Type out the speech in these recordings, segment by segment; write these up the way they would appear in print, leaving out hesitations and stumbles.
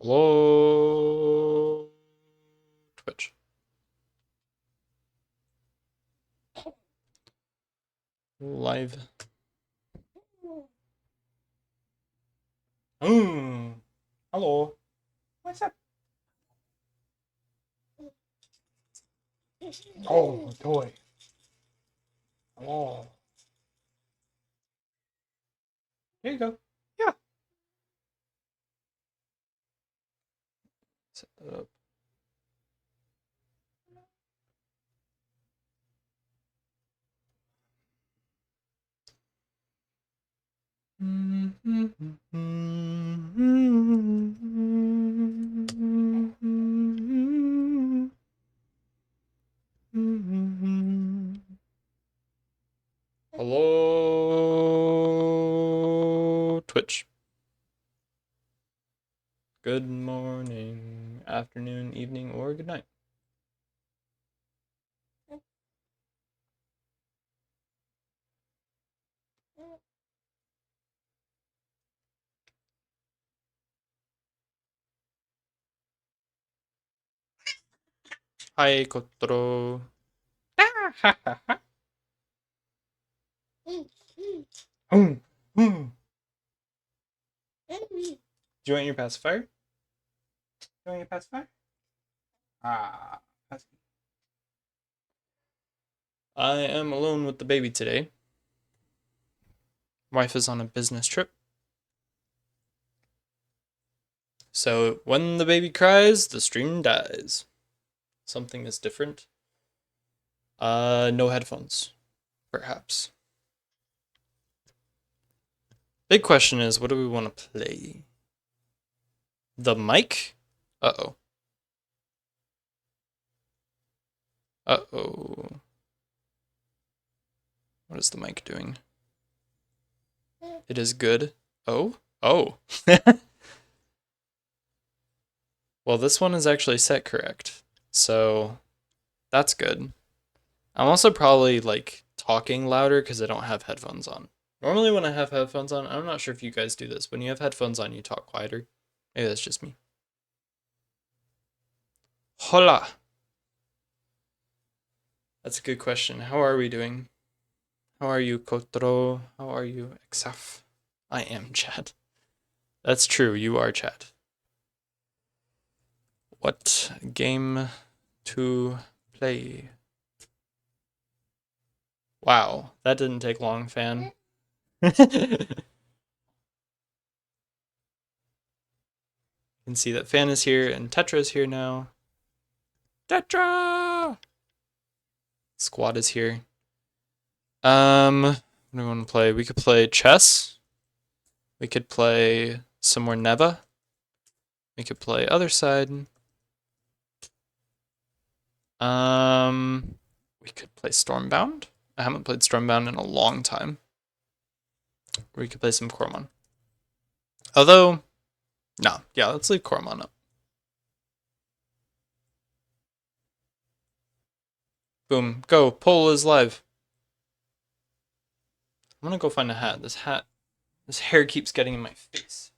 Hello, Twitch. Live. Hello. What's up? Oh, toy. Oh, here you go. Yeah. Set that up. Hello, Twitch. Good morning, afternoon, evening, or good night. Hi, Kotoro. Do you want your pacifier? Do you want your pacifier? Ah, pacifier. I am alone with the baby today. Wife is on a business trip. So when the baby cries, the stream dies. Something is different. No headphones, perhaps. Big question is, what do we want to play? The mic? Uh-oh. Uh-oh. What is the mic doing? It is good. Oh? Oh. Well, this one is actually set correct. So that's good. I'm also probably like talking louder because I don't have headphones on. Normally when I have headphones on, I'm not sure if you guys do this. When you have headphones on, you talk quieter. Maybe that's just me. Hola. That's a good question. How are we doing? How are you, Kotro? How are you, Exaf? I am Chad. That's true, you are Chad. What game to play? Wow, that didn't take long, fan. You can see that Fan is here and Tetra is here now. Tetra! Squad is here. What do we want to play? We could play chess. We could play some more Neva. We could play Othercide. We could play Stormbound. I haven't played Stormbound in a long time. We could play some Coromon. Although, no, yeah, let's leave Coromon up. Boom, go, poll is live. I'm gonna go find a hat. This hair keeps getting in my face.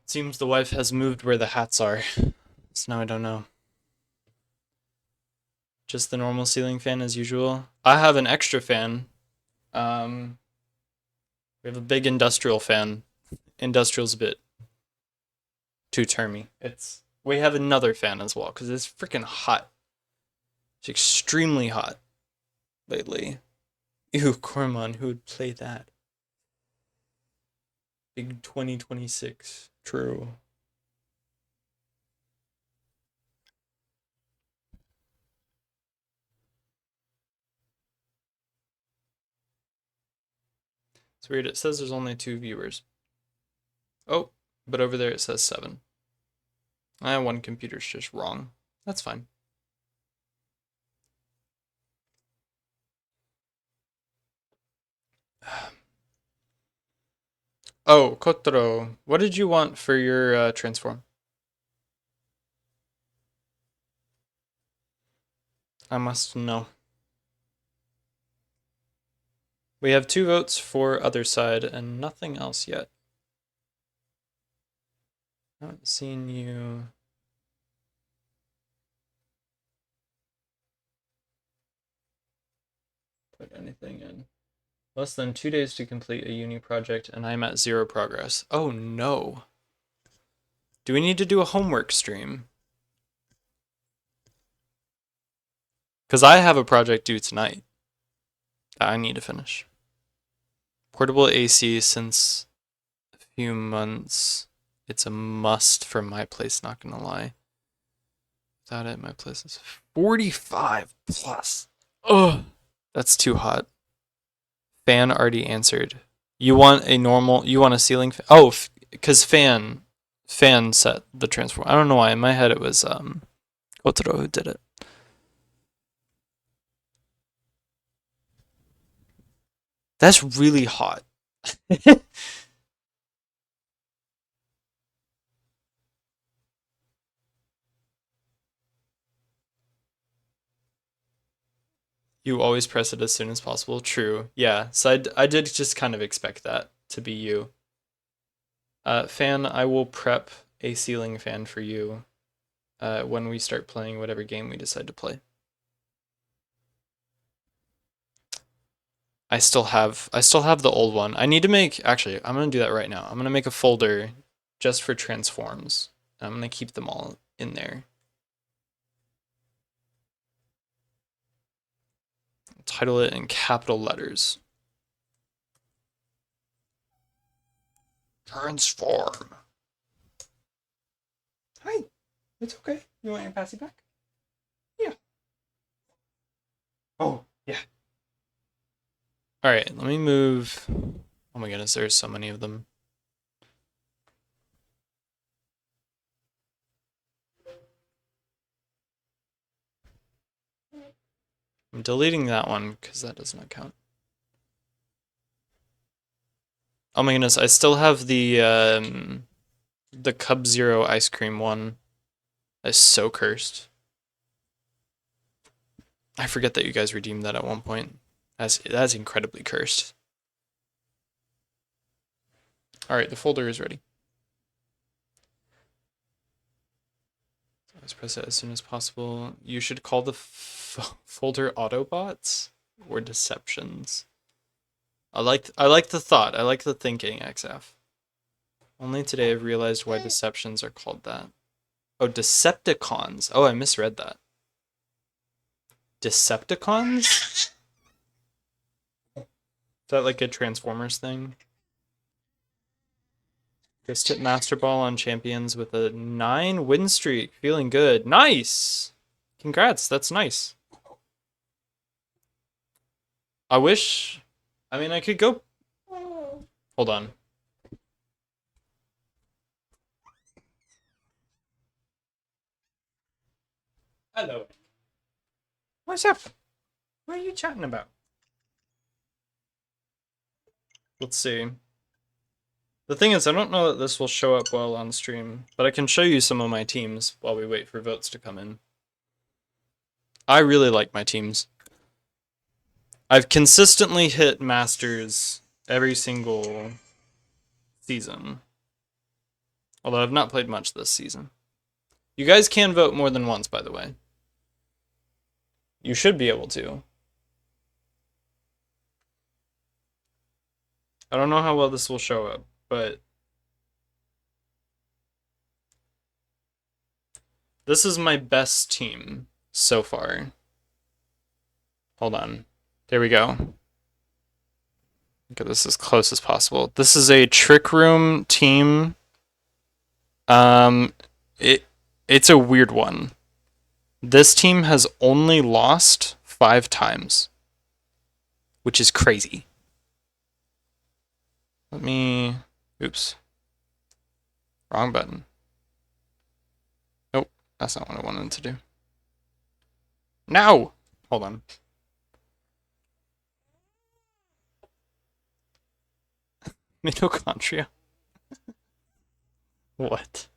Seems the wife has moved where the hats are. So now I don't know. Just the normal ceiling fan as usual. I have an extra fan. We have a big industrial fan. Industrial's a bit too termy. We have another fan as well because it's freaking hot. It's extremely hot lately. Ew, Cormon, who would play that? Big 2026. True. It's weird. It says there's only 2 viewers. Oh, but over there it says 7. One computer's just wrong. That's fine. Oh, Kotaro, what did you want for your transform? I must know. We have 2 votes for Othercide and nothing else yet. I haven't seen you. Put anything in. Less than 2 days to complete a uni project, and I'm at 0 progress. Oh no. Do we need to do a homework stream? Because I have a project due tonight that I need to finish. Portable AC since a few months. It's a must for my place, not gonna lie. Without it, my place is 45 plus. Ugh. That's too hot. Fan already answered. You want a ceiling fan? Oh, because fan set the transform. I don't know why. In my head, it was Otaro who did it. That's really hot. You always press it as soon as possible. True. Yeah. So I did just kind of expect that to be you. Fan, I will prep a ceiling fan for you when we start playing whatever game we decide to play. I still have the old one. I need to make actually, I'm gonna do that right now. I'm gonna make a folder just for transforms. I'm gonna keep them all in there. Title it in capital letters. Transform. Hi. It's okay. You want your passy back? Yeah. Oh, yeah. Alright, let me move. Oh my goodness, there's so many of them. I'm deleting that one because that does not count. Oh my goodness, I still have the Cub Zero ice cream one. That's so cursed. I forget that you guys redeemed that at one point. That's incredibly cursed. Alright, the folder is ready. Let's press it as soon as possible. You should call the folder Autobots or Deceptions. I like the thought. I like the thinking, XF. Only today I've realized why Deceptions are called that. Oh, Decepticons. Oh, I misread that. Decepticons? Is that like a Transformers thing? Just hit Master Ball on champions with a 9 win streak. Feeling good. Nice! Congrats, that's nice. I wish... I mean, I could go... Hold on. Hello. What's up? What are you chatting about? Let's see. The thing is, I don't know that this will show up well on stream, but I can show you some of my teams while we wait for votes to come in. I really like my teams. I've consistently hit Masters every single season. Although I've not played much this season. You guys can vote more than once, by the way. You should be able to. I don't know how well this will show up, but this is my best team so far. Hold on. There we go. Get this as close as possible. This is a Trick Room team. It's a weird one. This team has only lost 5 times, which is crazy. Let me... Oops. Wrong button. Nope, that's not what I wanted to do. Now! Hold on. Mitochondria. What?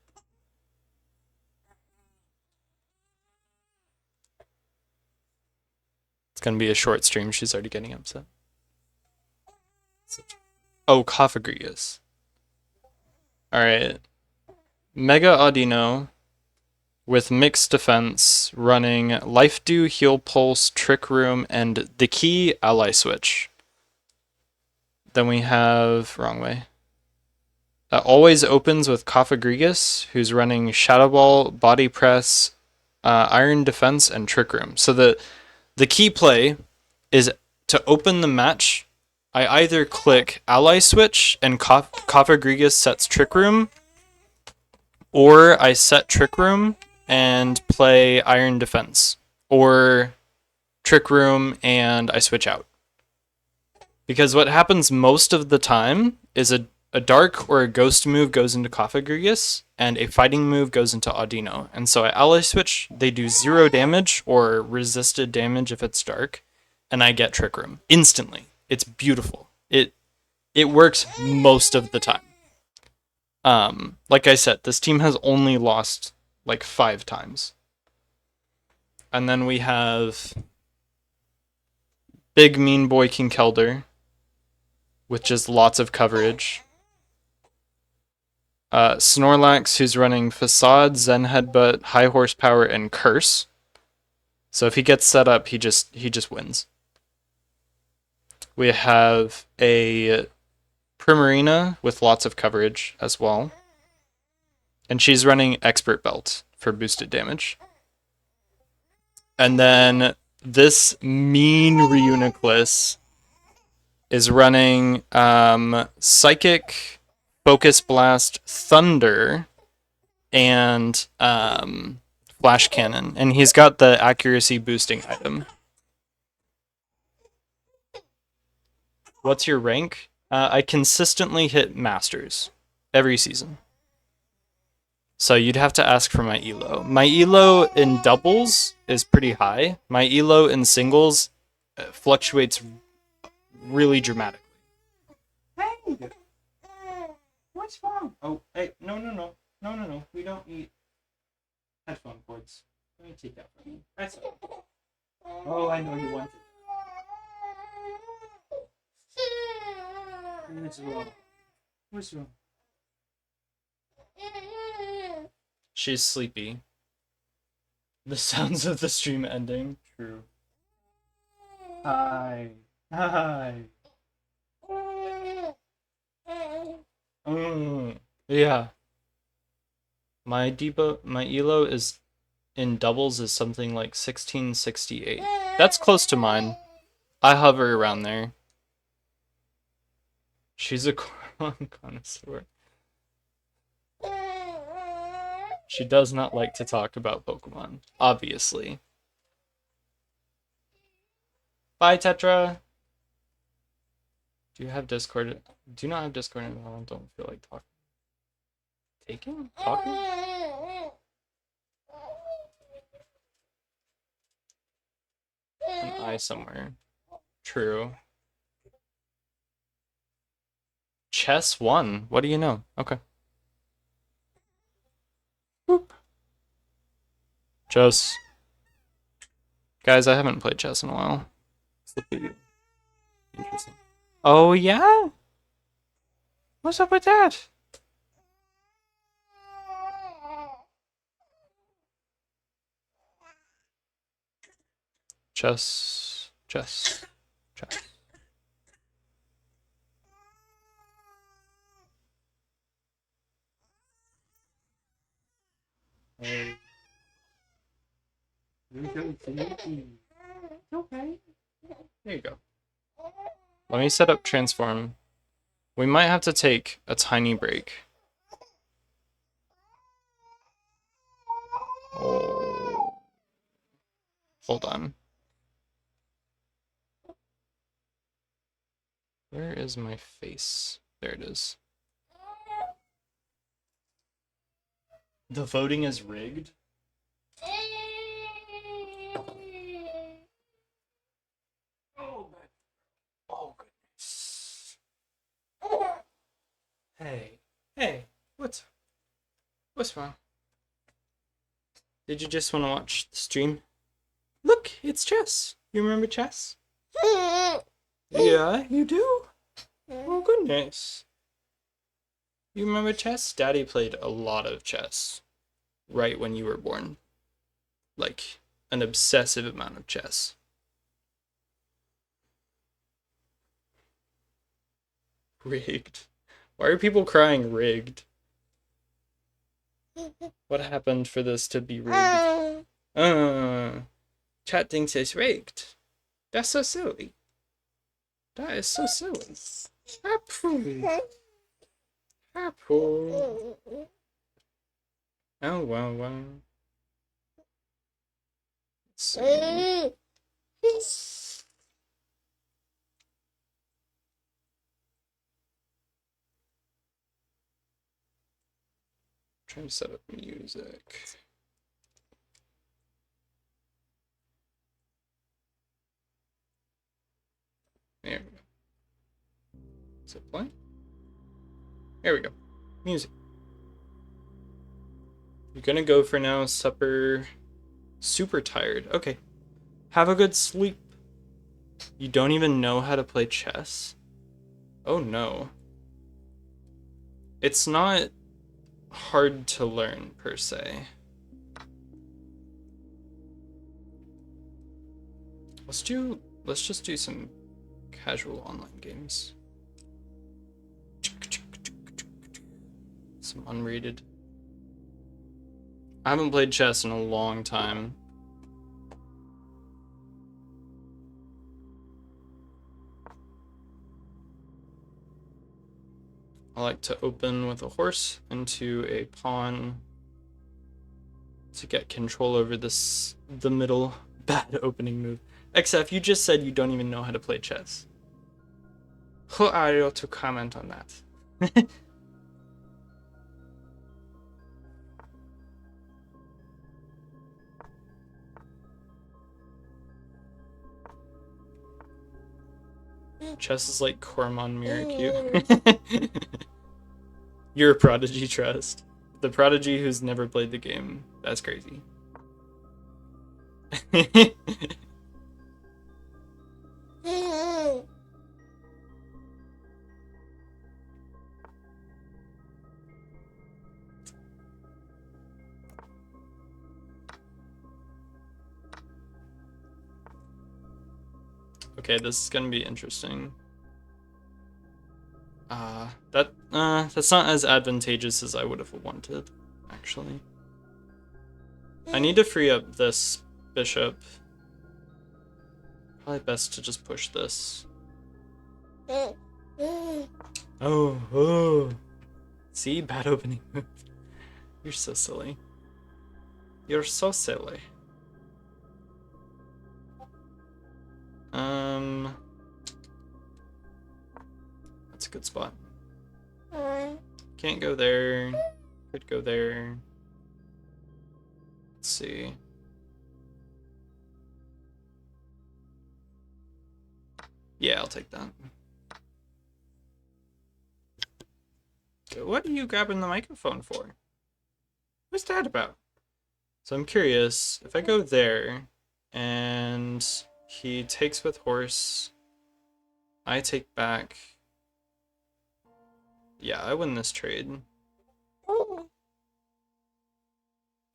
It's gonna be a short stream. She's already getting upset. Oh, Cofagrigus. Alright. Mega Audino with mixed defense running Life Dew, Heal Pulse, Trick Room, and the key ally switch. Then we have wrong way. That always opens with Cofagrigus, who's running Shadow Ball, Body Press, Iron Defense, and Trick Room. So the key play is to open the match. I either click Ally Switch and Cofagrigus sets Trick Room, or I set Trick Room and play Iron Defense, or Trick Room and I switch out. Because what happens most of the time is a Dark or a Ghost move goes into Cofagrigus, and a Fighting move goes into Audino. And so at Ally Switch, they do 0 damage or resisted damage if it's Dark, and I get Trick Room instantly. It's beautiful. It works most of the time. Like I said, this team has only lost like 5 times. And then we have Big Mean Boy Kinkeldr with just lots of coverage. Snorlax, who's running Facade, Zen Headbutt, High Horsepower, and Curse. So if he gets set up, he just wins. We have a Primarina with lots of coverage as well. And she's running Expert Belt for boosted damage. And then this mean Reuniclus is running Psychic, Focus Blast, Thunder, and Flash Cannon. And he's got the accuracy boosting item. What's your rank? I consistently hit Masters every season. So you'd have to ask for my elo. My elo in doubles is pretty high. My elo in singles fluctuates really dramatically. Hey! What's wrong? Oh, hey, no. We don't eat headphone cords. Let me take that from you. That's it. Oh, I know you want it. What's wrong? What's wrong? She's sleepy. The sounds of the stream ending. True. Hi. Yeah. My elo is in doubles is something like 1668. That's close to mine. I hover around there. She's a Cormon connoisseur. She does not like to talk about Pokemon, obviously. Bye, Tetra. Do you have Discord? Do not have Discord at all. Don't feel like talking. Taking? Talking? An eye somewhere. True. Chess 1. What do you know? Okay. Boop. Chess. Guys, I haven't played chess in a while. Interesting. Oh, yeah? What's up with that? Chess. Hey. Okay. There you go. Let me set up transform. We might have to take a tiny break. Oh. Hold on. Where is my face? There it is. The voting is rigged? Oh, goodness. Hey. What's wrong? Did you just want to watch the stream? Look, it's chess. You remember chess? Yeah, you do? Oh, goodness. You remember chess? Daddy played a lot of chess right when you were born. Like, an obsessive amount of chess. Rigged. Why are people crying rigged? What happened for this to be rigged? Chat thinks it's rigged. That's so silly. That is so silly. Apple. Apple. Oh, wow, wow. Let's see. Trying to set up music. There we go. Is it playing? There we go. Music. You're gonna go for now, supper. Super tired. Okay. Have a good sleep. You don't even know how to play chess? Oh no. It's not hard to learn, per se. Let's just do some casual online games. Some unrated. I haven't played chess in a long time. I like to open with a horse into a pawn to get control over the middle bad opening move. XF, you just said you don't even know how to play chess. Who are you to comment on that? Chess is like Cormon Miracle. You're a prodigy, Trust. The prodigy who's never played the game. That's crazy. Okay, this is gonna be interesting. That's not as advantageous as I would have wanted, actually. I need to free up this bishop. Probably best to just push this. Oh. See? Bad opening move. You're so silly. You're so silly. That's a good spot. Can't go there. Could go there. Let's see. Yeah, I'll take that. What are you grabbing the microphone for? What's that about? So I'm curious, if I go there, and he takes with horse, I take back. Yeah, I win this trade.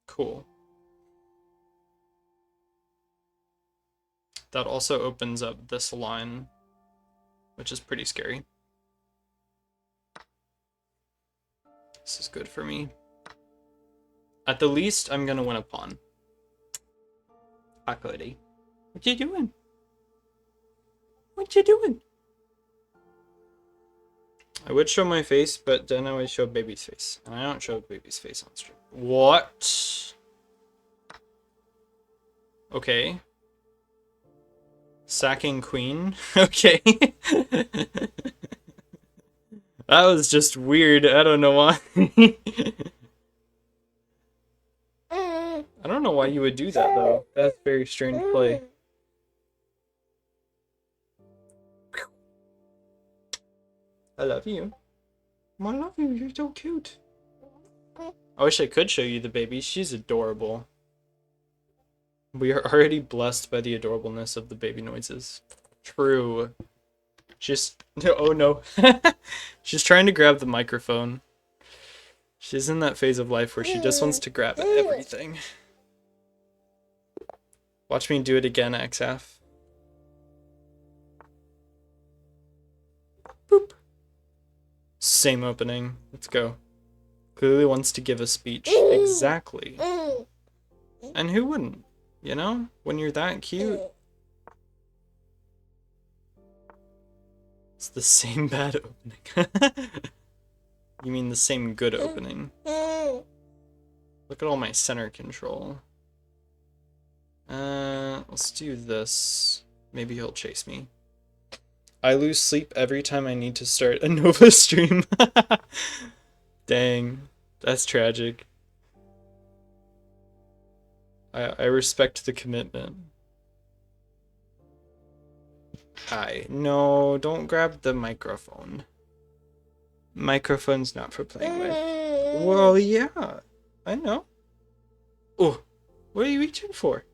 Cool. That also opens up this line, which is pretty scary. This is good for me. At the least, I'm gonna win a pawn. Hi, buddy. What you doing? What you doing? I would show my face, but then I would show baby's face. And I don't show baby's face on stream. What? Okay. Sacking queen? Okay. That was just weird. I don't know why. I don't know why you would do that, though. That's very strange play. I love you. I love you. You're so cute. I wish I could show you the baby. She's adorable. We are already blessed by the adorableness of the baby noises. True. Just, oh no. She's trying to grab the microphone. She's in that phase of life where she just wants to grab everything. Watch me do it again, XF. Boop. Same opening. Let's go. Clearly wants to give a speech. Exactly. And who wouldn't? You know? When you're that cute. It's the same bad opening. You mean the same good opening. Look at all my center control. Let's do this. Maybe he'll chase me. I lose sleep every time I need to start a Nova stream. Dang, that's tragic. I respect the commitment. No, don't grab the microphone. Microphone's not for playing with. Well, yeah, I know. Oh, what are you reaching for?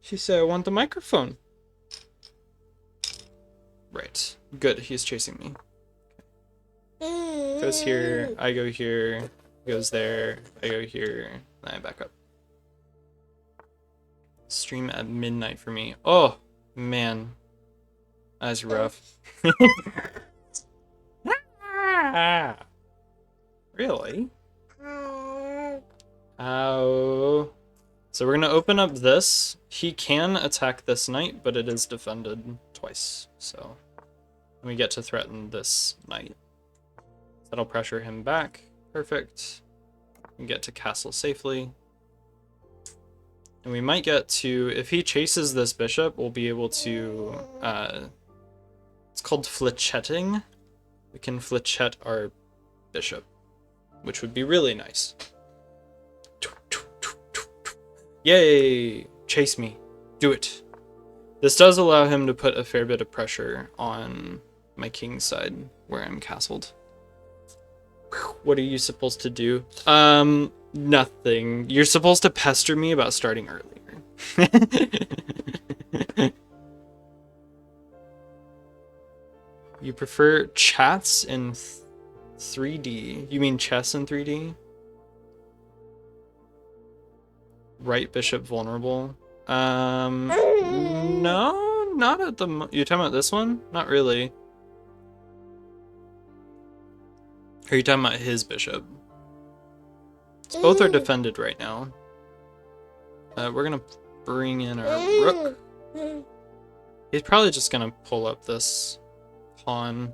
She said I want the microphone. Right, good, he's chasing me. Goes here, I go here, goes there, I go here, then I back up. Stream at midnight for me. Oh, man. That's rough. Really? Ow. So we're gonna open up this. He can attack this knight, but it is defended twice. So we get to threaten this knight. That'll pressure him back. Perfect. We get to castle safely. And we might get to, if he chases this bishop, we'll be able to, it's called fletchetting. We can fletchet our bishop, which would be really nice. Yay! Chase me. Do it. This does allow him to put a fair bit of pressure on my king's side, where I'm castled. What are you supposed to do? Nothing. You're supposed to pester me about starting earlier. You prefer chats in 3D? You mean chess in 3D? Right bishop vulnerable? No, not at the you're talking about this one? Not really. Are you talking about his bishop? Both are defended right now. We're gonna bring in our rook. He's probably just gonna pull up this pawn.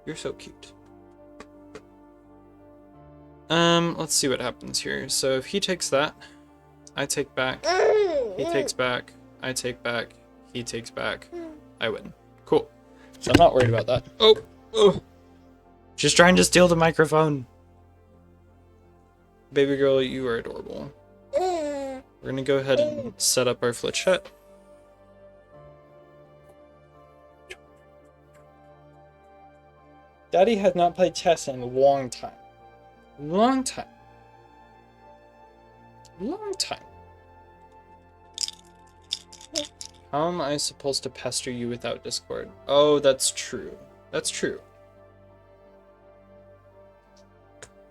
You're so cute. Let's see what happens here. So if he takes that, I take back. He takes back. I take back. He takes back. I win. Cool. So I'm not worried about that. Oh. She's trying to steal the microphone. Baby girl, you are adorable. We're gonna go ahead and set up our fletchet. Daddy has not played chess in a long time. Long time. Long time. How am I supposed to pester you without Discord? Oh, that's true. That's true.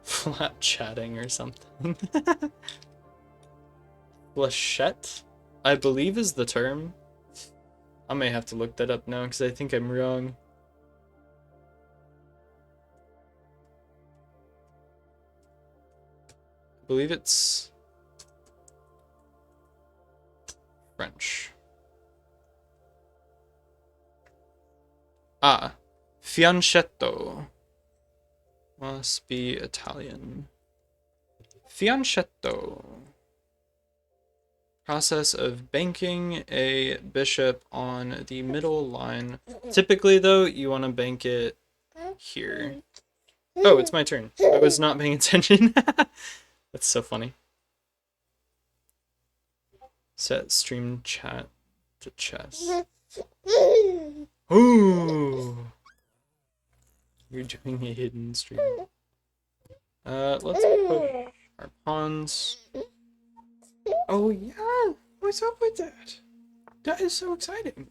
Flat chatting or something. Flechette, I believe is the term. I may have to look that up now because I think I'm wrong. I believe it's French. Ah, fianchetto. Must be Italian. Fianchetto. Process of banking a bishop on the middle line. Typically, though, you want to bank it here. Oh, it's my turn. I was not paying attention. That's so funny. Set stream chat to chess. Ooh! You're doing a hidden stream. Let's push our pawns. Oh yeah! What's up with that? That is so exciting.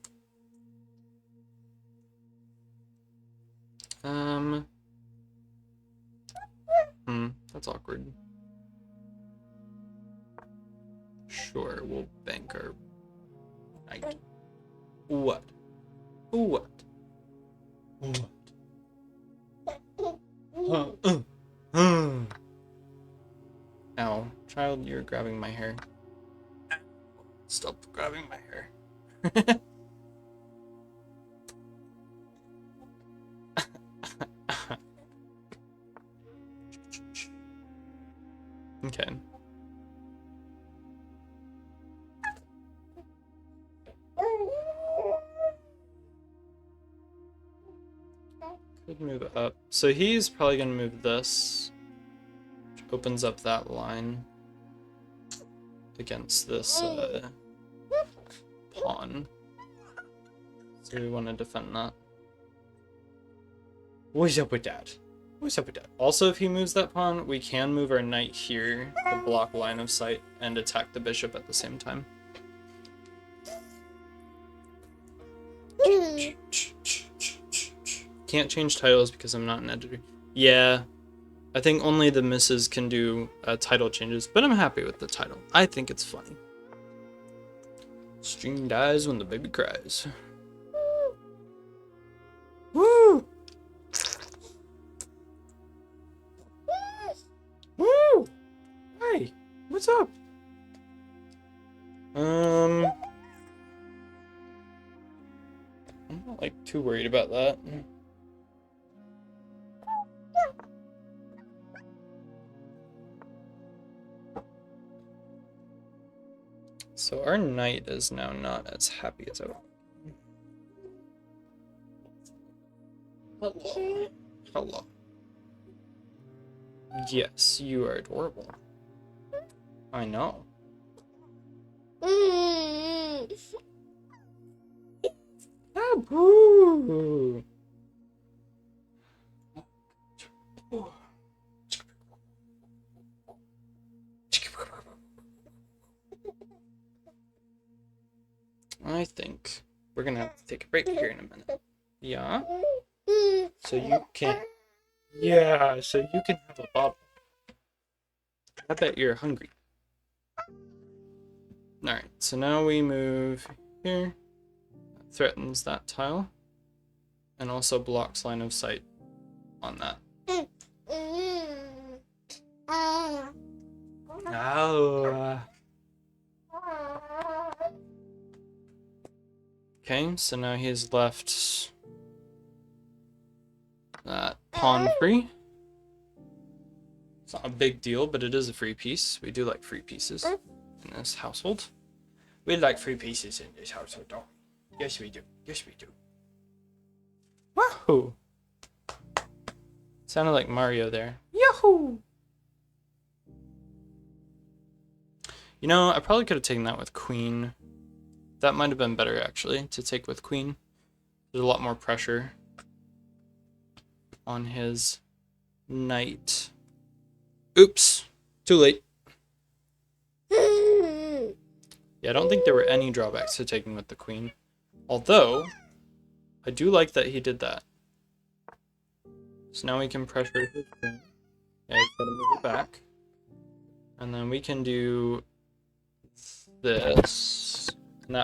That's awkward. Sure, we'll bank our knight. What? What? What? Ow, child, you're grabbing my hair. Stop grabbing my hair. Okay. Could move up. So he's probably gonna move this, which opens up that line against this pawn. So we want to defend that. What's up with that? What's up with that? Also, if he moves that pawn, we can move our knight here to block line of sight and attack the bishop at the same time. Can't change titles because I'm not an editor. Yeah, I think only the misses can do title changes, but I'm happy with the title. I think it's funny. Stream dies when the baby cries. Woo! Woo! Hey, what's up? I'm not like too worried about that. So our knight is now not as happy as I want. Hello. Hello. Yes, you are adorable. I know. Ah, boo! I think we're gonna have to take a break here in a minute. Yeah? So you can... Yeah, so you can have a bottle. I bet you're hungry. Alright, so now we move here. That threatens that tile. And also blocks line of sight on that. Ow. Okay, so now he's left that pawn free. It's not a big deal, but it is a free piece. We do like free pieces in this household. We like free pieces in this household, don't we? Yes, we do. Yes, we do. Wahoo! Sounded like Mario there. Yahoo! You know, I probably could have taken that with queen. That might have been better, actually, to take with queen. There's a lot more pressure on his knight. Oops. Too late. Yeah, I don't think there were any drawbacks to taking with the queen. Although, I do like that he did that. So now we can pressure his queen. Yeah, he's got to move it back. And then we can do this. And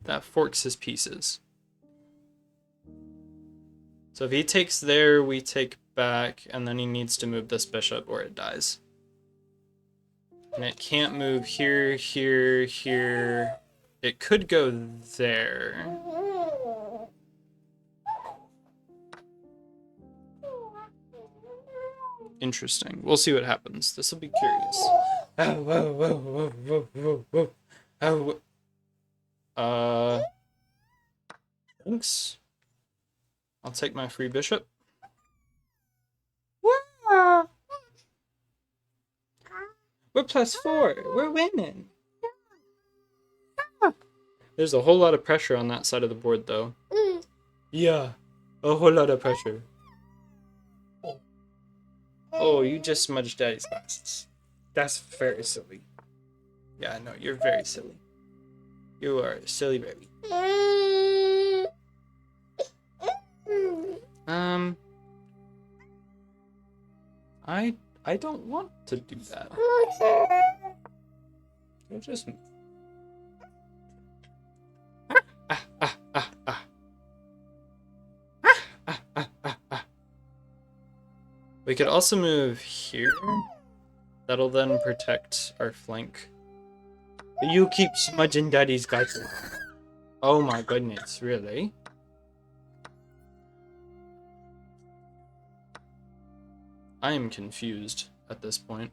that forks his pieces. So if he takes there, we take back, and then he needs to move this bishop or it dies. And it can't move here, here, here. It could go there. Interesting. We'll see what happens. This will be curious. Oh, whoa, whoa, whoa, whoa, whoa, whoa. Oh, thanks. I'll take my free bishop. Wow. We're +4. We're winning. There's a whole lot of pressure on that side of the board, though. Yeah, a whole lot of pressure. Oh, you just smudged Daddy's glasses. That's very silly. Yeah, no, you're very silly. You are a silly baby. I don't want to do that. You'll just... We could also move here. That'll then protect our flank. But you keep smudging Daddy's glasses. Oh my goodness, really? I am confused at this point.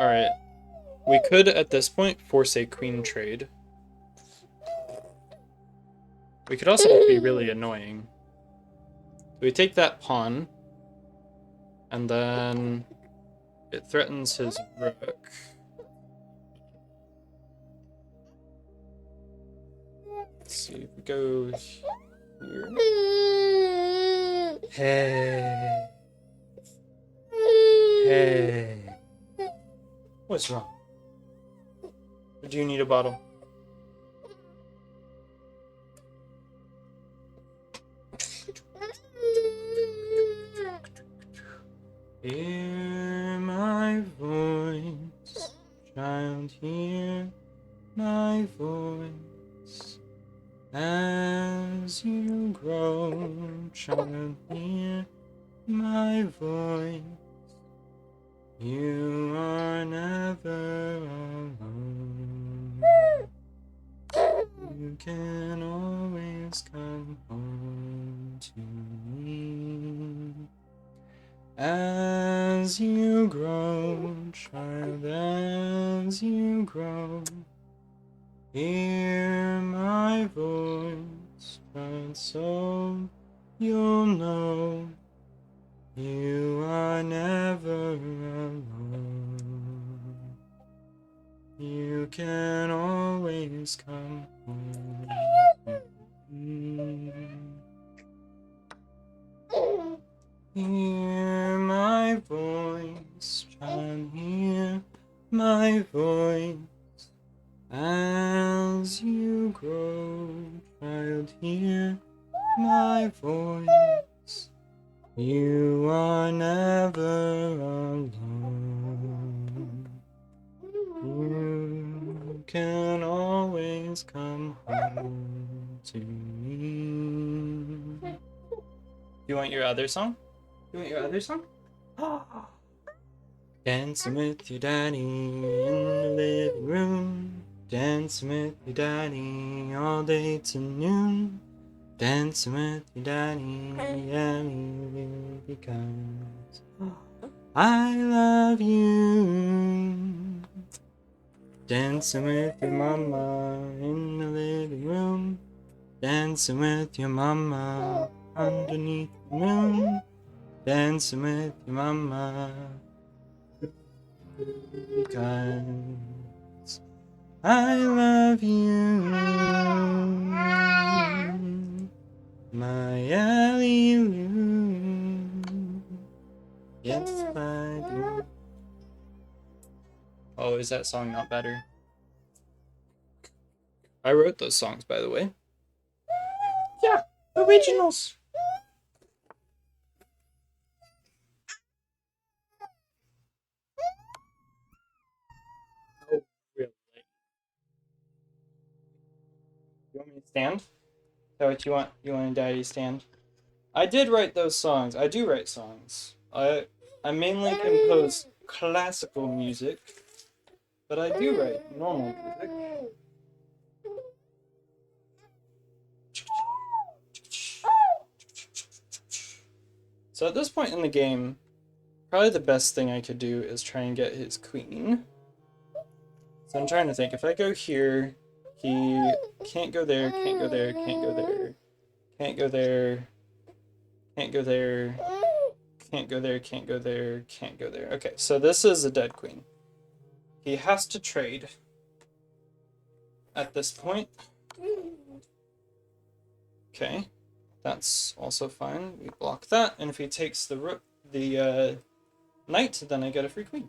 Alright. We could, at this point, force a queen trade. We could also be really annoying. We take that pawn, and then it threatens his rook. Let's see, if we go here. Hey. Hey. What's wrong? Or do you need a bottle? Hear my voice, child, hear my voice. As you grow, child, hear my voice. You are never alone. You can always come home to me. As you grow, child, as you grow, hear my voice, child, so you'll know you are never alone. You can always come home to me. Hear my voice, child, hear my voice. As you grow, child, hear my voice. You are never alone. You can always come home to me. You want your other song? You want your other song? Dancing with your daddy in the living room. Dancing with your daddy all day till noon. Dancing with your daddy, yeah, because I love you. Dancing with your mama in the living room. Dancing with your mama underneath the moon. Dancing with your mama because I love you. My Ellie Lou. Yes, I do. Oh, is that song not better? I wrote those songs, by the way. Yeah, originals. Oh, really? You want me to stand? Is that what you want? You want a daddy stand? I did write those songs. I do write songs. I mainly compose classical music, but I do write normal music. So at this point in the game, probably the best thing I could do is try and get his queen. So I'm trying to think, if I go here, he can't go there, can't go there, can't go there, can't go there, can't go there, Can't go there, can't go there, can't go there. Okay, so this is a dead queen. He has to trade at this point. Okay, that's also fine. We block that, and if he takes the knight, then I get a free queen.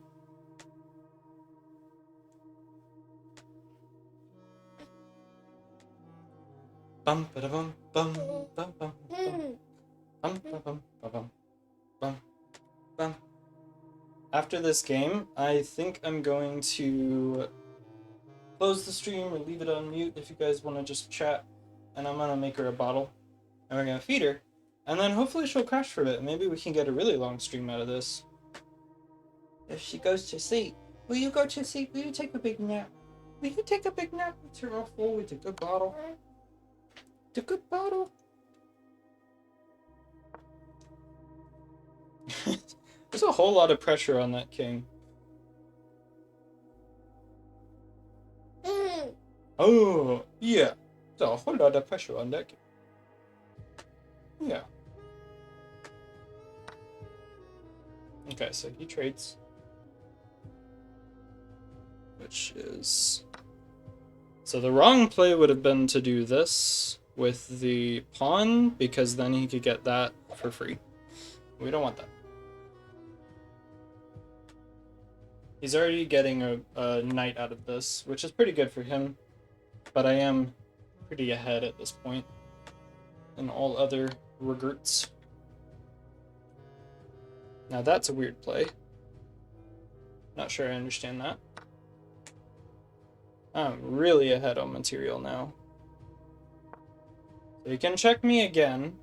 Bum ba bum bum bum bum bum bum bum bum bum. After this game, I think I'm going to close the stream or leave it on mute if you guys want to just chat. And I'm gonna make her a bottle, and we're gonna feed her, and then hopefully she'll crash for a bit. Maybe we can get a really long stream out of this. If she goes to sleep, will you go to sleep? Will you take a big nap? Will you take a big nap? It's her all full with a good bottle. It's a good bottle. There's a whole lot of pressure on that king. Oh, yeah. There's a whole lot of pressure on that king. Yeah. Okay, so he trades. Which is... So the wrong play would have been to do this with the pawn, because then he could get that for free. We don't want that. He's already getting a knight out of this, which is pretty good for him. But I am pretty ahead at this point in all other regards. Now that's a weird play. Not sure I understand that. I'm really ahead on material now. So he can check me again.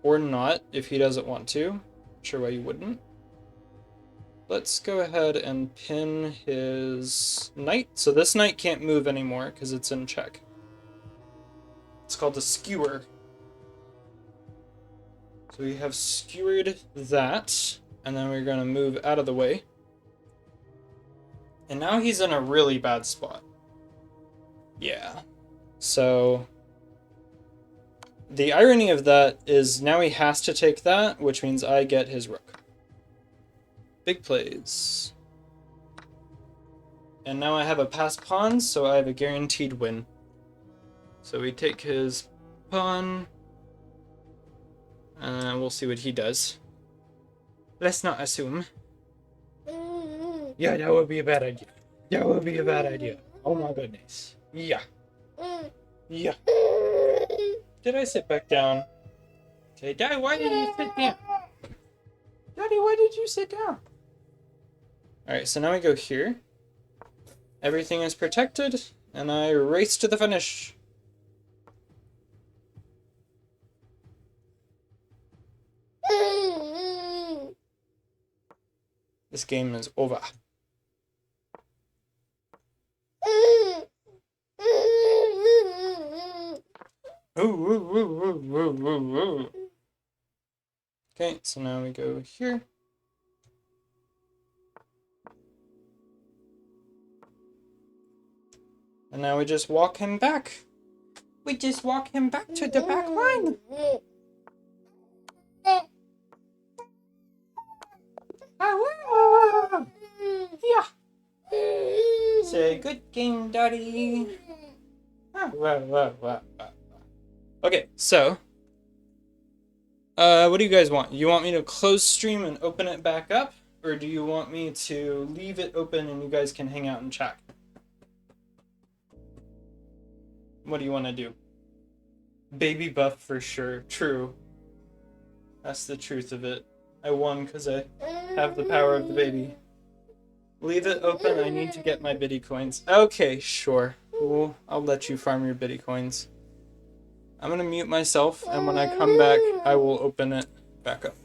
Or not, if he doesn't want to. Not sure why you wouldn't. Let's go ahead and pin his knight. So this knight can't move anymore because it's in check. It's called a skewer. So we have skewered that, and then we're going to move out of the way. And now he's in a really bad spot. Yeah. So the irony of that is now he has to take that, which means I get his rook. Big plays. And now I have a passed pawn, so I have a guaranteed win. So we take his pawn, and we'll see what he does. Let's not assume. Yeah, that would be a bad idea. That would be a bad idea. Oh my goodness. Yeah. Yeah. Did I sit back down? Say, Daddy, why did you sit down? Daddy, why did you sit down? Alright, so now we go here. Everything is protected, and I race to the finish. This game is over. Okay, so now we go here. And now we just walk him back. We just walk him back to the back line. Yeah. Say good game, Daddy. Okay, so what do you guys want? You want me to close stream and open it back up, or do you want me to leave it open and you guys can hang out and chat? What do you want to do? Baby buff for sure. True. That's the truth of it. I won because I have the power of the baby. Leave it open. I need to get my biddy coins. Okay, sure. Cool. I'll let you farm your biddy coins. I'm gonna mute myself, and when I come back, I will open it back up.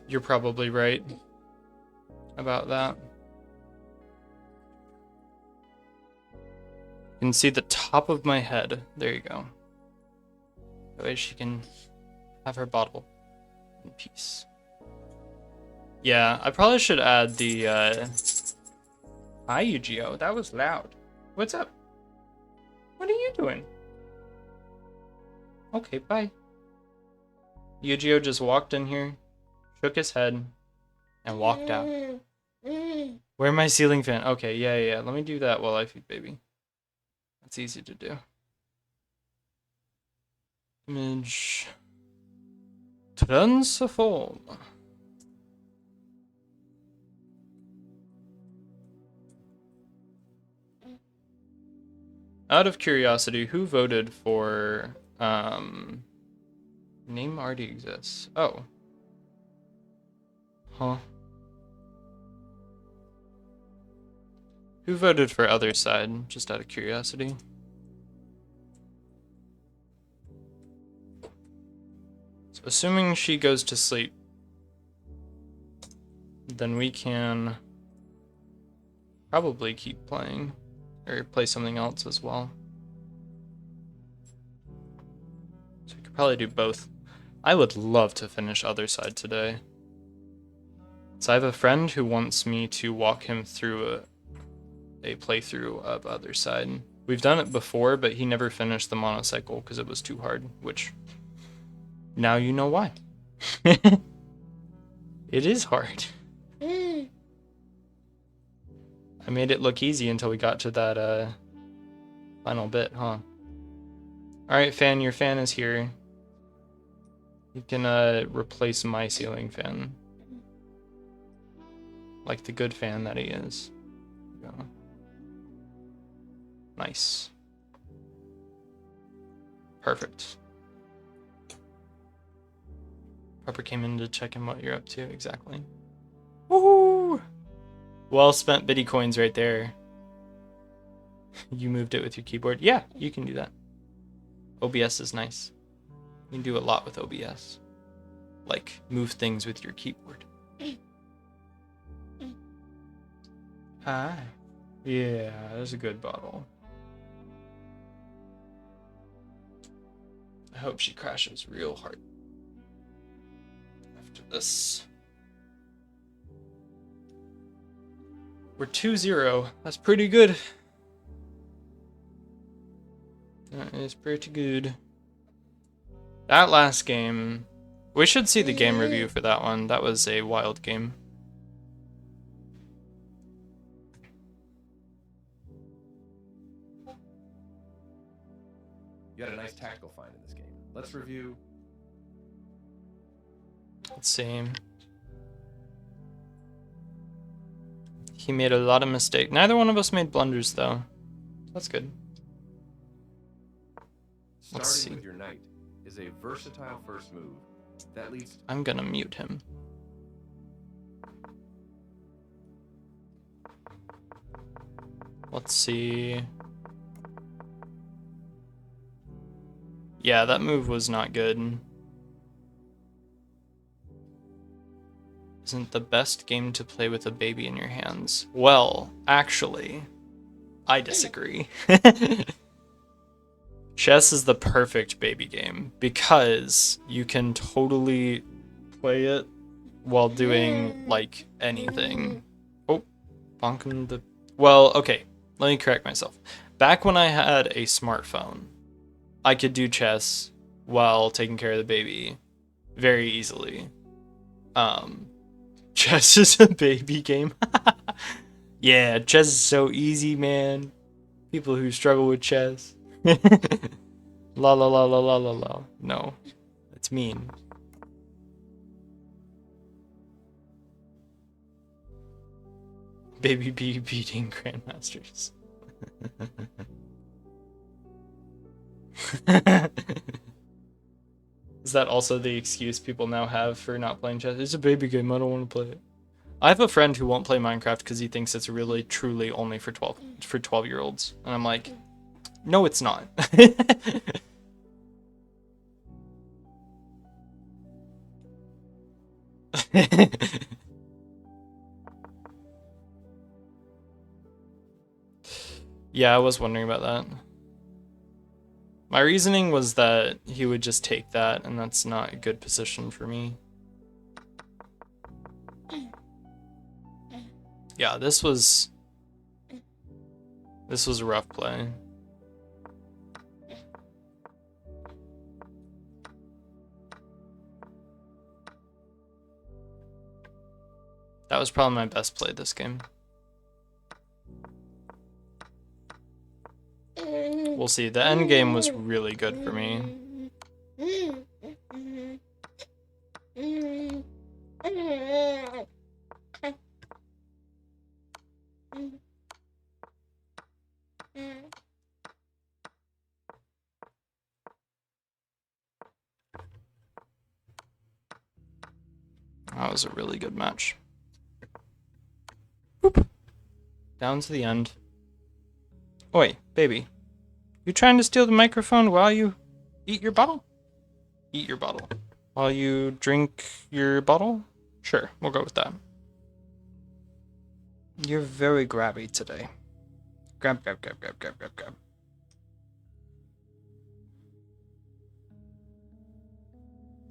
You're probably right about that. You can see the top of my head. There you go. That way she can have her bottle in peace. Yeah, I probably should add the, Hi, Yu-Gi-Oh! That was loud. What's up? What are you doing? Okay, bye. Yu-Gi-Oh! Just walked in here, shook his head, and walked out. Where my ceiling fan? Okay, yeah. Let me do that while I feed baby. That's easy to do. Image. Transform. Out of curiosity, who voted for, name already exists. Oh. Huh. Who voted for Othercide, just out of curiosity? So assuming she goes to sleep, then we can probably keep playing, or play something else as well. So we could probably do both. I would love to finish Othercide today. So I have a friend who wants me to walk him through a playthrough of Othercide. We've done it before, but he never finished the monocycle because it was too hard, which now you know why. It is hard. I made it look easy until we got to that final bit, huh? Alright, fan, your fan is here. You can replace my ceiling fan. Like the good fan that he is. Go. Nice. Perfect. Pepper came in to check in what you're up to, exactly. Woohoo! Well spent biddy coins right there. You moved it with your keyboard? Yeah, you can do that. OBS is nice. You can do a lot with OBS. Like, move things with your keyboard. Hi. Yeah, that's a good bottle. I hope she crashes real hard after this. We're 2-0. That's pretty good. That is pretty good. That last game, we should see the game review for that one. That was a wild game. You had a nice tactical find in this game. Let's review. Let's see. He made a lot of mistakes. Neither one of us made blunders, though. That's good. Let's see. Starting with your knight is a versatile first move that leads. I'm gonna mute him. Let's see. Yeah, that move was not good. Isn't the best game to play with a baby in your hands? Well, actually, I disagree. Chess is the perfect baby game because you can totally play it while doing, like, anything. Oh, bonking the... Well, okay, let me correct myself. Back when I had a smartphone, I could do chess while taking care of the baby very easily. Chess is a baby game. Yeah, chess is so easy, man. People who struggle with chess. La la la la la la la. No, it's mean. Baby B beating grandmasters. Is that also the excuse people now have for not playing chess? It's a baby game, I don't want to play it. I have a friend who won't play Minecraft because he thinks it's really truly only for 12-year-olds. And I'm like, no, it's not. Yeah, I was wondering about that. My reasoning was that he would just take that, and that's not a good position for me. Yeah, this was a rough play. That was probably my best play this game. We'll see. The end game was really good for me. That was a really good match. Boop. Down to the end. Oi, baby. You trying to steal the microphone while you eat your bottle? Eat your bottle. While you drink your bottle? Sure, we'll go with that. You're very grabby today. Grab, grab, grab, grab, grab, grab, grab.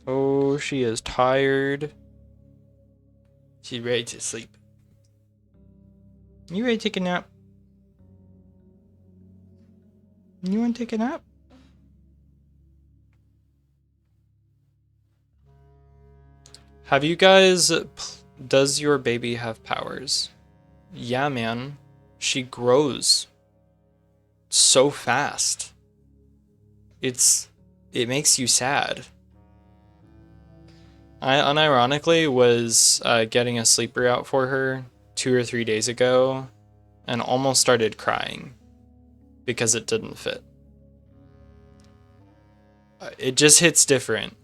Oh, she is tired. She's ready to sleep. You ready to take a nap? You want to take a nap? Have you guys... Does your baby have powers? Yeah, man. She grows so fast. It makes you sad. I unironically was getting a sleeper out for her 2 or 3 days ago and almost started crying because it didn't fit. It just hits different,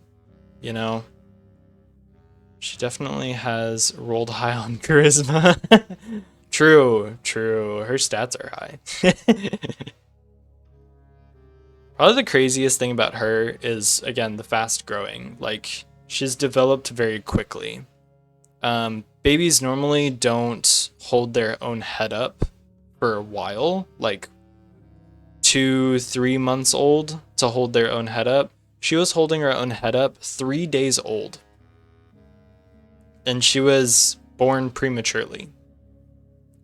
you know? She definitely has rolled high on charisma. True. Her stats are high. Probably the craziest thing about her is, again, the fast growing. Like, she's developed very quickly. Babies normally don't hold their own head up for a while, like 2-3 months old to hold their own head up. She was holding her own head up 3 days old. And she was born prematurely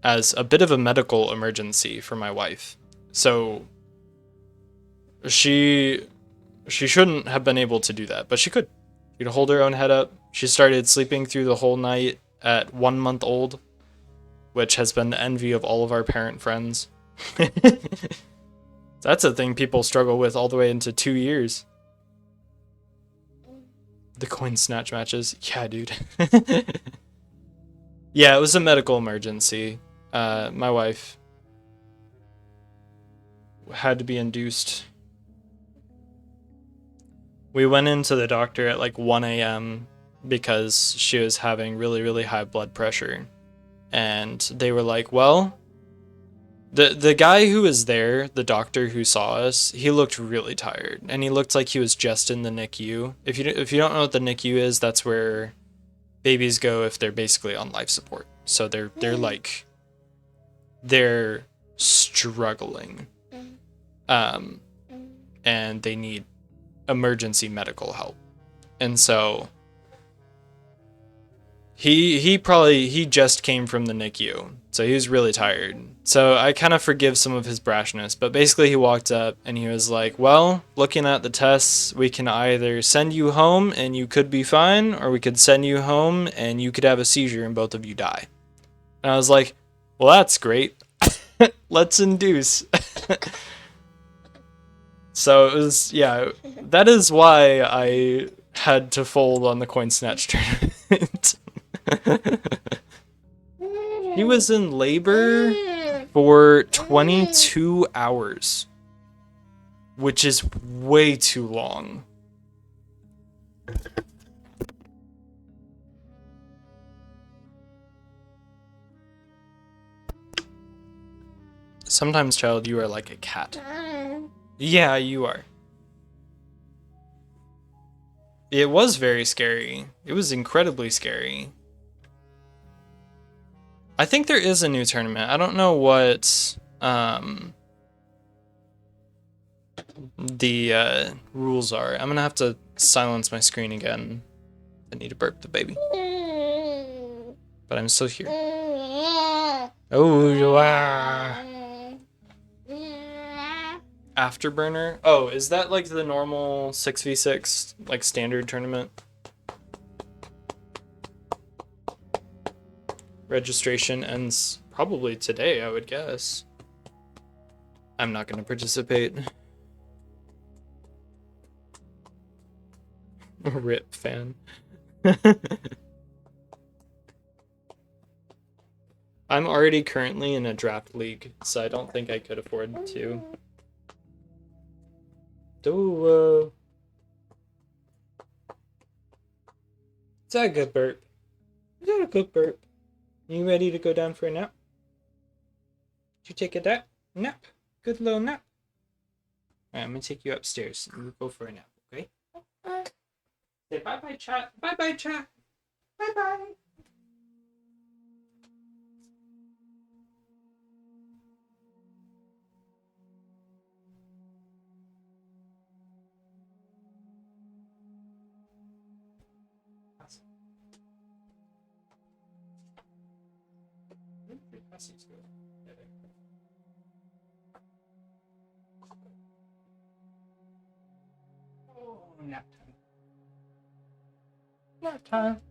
as a bit of a medical emergency for my wife. So she shouldn't have been able to do that, but she could. She could hold her own head up. She started sleeping through the whole night at 1 month old, which has been the envy of all of our parent friends. That's a thing people struggle with all the way into 2 years. The coin snatch matches. Yeah, dude. Yeah, it was a medical emergency. My wife had to be induced. We went into the doctor at like 1 a.m. because she was having really, really high blood pressure. And they were like, well, the guy who was there, the doctor who saw us, he looked really tired. And he looked like he was just in the NICU. If you don't know what the NICU is, that's where babies go if they're basically on life support. So they're struggling. And they need emergency medical help. And so he just came from the NICU, so he was really tired. So I kind of forgive some of his brashness, but basically he walked up and he was like, well, looking at the tests, we can either send you home and you could be fine, or we could send you home and you could have a seizure and both of you die. And I was like, well, that's great. Let's induce. So it was, yeah, that is why I had to fold on the coin snatch tournament. He was in labor for 22 hours, which is way too long. Sometimes, child, you are like a cat. Yeah, you are. It was very scary. It was incredibly scary. I think there is a new tournament. I don't know what the rules are. I'm gonna have to silence my screen again. I need to burp the baby. But I'm still here. Oh, you are. Afterburner? Oh, is that like the normal 6v6, like standard tournament? Registration ends probably today, I would guess. I'm not going to participate. RIP fan. I'm already currently in a draft league, so I don't think I could afford to. Is that a good burp? Is that a good burp? You ready to go down for a nap? Did you take a nap? Good little nap. Alright, I'm gonna take you upstairs and we'll go for a nap, okay? Say bye-bye, chat. Bye-bye, chat. Bye-bye. Oh, nap time. Nap time.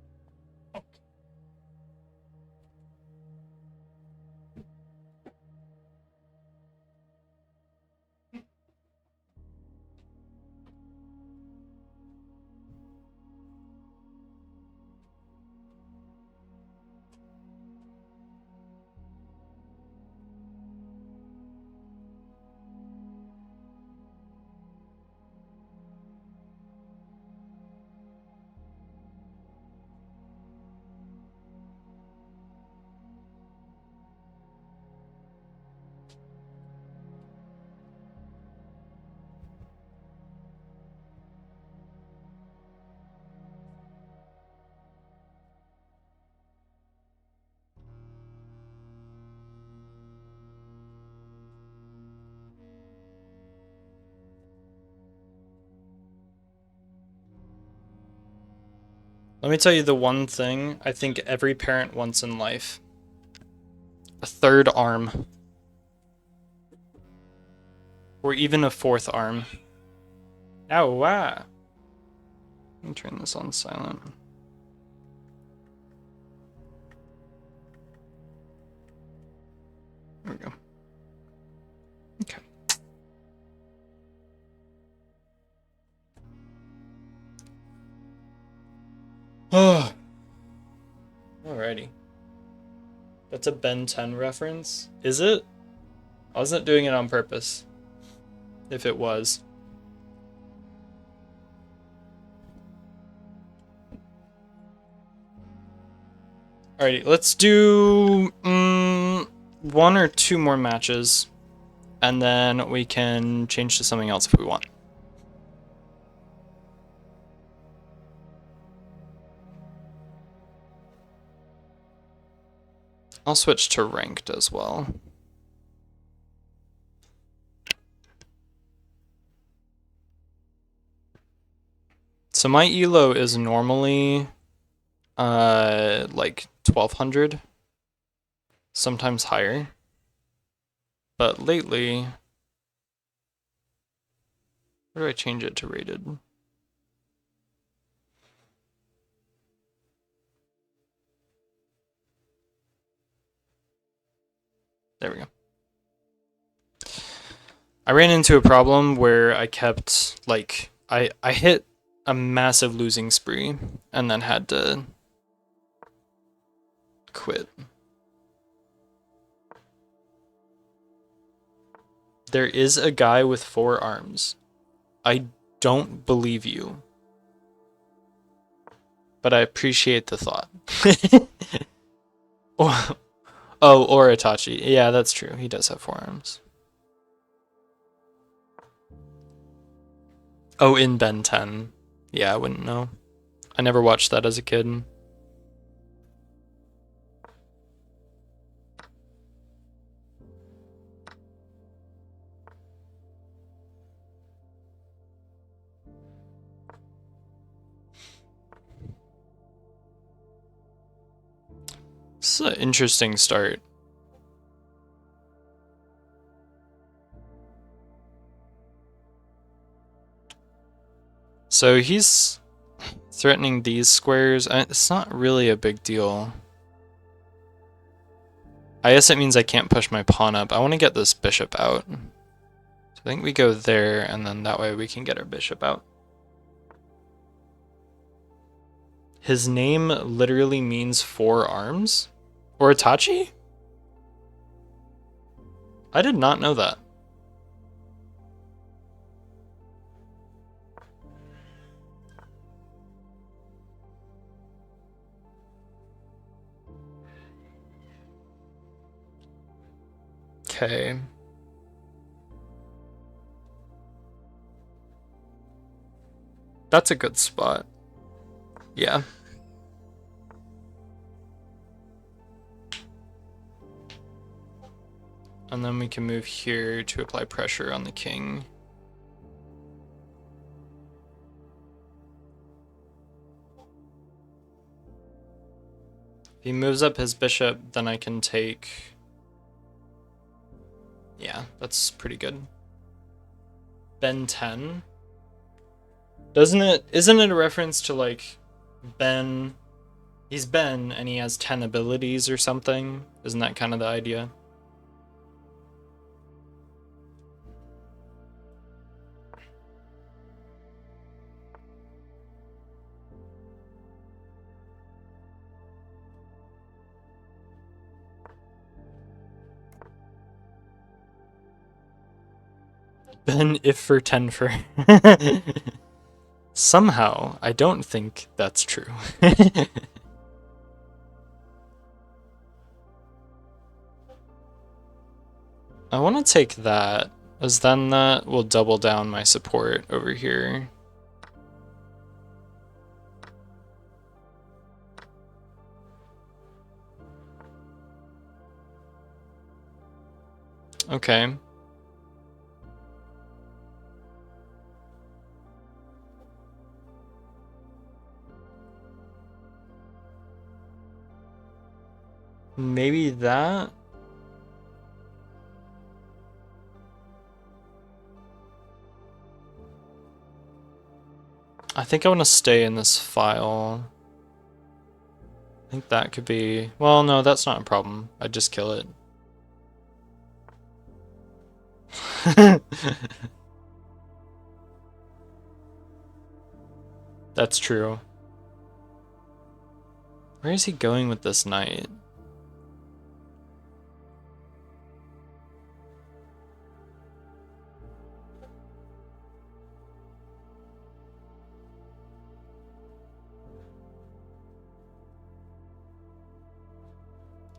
Let me tell you the one thing I think every parent wants in life. A third arm. Or even a fourth arm. Oh, wow. Let me turn this on silent. There we go. Okay. Oh. Alrighty. That's a Ben 10 reference. Is it? I wasn't doing it on purpose. If it was. Alrighty, let's do one or two more matches. And then we can change to something else if we want. I'll switch to ranked as well. So my elo is normally like 1200, sometimes higher. But lately, where do I change it to rated? There we go. I ran into a problem where I kept, like, I hit a massive losing spree and then had to quit. There is a guy with 4 arms. I don't believe you, but I appreciate the thought. Oh, or Itachi. Yeah, that's true. He does have 4 arms. Oh, in Ben 10. Yeah, I wouldn't know. I never watched that as a kid. This is an interesting start. So he's threatening these squares. It's not really a big deal. I guess it means I can't push my pawn up. I want to get this bishop out. So I think we go there, and then that way we can get our bishop out. His name literally means 4 arms? Or Itachi? I did not know that. Okay. That's a good spot. Yeah. And then we can move here to apply pressure on the king. If he moves up his bishop, then I can take... Yeah, that's pretty good. Ben 10. Isn't it a reference to, like, Ben... He's Ben, and he has 10 abilities or something? Isn't that kind of the idea? Ben if for 10 for... Somehow, I don't think that's true. I want to take that, as then that will double down my support over here. Okay. Maybe that? I think I want to stay in this file. I think that could be... Well, no, that's not a problem. I'd just kill it. That's true. Where is he going with this knight?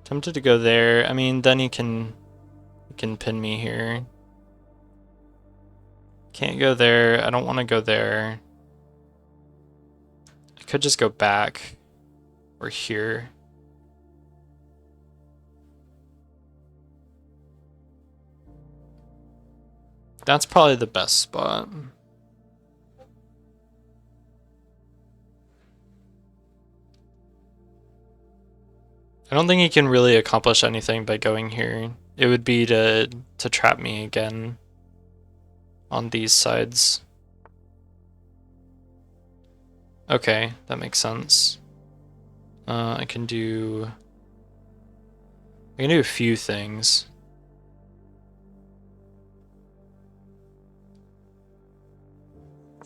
Tempted to go there. I mean, then he can pin me here. Can't go there. I don't want to go there. I could just go back or here. That's probably the best spot. I don't think he can really accomplish anything by going here. It would be to trap me again on these sides. Okay, that makes sense. I can do a few things.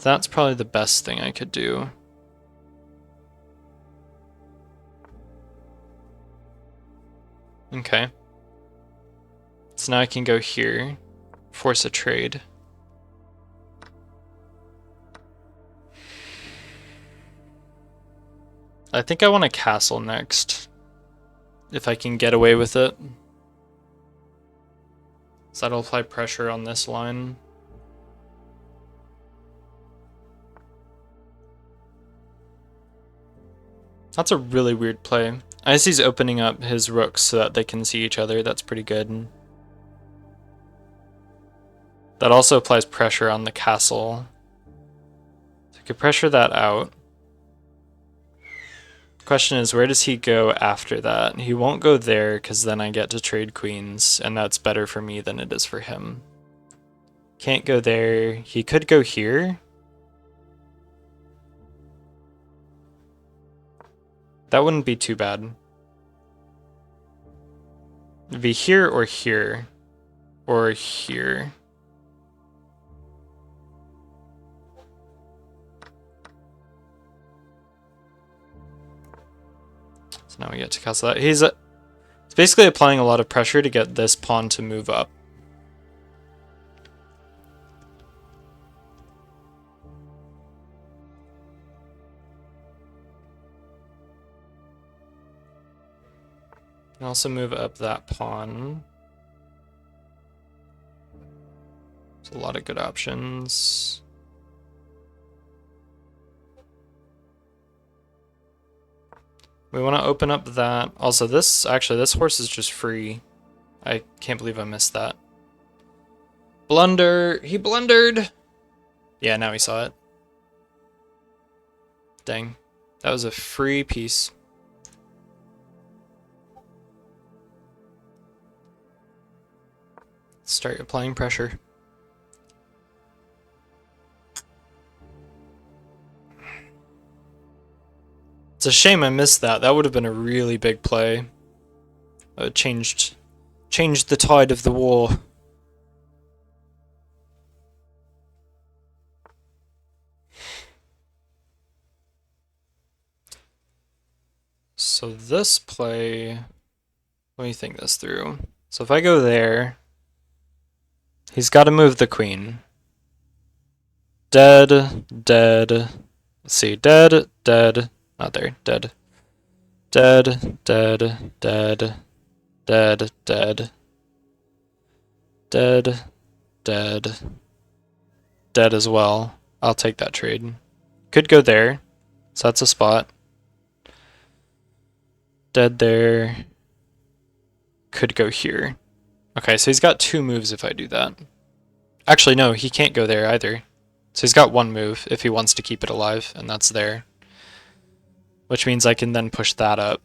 That's probably the best thing I could do. Okay. So now I can go here, force a trade. I think I want a castle next, if I can get away with it. So that'll apply pressure on this line. That's a really weird play. I guess he's opening up his rooks so that they can see each other. That's pretty good. That also applies pressure on the castle. So I could pressure that out. The question is, where does he go after that? He won't go there because then I get to trade queens, and that's better for me than it is for him. Can't go there. He could go here. That wouldn't be too bad. It'd be here or here. Or here. So now we get to castle that. He's basically applying a lot of pressure to get this pawn to move up. Can also move up that pawn. There's a lot of good options. We want to open up that. Also, this horse is just free. I can't believe I missed that. Blunder! He blundered! Yeah, now he saw it. Dang. That was a free piece. Start applying pressure. It's a shame I missed that. That would have been a really big play. It changed the tide of the war. So this play, let me think this through. So if I go there, he's got to move the queen. Dead, dead. Let's see, dead, dead. Not there, dead. Dead, dead, dead. Dead, dead. Dead, dead. Dead as well. I'll take that trade. Could go there, so that's a spot. Dead there. Could go here. Okay, so he's got 2 moves if I do that. Actually, no, he can't go there either. So he's got 1 move if he wants to keep it alive, and that's there. Which means I can then push that up.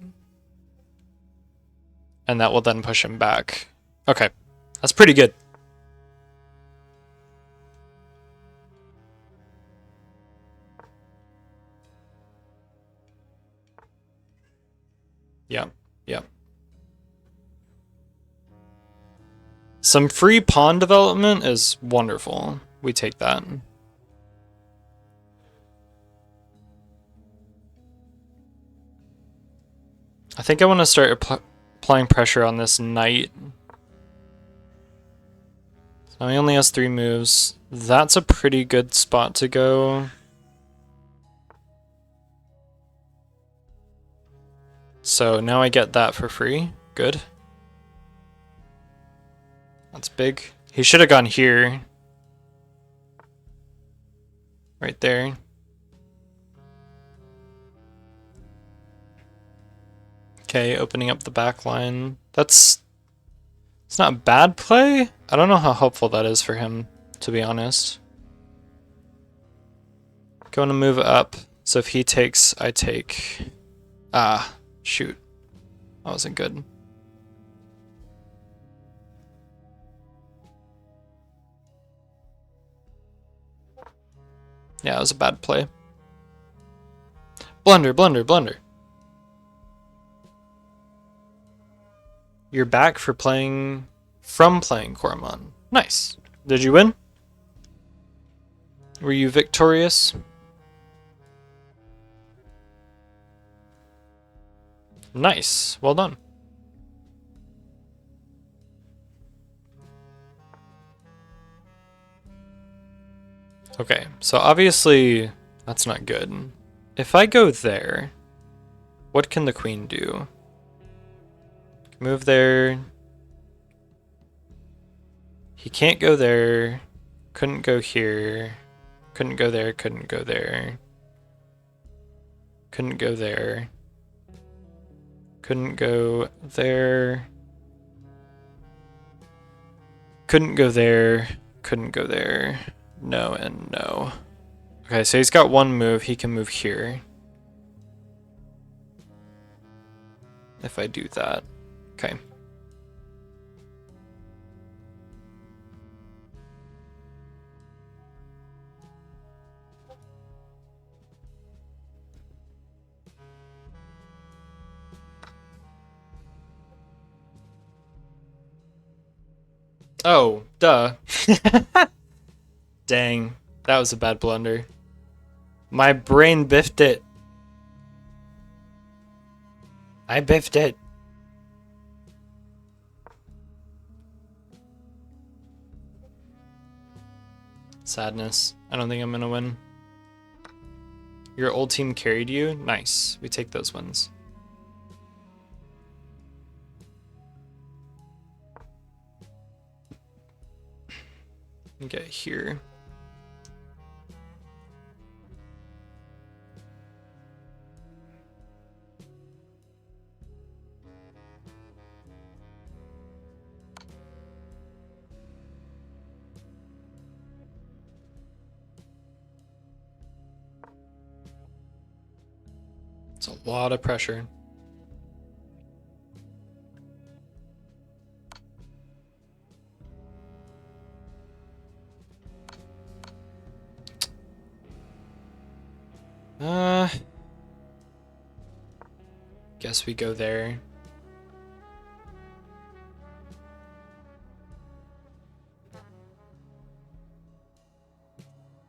And that will then push him back. Okay, that's pretty good. Yep, yep. Some free pawn development is wonderful. We take that. I think I want to start applying pressure on this knight. So he only has 3 moves. That's a pretty good spot to go. So now I get that for free. Good. That's big. He should have gone here. Right there. Okay, opening up the back line. It's not a bad play. I don't know how helpful that is for him, to be honest. Going to move up. So if he takes, I take. Ah, shoot. That wasn't good. Yeah, it was a bad play. Blunder, blunder, blunder. You're back from playing Coromon. Nice. Did you win? Were you victorious? Nice. Well done. Okay, so obviously that's not good. If I go there, what can the queen do? Move there. He can't go there. Couldn't go here. Couldn't go there. Couldn't go there. Couldn't go there. Couldn't go there. Couldn't go there. Couldn't go there. No and no. Okay, so he's got one move. He can move here. If I do that. Okay. Oh, duh. Dang, that was a bad blunder. My brain biffed it. I biffed it. Sadness. I don't think I'm gonna win. Your old team carried you? Nice. We take those wins. Get here. It's a lot of pressure. Guess we go there.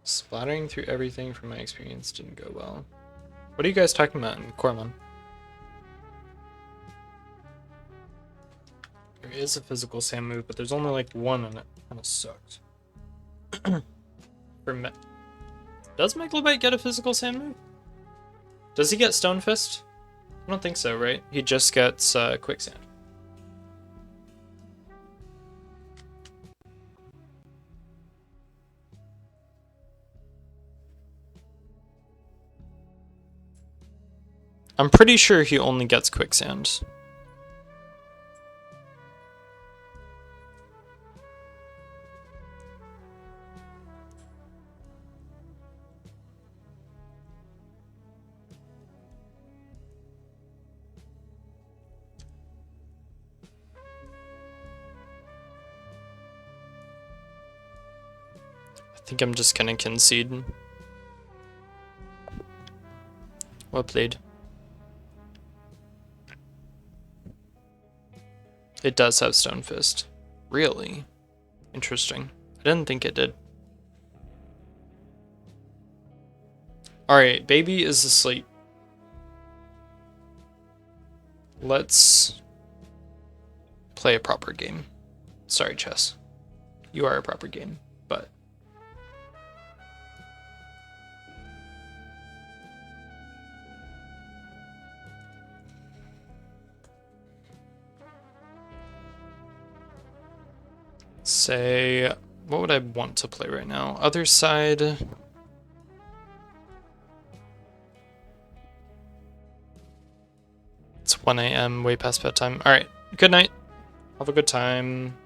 Splattering through everything from my experience didn't go well. What are you guys talking about in Cormon? There is a physical sand move, but there's only like one and it kind of sucks. Does Megalobite get a physical sand move? Does he get Stone Fist? I don't think so, right? He just gets Quicksand. I'm pretty sure he only gets Quicksand. I think I'm just gonna concede. Well played. It does have Stone Fist. Really? Interesting. I didn't think it did. Alright, baby is asleep. Let's play a proper game. Sorry, chess. You are a proper game, but... Say, what would I want to play right now? Othercide. It's 1 a.m. way past bedtime. Alright, good night. Have a good time.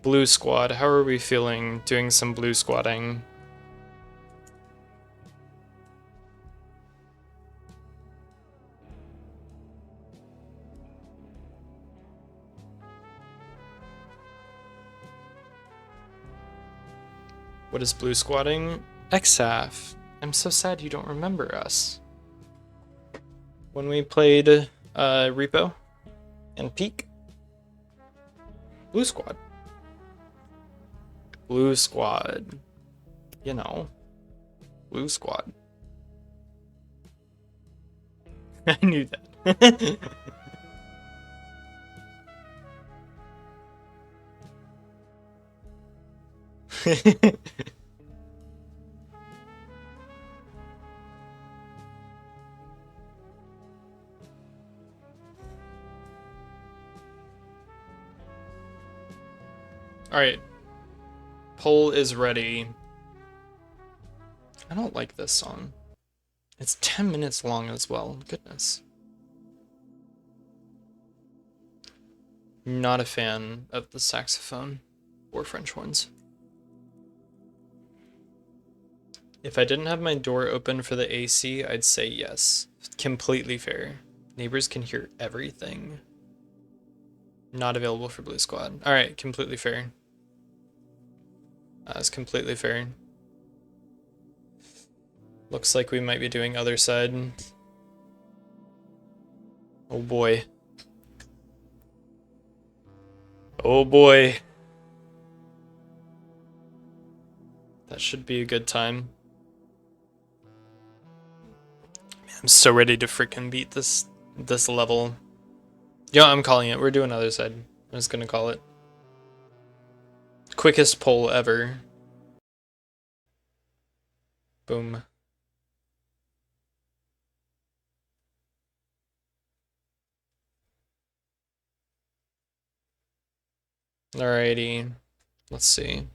Blue squad, how are we feeling doing some blue squatting? What is blue squatting? Exaf, I'm so sad you don't remember us. When we played Repo and Peak. Blue squad. Blue squad. You know. Blue squad. I knew that. Alright. Poll is ready. I don't like this song. It's 10 minutes long as well. Goodness. Not a fan of the saxophone or French horns. If I didn't have my door open for the AC, I'd say yes. Completely fair. Neighbors can hear everything. Not available for Blue Squad. Alright, completely fair. That's completely fair. Looks like we might be doing Othercide. Oh boy. Oh boy. That should be a good time. I'm so ready to freaking beat this level. Yeah, I'm calling it. We're doing Othercide. I'm just gonna call it. Quickest poll ever. Boom. Alrighty. Let's see.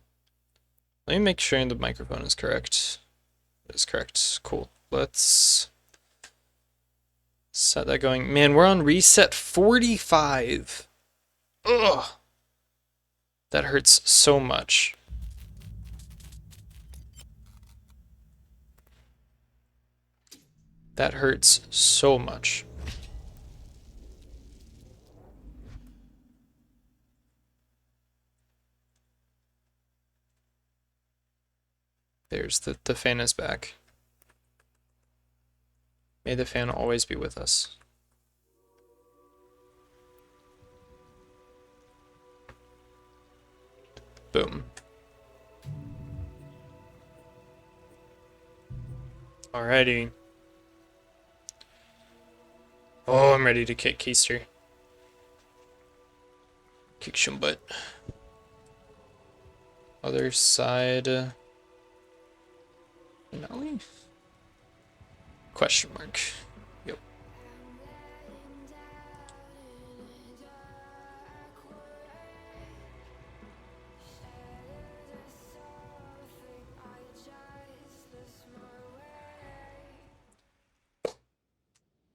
Let me make sure the microphone is correct. It is correct. Cool. Let's set that going. Man, we're on reset 45. Ugh. That hurts so much. That hurts so much. There's the fan is back. May the fan always be with us. Boom. Alrighty. Oh, I'm ready to kick Keister. Kick some butt. Othercide. Finale? Question mark. Yep.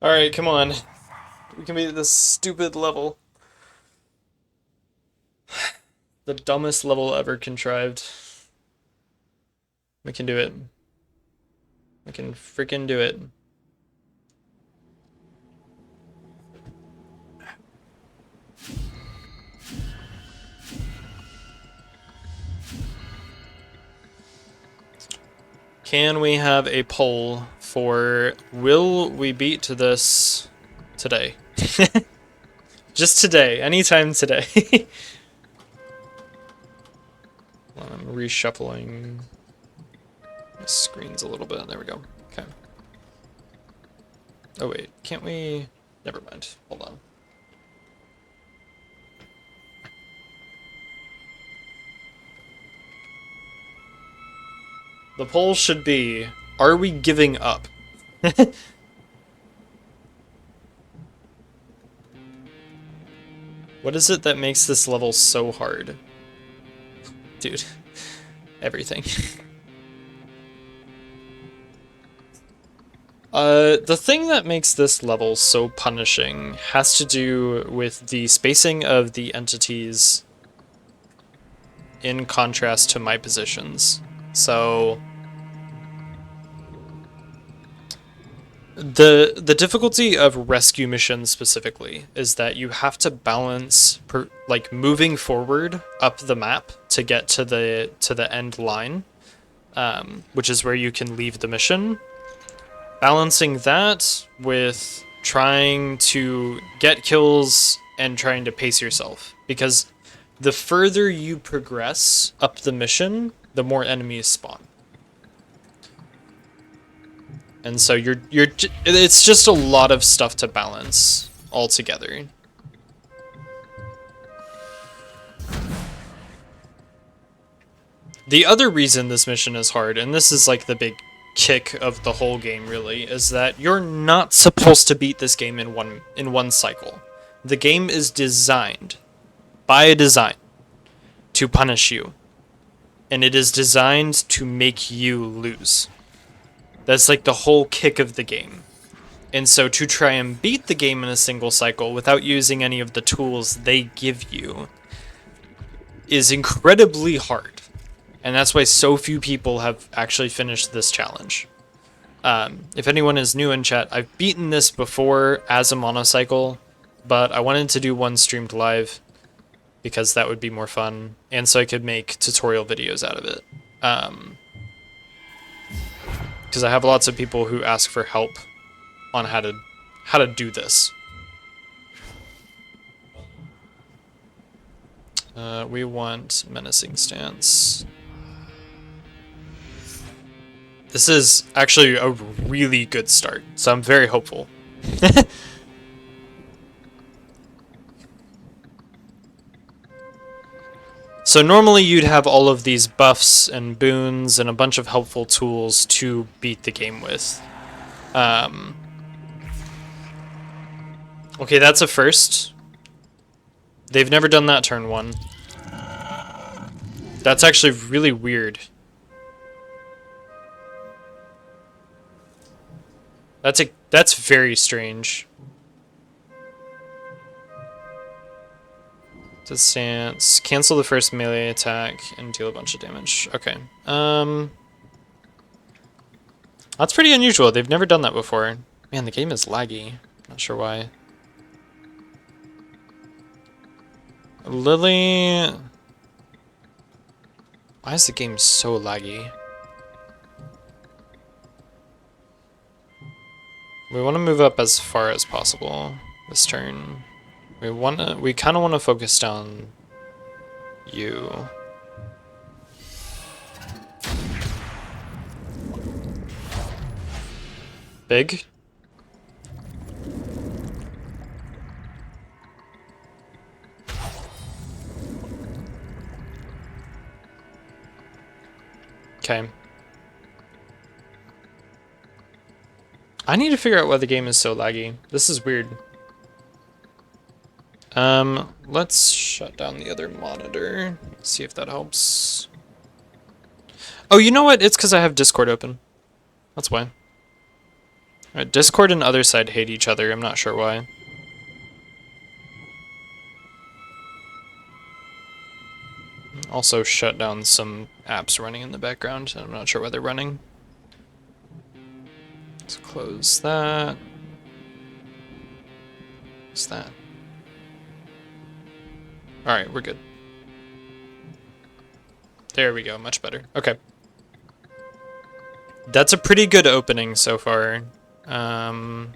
Alright, come on. We can beat this stupid level. The dumbest level ever contrived. We can do it. We can freaking do it. Can we have a poll for will we beat this today? Just today, anytime today. I'm reshuffling my screens a little bit. There we go. Okay. Oh wait, can't we? Never mind. Hold on. The poll should be, are we giving up? What is it that makes this level so hard? Dude, everything. The thing that makes this level so punishing has to do with the spacing of the entities in contrast to my positions. So the difficulty of rescue missions specifically is that you have to balance like moving forward up the map to get to the end line, which is where you can leave the mission. Balancing that with trying to get kills and trying to pace yourself, because the further you progress up the mission, the more enemies spawn. And so it's just a lot of stuff to balance altogether. The other reason this mission is hard, and this is like the big kick of the whole game really, is that you're not supposed to beat this game in one cycle. The game is designed by design to punish you. And it is designed to make you lose. That's like the whole kick of the game. And so to try and beat the game in a single cycle without using any of the tools they give you is incredibly hard. And that's why so few people have actually finished this challenge. If anyone is new in chat, I've beaten this before as a monocycle, but I wanted to do one streamed live because that would be more fun, and so I could make tutorial videos out of it. Because I have lots of people who ask for help on how to do this. We want menacing stance. This is actually a really good start, so I'm very hopeful. So normally you'd have all of these buffs and boons and a bunch of helpful tools to beat the game with. Okay, that's a first. They've never done that turn one. That's actually really weird. That's very strange. Stance. Cancel the first melee attack and deal a bunch of damage. Okay. That's pretty unusual. They've never done that before. Man, the game is laggy. Not sure why. Lily... Why is the game so laggy? We want to move up as far as possible this turn. We kind of want to focus down you. Big. Okay. I need to figure out why the game is so laggy. This is weird. Let's shut down the other monitor. See if that helps. Oh, you know what? It's because I have Discord open. That's why. Alright, Discord and Othercide hate each other. I'm not sure why. Also shut down some apps running in the background. I'm not sure why they're running. Let's close that. What's that? Alright, we're good. There we go, much better. Okay. That's a pretty good opening so far. Gonna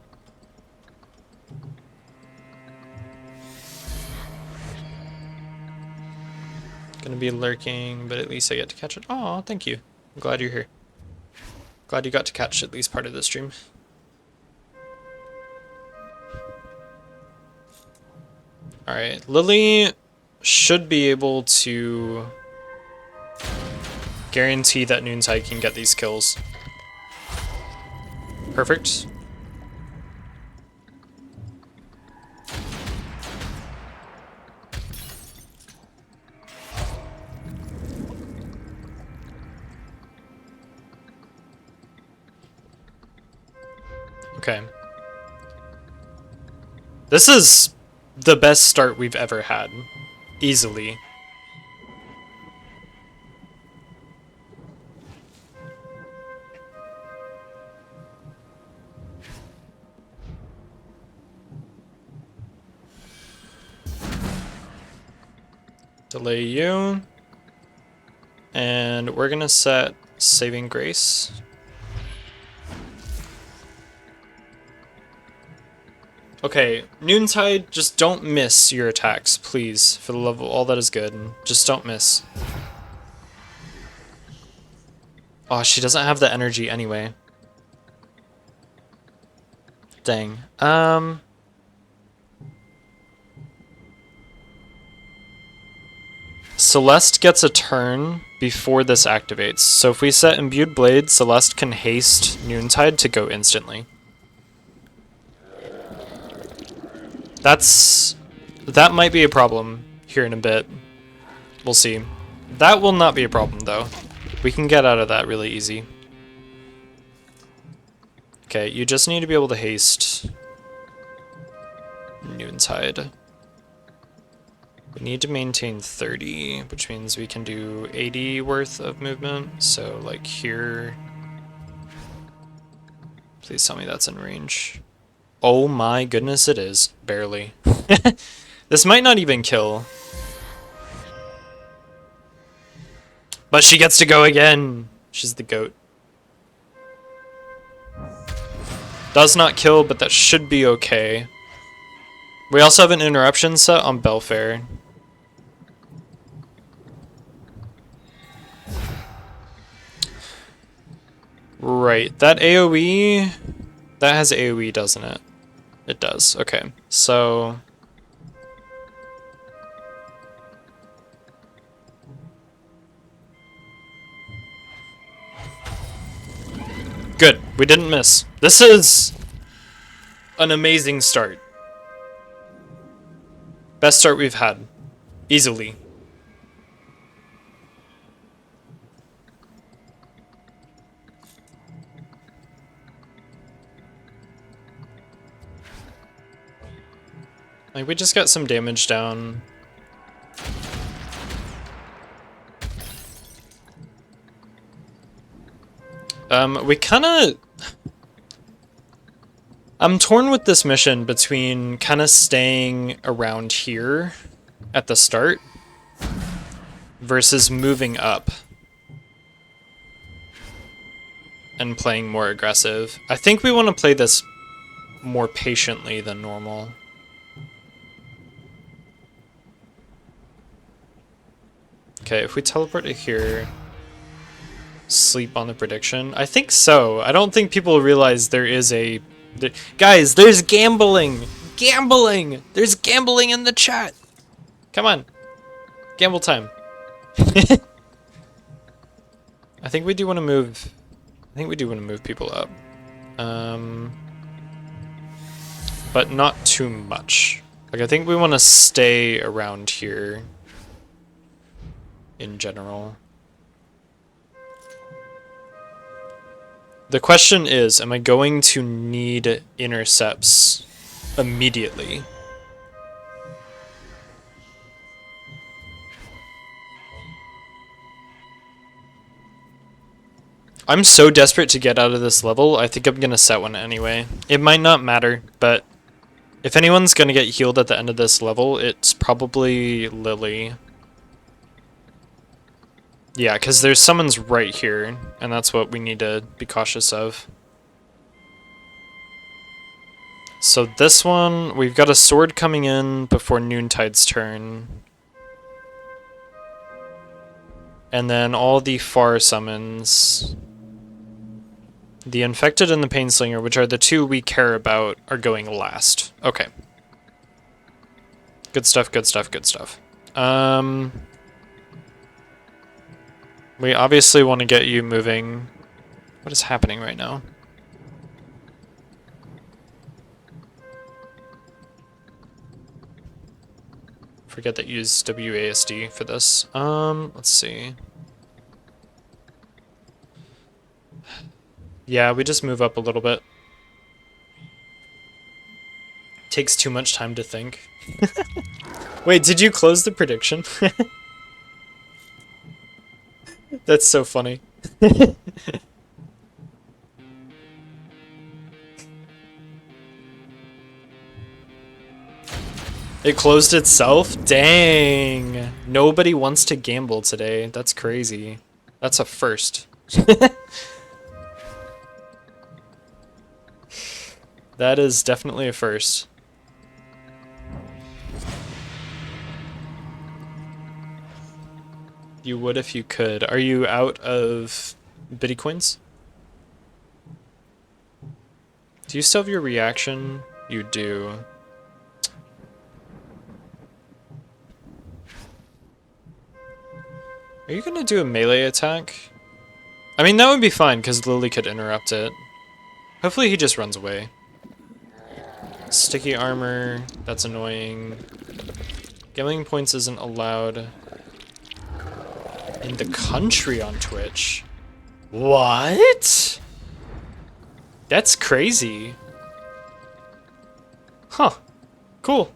be lurking, but at least I get to catch it. Oh, thank you. I'm glad you're here. Glad you got to catch at least part of the stream. Alright, Lily should be able to guarantee that Noontide can get these kills. Perfect. Okay. This is the best start we've ever had. Easily. Delay you. And we're gonna set Saving Grace. Okay, Noontide, just don't miss your attacks, please. For the love of all that is good. Just don't miss. Oh, she doesn't have the energy anyway. Dang. Celeste gets a turn before this activates. So if we set Imbued Blade, Celeste can haste Noontide to go instantly. That might be a problem here in a bit. We'll see. That will not be a problem though. We can get out of that really easy. Okay, you just need to be able to haste Noontide. We need to maintain 30, which means we can do 80 worth of movement. So like here. Please tell me that's in range. Oh my goodness, it is. Barely. This might not even kill. But she gets to go again. She's the goat. Does not kill, but that should be okay. We also have an interruption set on Belfair. Right, that AoE... That has AoE, doesn't it? It does, okay. So... Good, we didn't miss. This is an amazing start. Best start we've had. Easily. Like, we just got some damage down. We kinda... I'm torn with this mission between kinda staying around here at the start versus moving up and playing more aggressive. I think we want to play this more patiently than normal. Okay, if we teleport it here, sleep on the prediction. I think so. I don't think people realize there is a... Guys, there's gambling! Gambling! There's gambling in the chat! Come on. Gamble time. I think we do want to move... I think we do want to move people up. But not too much. Like, I think we want to stay around here in general. The question is, am I going to need intercepts immediately? I'm so desperate to get out of this level, I think I'm gonna set one anyway. It might not matter, but if anyone's gonna get healed at the end of this level, it's probably Lily. Yeah, because there's summons right here, and that's what we need to be cautious of. So this one, we've got a sword coming in before Noontide's turn. And then all the far summons. The Infected and the Painslinger, which are the two we care about, are going last. Okay. Good stuff, good stuff, good stuff. We obviously want to get you moving. What is happening right now? Forget that you use WASD for this. Let's see. Yeah, we just move up a little bit. Takes too much time to think. Wait, did you close the prediction? That's so funny. It closed itself? Dang. Nobody wants to gamble today. That's crazy. That's a first. That is definitely a first. You would if you could. Are you out of biddy coins? Do you still have your reaction? You do. Are you gonna do a melee attack? I mean, that would be fine, because Lily could interrupt it. Hopefully he just runs away. Sticky armor, that's annoying. Gambling points isn't allowed in the country on Twitch. What? That's crazy. Huh. Cool.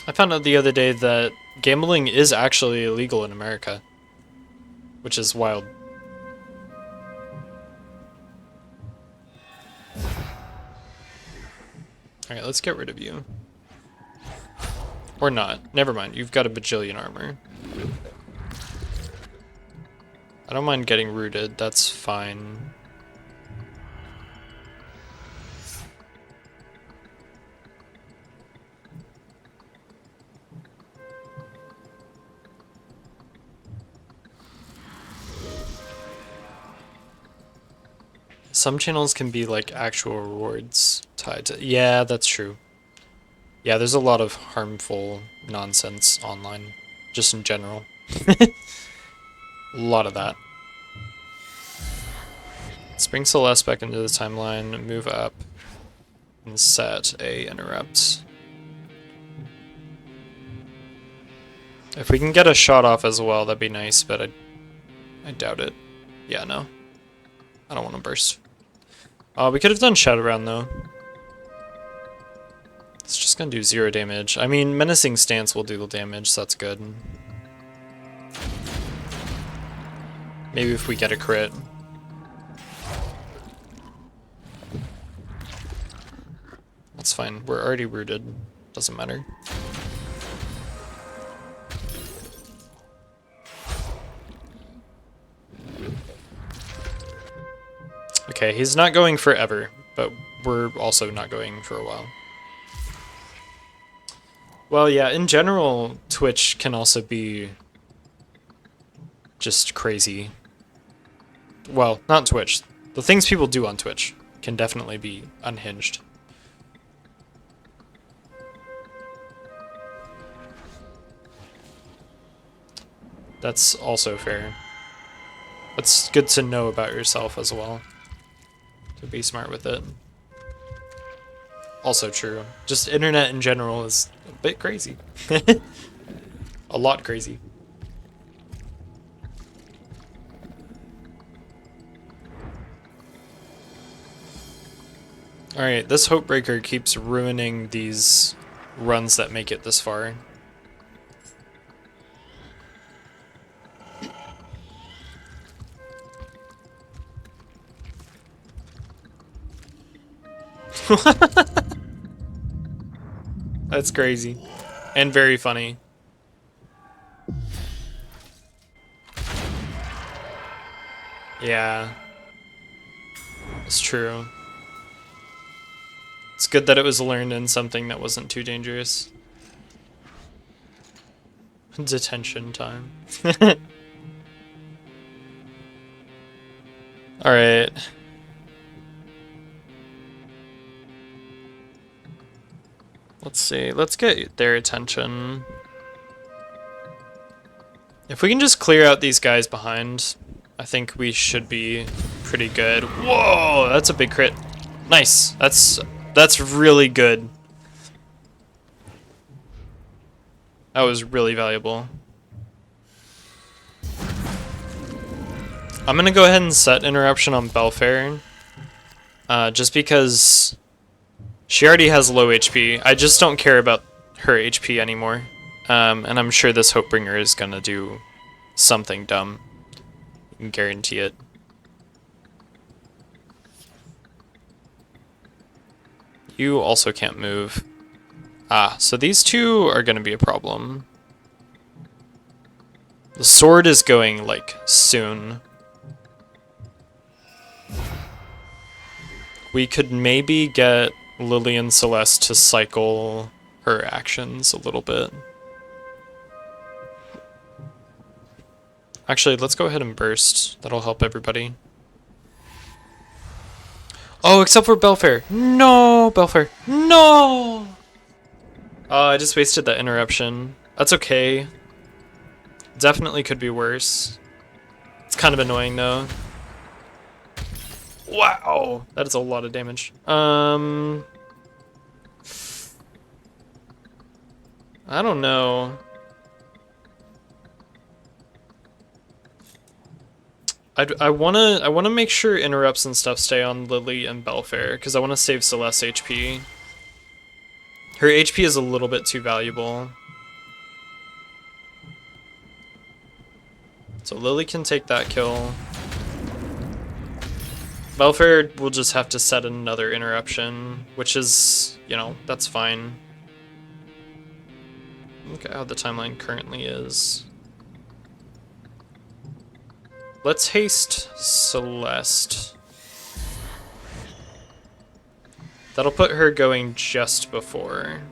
I found out the other day that gambling is actually illegal in America, which is wild. Alright, let's get rid of you. Or not. Never mind, you've got a bajillion armor. I don't mind getting rooted, that's fine. Some channels can be like actual rewards tied to... Yeah, that's true. Yeah, there's a lot of harmful nonsense online, just in general. A lot of that. Let's bring Celeste back into the timeline, move up, and set a interrupt. If we can get a shot off as well, that'd be nice, but I doubt it. Yeah, no. I don't want to burst. We could have done Shadowrun though. It's just gonna do 0 damage. I mean, Menacing Stance will do the damage, so that's good. Maybe if we get a crit. That's fine, we're already rooted. Doesn't matter. Okay, he's not going forever, but we're also not going for a while. Well, yeah, in general, Twitch can also be just crazy. Well, not Twitch. The things people do on Twitch can definitely be unhinged. That's also fair. It's good to know about yourself as well. To be smart with it. Also true. Just internet in general is a bit crazy. A lot crazy. Alright, this Hopebreaker keeps ruining these runs that make it this far. That's crazy. And very funny. Yeah. It's true. It's good that it was learned in something that wasn't too dangerous. Detention time. Alright. Let's see, let's get their attention. If we can just clear out these guys behind, I think we should be pretty good. Whoa, that's a big crit. Nice, that's really good. That was really valuable. I'm gonna go ahead and set interruption on Belfair, just because she already has low HP. I just don't care about her HP anymore. And I'm sure this Hopebringer is gonna do something dumb. I can guarantee it. You also can't move. Ah, so these two are gonna be a problem. The sword is going, like, soon. We could maybe get Lily and Celeste to cycle her actions a little bit. Actually, let's go ahead and burst. That'll help everybody. Oh, except for Belfair. No, Belfair. No! Oh, I just wasted that interruption. That's okay. Definitely could be worse. It's kind of annoying, though. Wow! That is a lot of damage. I don't know. I wanna make sure interrupts and stuff stay on Lily and Belfair, because I want to save Celeste's HP. Her HP is a little bit too valuable. So Lily can take that kill. Belfair will just have to set another interruption, which is, you know, that's fine. Look at how the timeline currently is. Let's haste Celeste. That'll put her going just before.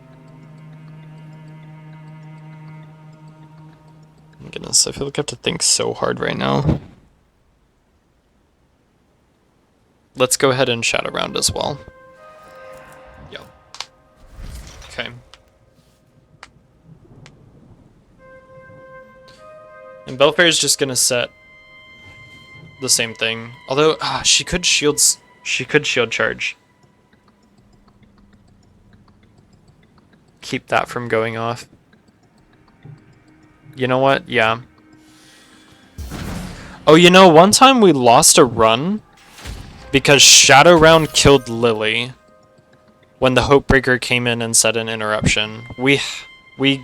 Oh my goodness, I feel like I have to think so hard right now. Let's go ahead and Shadow Round as well. Yep. Okay. And Belfair is just gonna set the same thing. Although, she could shield charge. Keep that from going off. You know what? Yeah. Oh, you know, one time we lost a run because Shadow Round killed Lily when the Hopebreaker came in and set an interruption. We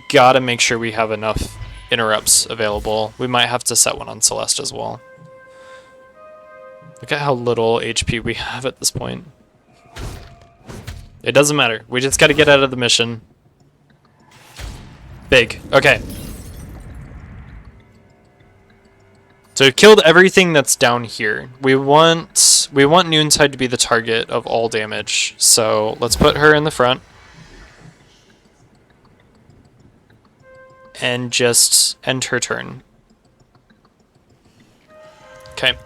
gotta make sure we have enough interrupts available. We might have to set one on Celeste as well. Look at how little HP we have at this point. It doesn't matter. We just gotta get out of the mission. Big. Okay. So we've killed everything that's down here. We want Noontide to be the target of all damage. So let's put her in the front. And just end her turn. Okay.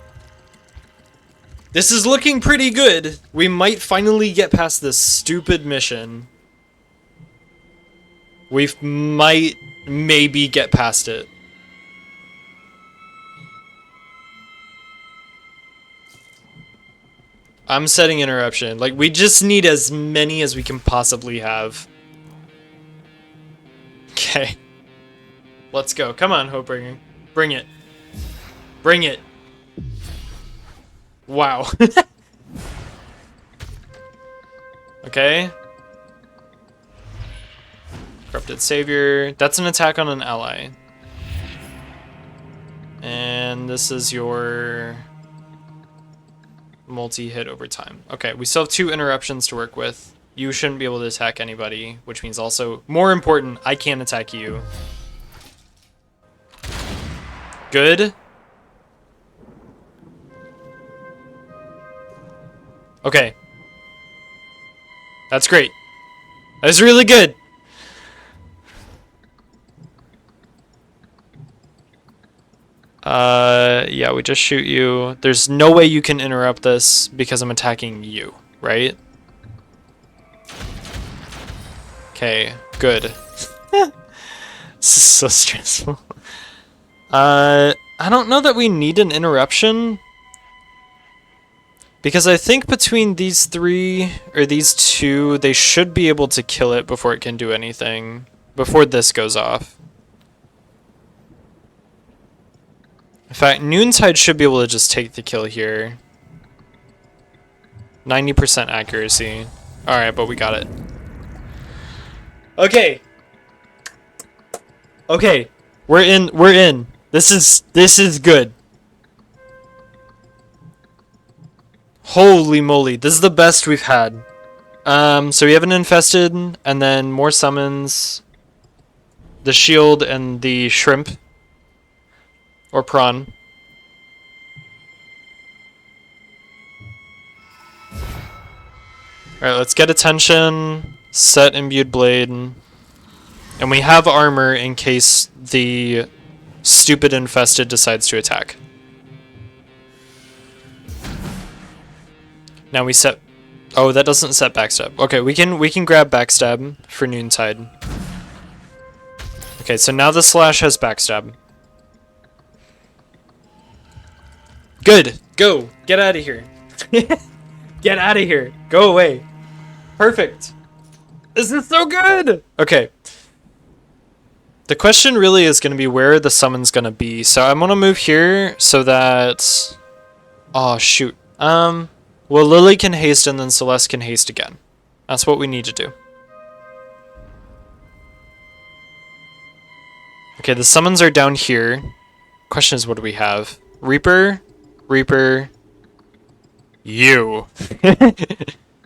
This is looking pretty good. We might finally get past this stupid mission. We might maybe get past it. I'm setting interruption. Like, we just need as many as we can possibly have. Okay. Let's go. Come on, Hopebringer. Bring it. Bring it. Wow. Okay. Corrupted Savior. That's an attack on an ally. And this is your multi-hit over time. Okay, we still have 2 interruptions to work with. You shouldn't be able to attack anybody, which means also, more important, I can't attack you. Good. Okay. That's great. That's really good. Yeah, we just shoot you. There's no way you can interrupt this because I'm attacking you, right? Okay, good. This is so stressful. I don't know that we need an interruption. Because I think between these 3, or these 2, they should be able to kill it before it can do anything. Before this goes off. In fact, Noontide should be able to just take the kill here. 90% accuracy. Alright, but we got it. Okay. Okay. We're in. This is good. Holy moly, this is the best we've had. So we have an infested, and then more summons. The shield and the shrimp. Or prawn. Alright, let's get attention. Set imbued blade. And we have armor in case the stupid infested decides to attack. Now we set... Oh, that doesn't set backstab. Okay, we can grab backstab for Noontide. Okay, so now the slash has backstab. Good. Go. Get out of here. Get out of here. Go away. Perfect. This is so good. Okay. The question really is going to be where the summon's going to be. So I'm going to move here so that... Oh, shoot. Well, Lily can haste and then Celeste can haste again. That's what we need to do. Okay, the summons are down here. Question is, what do we have? Reaper, Reaper, you.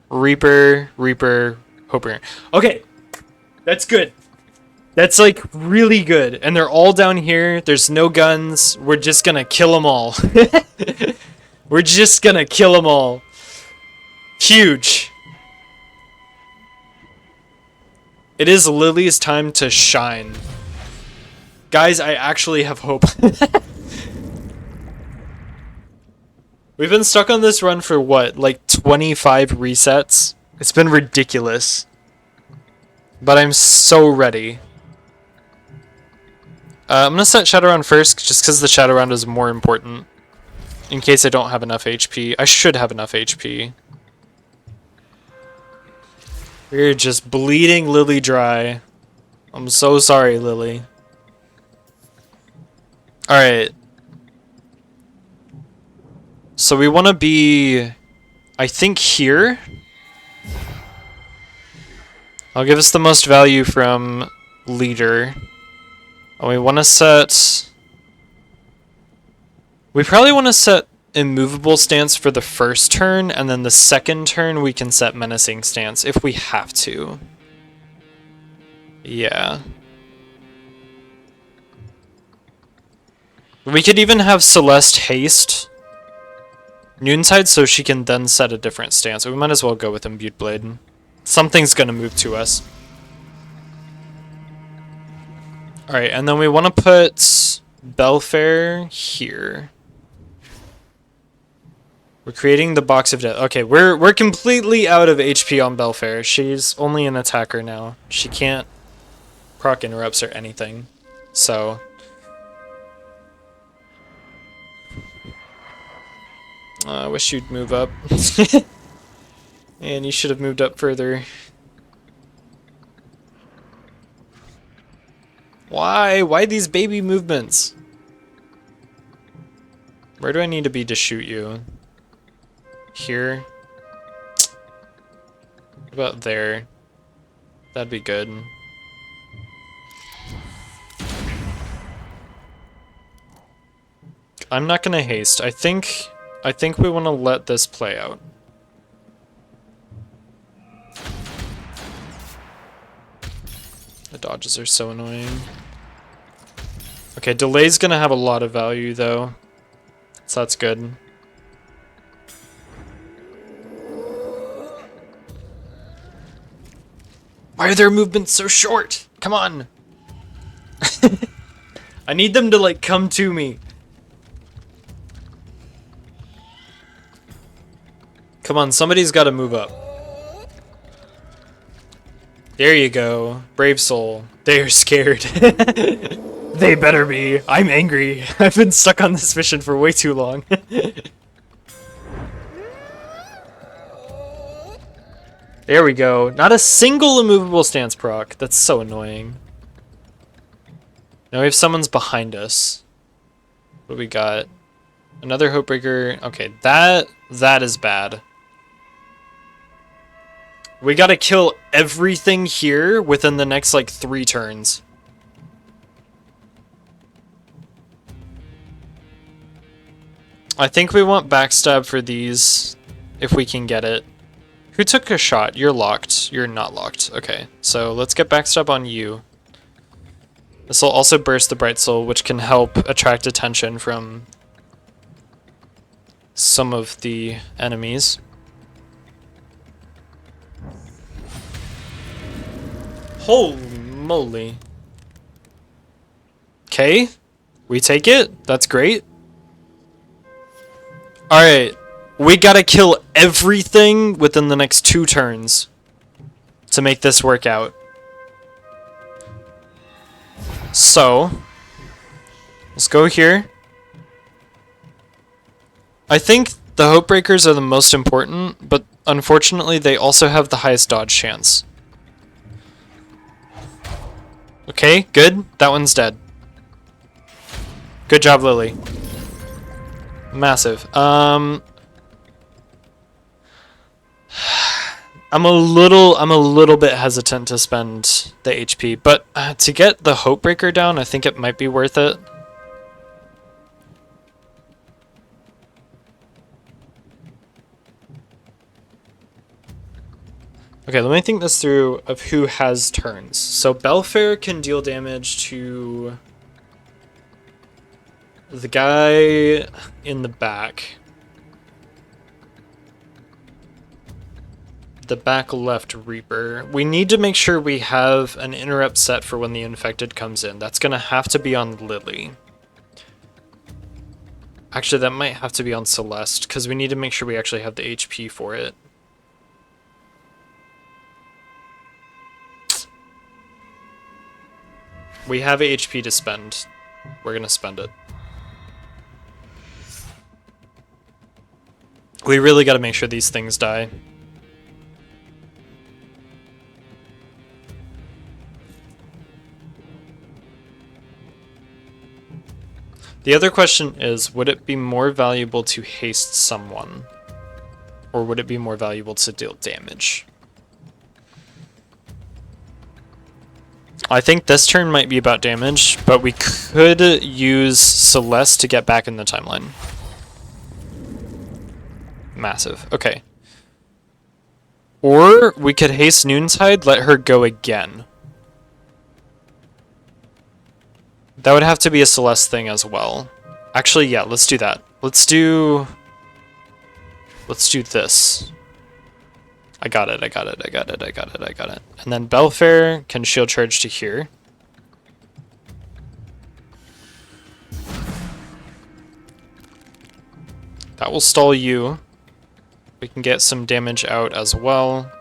Reaper, Reaper, Hoper. Okay, that's good. That's like really good. And they're all down here. There's no guns. We're just gonna kill them all. We're just gonna kill them all. Huge. It is Lily's time to shine. Guys, I actually have hope. We've been stuck on this run for what, like 25 resets? It's been ridiculous. But I'm so ready. I'm gonna set Shadowrun first, just because the Shadowrun is more important. In case I don't have enough HP. I should have enough HP. We're just bleeding Lily dry. I'm so sorry, Lily. Alright. So we want to be, I think, here. I'll give us the most value from leader. And we want to set... We probably want to set immovable stance for the first turn, and then the second turn we can set menacing stance if we have to. Yeah. We could even have Celeste haste Noontide so she can then set a different stance. We might as well go with Imbued Blade. Something's gonna move to us. Alright, and then we want to put Belfair here. We're creating the Box of Death. Okay, we're completely out of HP on Belfair. She's only an attacker now. She can't proc interrupts or anything. So... I wish you'd move up. And you should have moved up further. Why? Why these baby movements? Where do I need to be to shoot you? Here? What about there? That'd be good. I'm not gonna haste. I think we want to let this play out. The dodges are so annoying. Okay, delay's gonna have a lot of value though, so that's good. Why are their movements so short? Come on! I need them to like come to me. Come on, somebody's got to move up. There you go. Brave soul. They are scared. They better be. I'm angry. I've been stuck on this mission for way too long. There we go. Not a single immovable stance proc. That's so annoying. Now we have someone's behind us. What do we got? Another Hopebreaker. Okay, that is bad. We gotta kill everything here within the next, like, 3 turns. I think we want backstab for these, if we can get it. Who took a shot? You're locked. You're not locked. Okay, so let's get backstab on you. This will also burst the Bright Soul, which can help attract attention from some of the enemies. Holy moly. Okay. We take it. That's great. Alright. We gotta kill everything within the next 2 turns to make this work out. So, let's go here. I think the Hope Breakers are the most important, but unfortunately they also have the highest dodge chance. Okay, good. That one's dead. Good job, Lily. Massive. I'm a little bit hesitant to spend the HP, but to get the Hope Breaker down, I think it might be worth it. Okay, let me think this through of who has turns. So Belfair can deal damage to the guy in the back. The back left Reaper. We need to make sure we have an interrupt set for when the infected comes in. That's gonna have to be on Lily. Actually, that might have to be on Celeste, because we need to make sure we actually have the HP for it. We have HP to spend. We're gonna spend it. We really gotta make sure these things die. The other question is, would it be more valuable to haste someone? Or would it be more valuable to deal damage? I think this turn might be about damage, but we could use Celeste to get back in the timeline. Massive. Okay. Or we could haste Noontide, let her go again. That would have to be a Celeste thing as well. Actually, yeah, let's do that. Let's do this. I got it. And then Belfair can shield charge to here. That will stall you. We can get some damage out as well.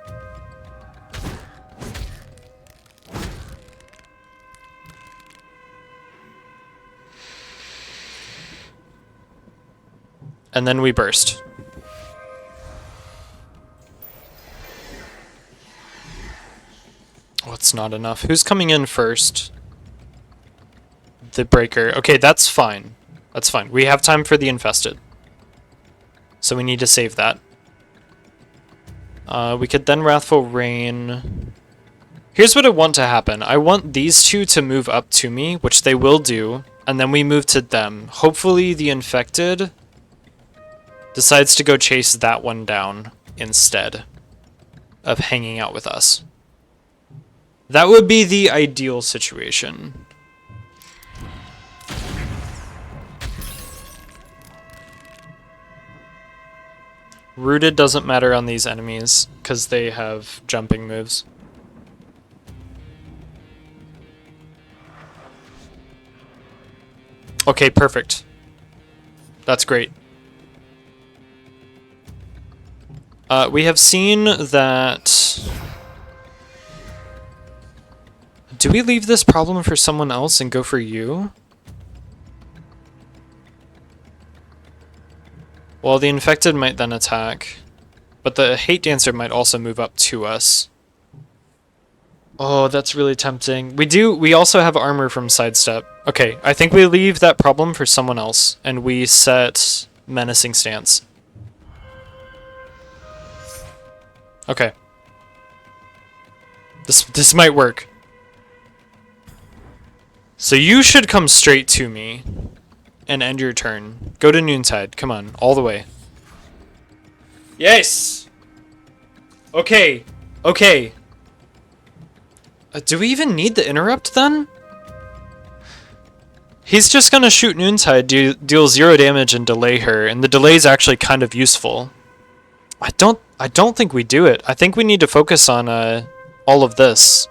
And then we burst. Oh, it's not enough. Who's coming in first? The Breaker. Okay, that's fine. That's fine. We have time for the Infested. So we need to save that. We could then Wrathful Rain. Here's what I want to happen. I want these two to move up to me, which they will do, and then we move to them. Hopefully the Infected decides to go chase that one down instead of hanging out with us. That would be the ideal situation. Rooted doesn't matter on these enemies because they have jumping moves. Okay, perfect. That's great. We have seen that... Do we leave this problem for someone else and go for you? Well, the Infected might then attack, but the Hate Dancer might also move up to us. Oh, that's really tempting. We also have armor from Sidestep. Okay, I think we leave that problem for someone else, and we set Menacing Stance. Okay. This might work. So you should come straight to me and end your turn. Go to Noontide. Come on, all the way. Yes! Okay. Okay. Do we even need the interrupt then? He's just gonna shoot Noontide, deal 0 damage and delay her, and the delay is actually kind of useful. I don't think we do it. I think we need to focus on all of this.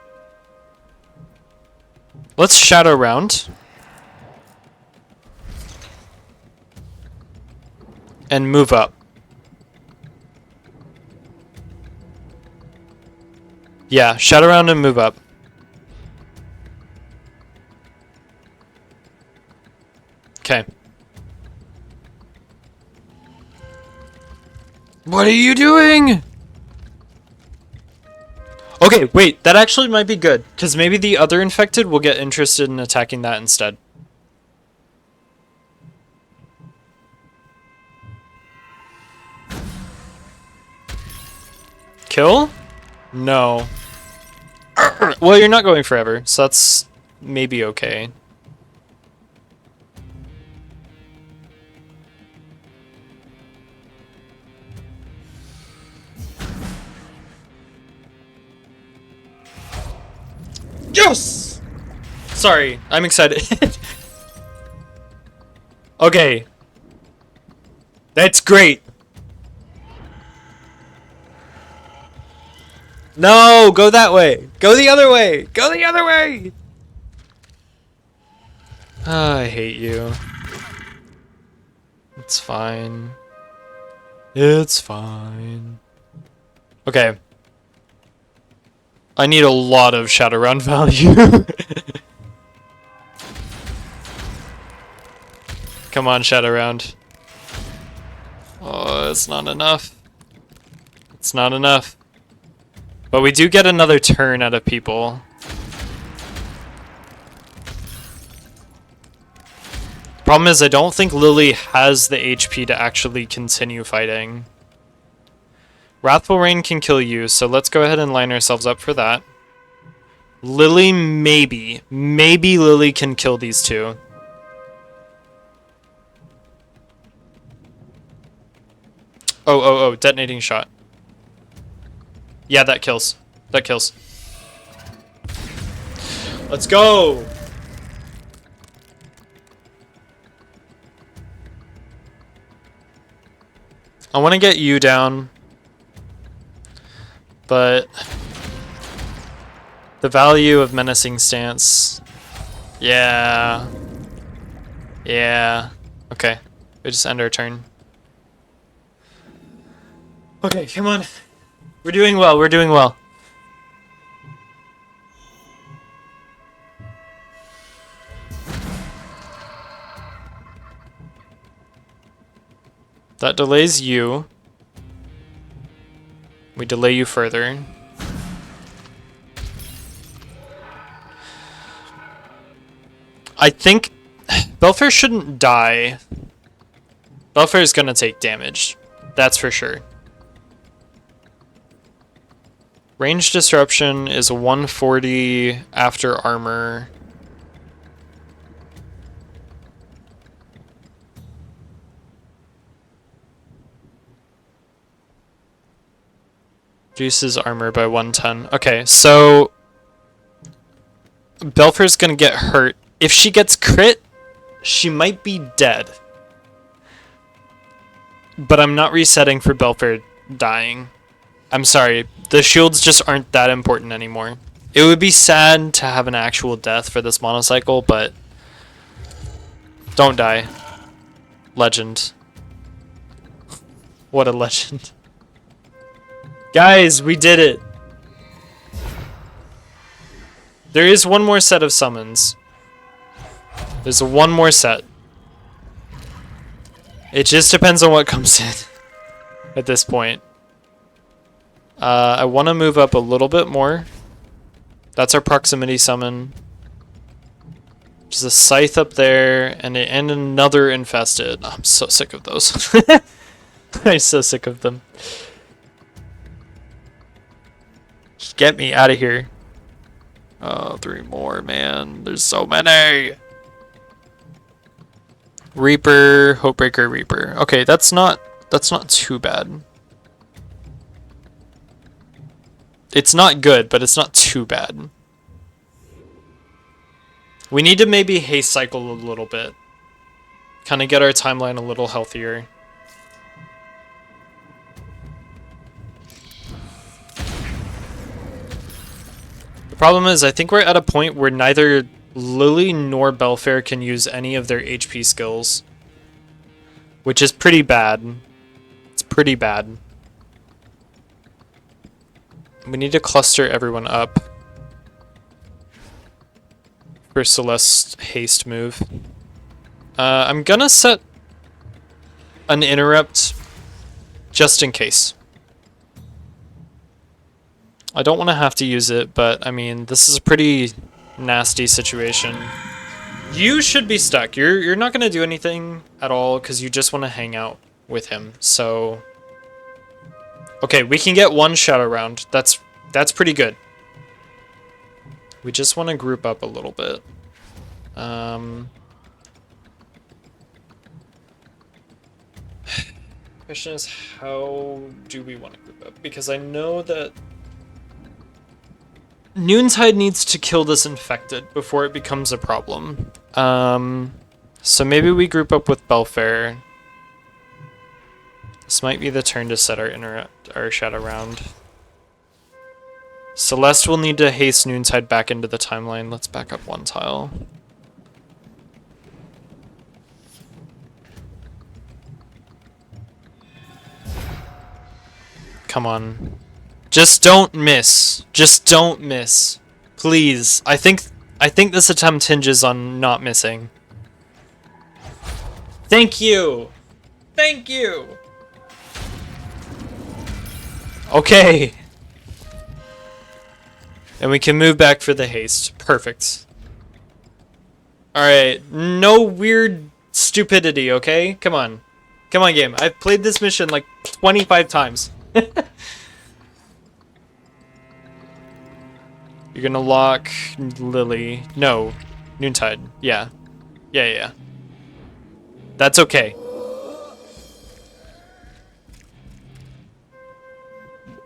Let's Shadow Round. and move up. Yeah, shadow round and move up. Okay. What are you doing? Okay, wait, that actually might be good, because maybe the other infected will get interested in attacking that instead. Kill? No. Well, you're not going forever, so that's maybe okay. Yes! Sorry, I'm excited. Okay. That's great. No, go that way. Go the other way. Go the other way. I hate you. It's fine. It's fine. Okay. I need a lot of Shadowrun value. Come on, Shadowrun. Oh, it's not enough. It's not enough. But we do get another turn out of people. Problem is, I don't think Lily has the HP to actually continue fighting. Wrathful Rain can kill you, so let's go ahead and line ourselves up for that. Lily, maybe. Maybe Lily can kill these two. Oh, detonating shot. Yeah, that kills. That kills. Let's go! I want to get you down. But the value of menacing stance. Yeah. Yeah. Okay. We just end our turn. Okay, come on. We're doing well. We're doing well. That delays you. We delay you further. I think Belfair shouldn't die. Belfair is gonna take damage. That's for sure. Range disruption is a 140 after armor. Reduces armor by 110. Okay, so Belfair's gonna get hurt. If she gets crit, she might be dead. But I'm not resetting for Belfair dying. I'm sorry, the shields just aren't that important anymore. It would be sad to have an actual death for this monocycle, but don't die. Legend. What a legend. Guys, we did it. There is one more set of summons. There's one more set. It just depends on what comes in at this point. I want to move up a little bit more. That's our proximity summon. There's a scythe up there, and another infested. I'm so sick of those. I'm so sick of them. Just get me out of here. Oh, 3 more, man. There's so many. Reaper, Hopebreaker, Reaper. Okay, that's not too bad. It's not good, but it's not too bad. We need to maybe haste cycle a little bit. Kind of get our timeline a little healthier. The problem is, I think we're at a point where neither Lily nor Belfair can use any of their HP skills. which is pretty bad. It's pretty bad. We need to cluster everyone up for Celeste's haste move. I'm gonna set an interrupt just in case. I don't want to have to use it, but I mean, this is a pretty nasty situation. You should be stuck. You're not gonna do anything at all because you just want to hang out with him. So, okay, we can get one shadow round. That's pretty good. We just want to group up a little bit. Question is, how do we want to group up? Because I know that Noontide needs to kill this infected before it becomes a problem. So maybe we group up with Belfair. This might be the turn to set our shadow round. Celeste will need to haste Noontide back into the timeline. Let's back up one tile. Come on. Just don't miss. Just don't miss. Please. I think this attempt hinges on not missing. Thank you. Thank you. Okay. And we can move back for the haste. Perfect. Alright. No weird stupidity, okay? Come on. Come on, game. I've played this mission like 25 times. You're gonna lock Lily. No. Noontide. Yeah. Yeah. That's okay.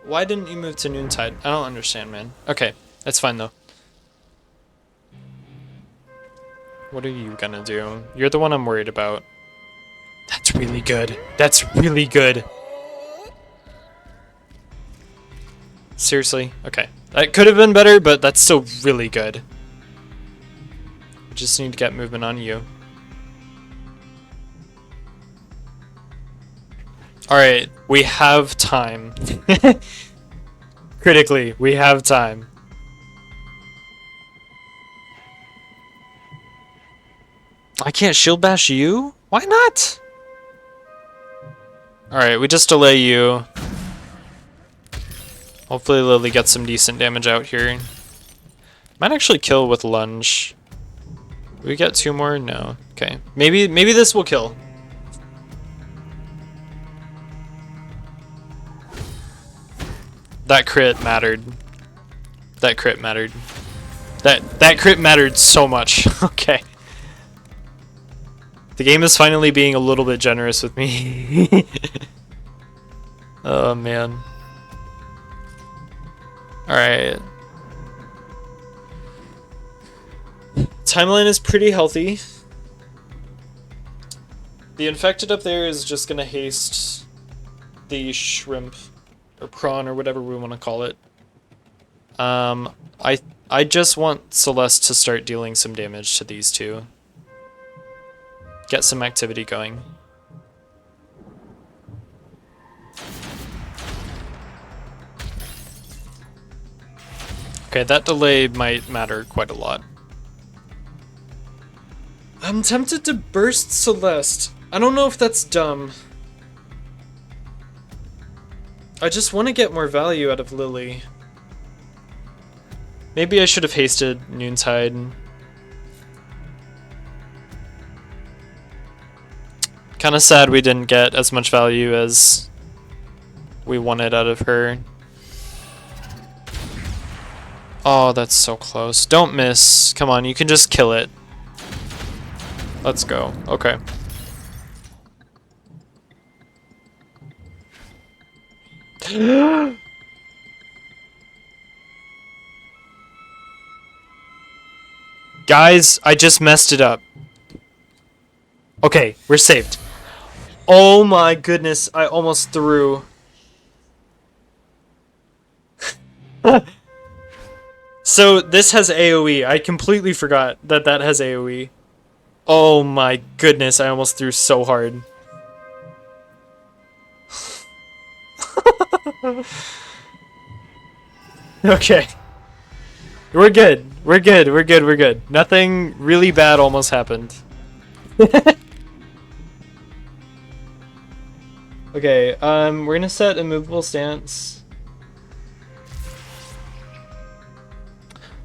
Why didn't you move to Noontide? I don't understand, man. Okay. That's fine, though. What are you gonna do? You're the one I'm worried about. That's really good. That's really good. Seriously? Okay. That could have been better, but that's still really good. Just need to get movement on you. Alright, we have time. Critically, we have time. I can't shield bash you? Why not? Alright, we just delay you. Hopefully Lily gets some decent damage out here. Might actually kill with lunge. Do we get two more? No. Okay. Maybe this will kill. That crit mattered. That crit mattered. That crit mattered so much. Okay. The game is finally being a little bit generous with me. Oh man. Alright. Timeline is pretty healthy. The infected up there is just gonna haste the shrimp or prawn or whatever we want to call it. I just want Celeste to start dealing some damage to these two. Get some activity going. Okay, that delay might matter quite a lot. I'm tempted to burst Celeste. I don't know if that's dumb. I just want to get more value out of Lily. Maybe I should have hasted Noontide. Kind of sad we didn't get as much value as we wanted out of her. Oh, that's so close. Don't miss. Come on, you can just kill it. Let's go. Okay. Guys, I just messed it up. Okay, we're saved. Oh my goodness, I almost threw. So this has AoE. I completely forgot that that has AoE. Oh my goodness, I almost threw so hard. Okay. We're good. We're good. We're good. We're good. Nothing really bad almost happened. Okay, we're gonna set a movable stance.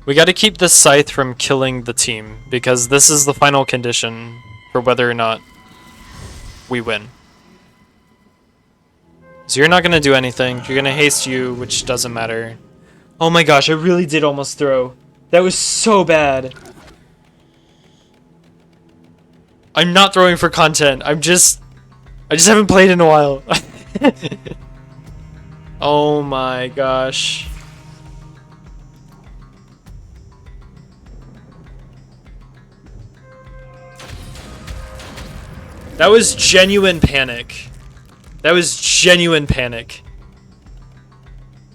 We gotta keep this scythe from killing the team, because this is the final condition for whether or not we win. So you're not gonna do anything. You're gonna haste you, which doesn't matter. Oh my gosh, I really did almost throw. That was so bad. I'm not throwing for content. I just haven't played in a while. Oh my gosh. That was genuine panic. That was genuine panic.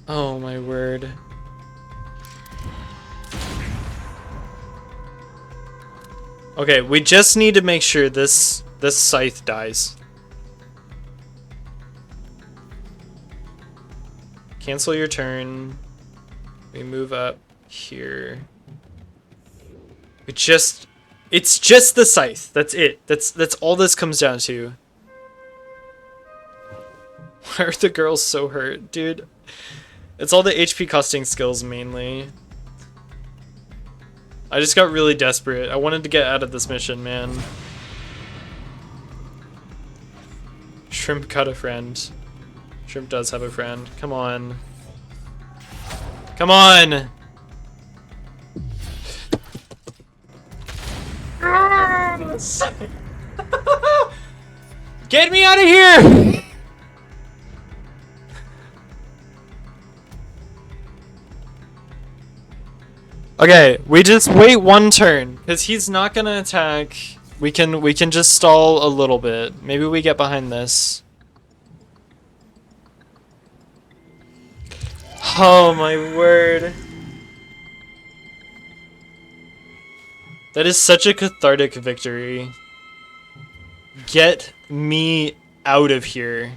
Oh my word. Okay, we just need to make sure this scythe dies. Cancel your turn. We move up here. It's just the scythe. That's it. That's all this comes down to. Why are the girls so hurt, dude? It's all the HP costing skills mainly. I just got really desperate. I wanted to get out of this mission, man. Shrimp got a friend. Shrimp does have a friend. Come on. Come on! Get me out of here! Okay, we just wait one turn, because he's not gonna attack. We can just stall a little bit. Maybe we get behind this. Oh my word. That is such a cathartic victory. Get me out of here.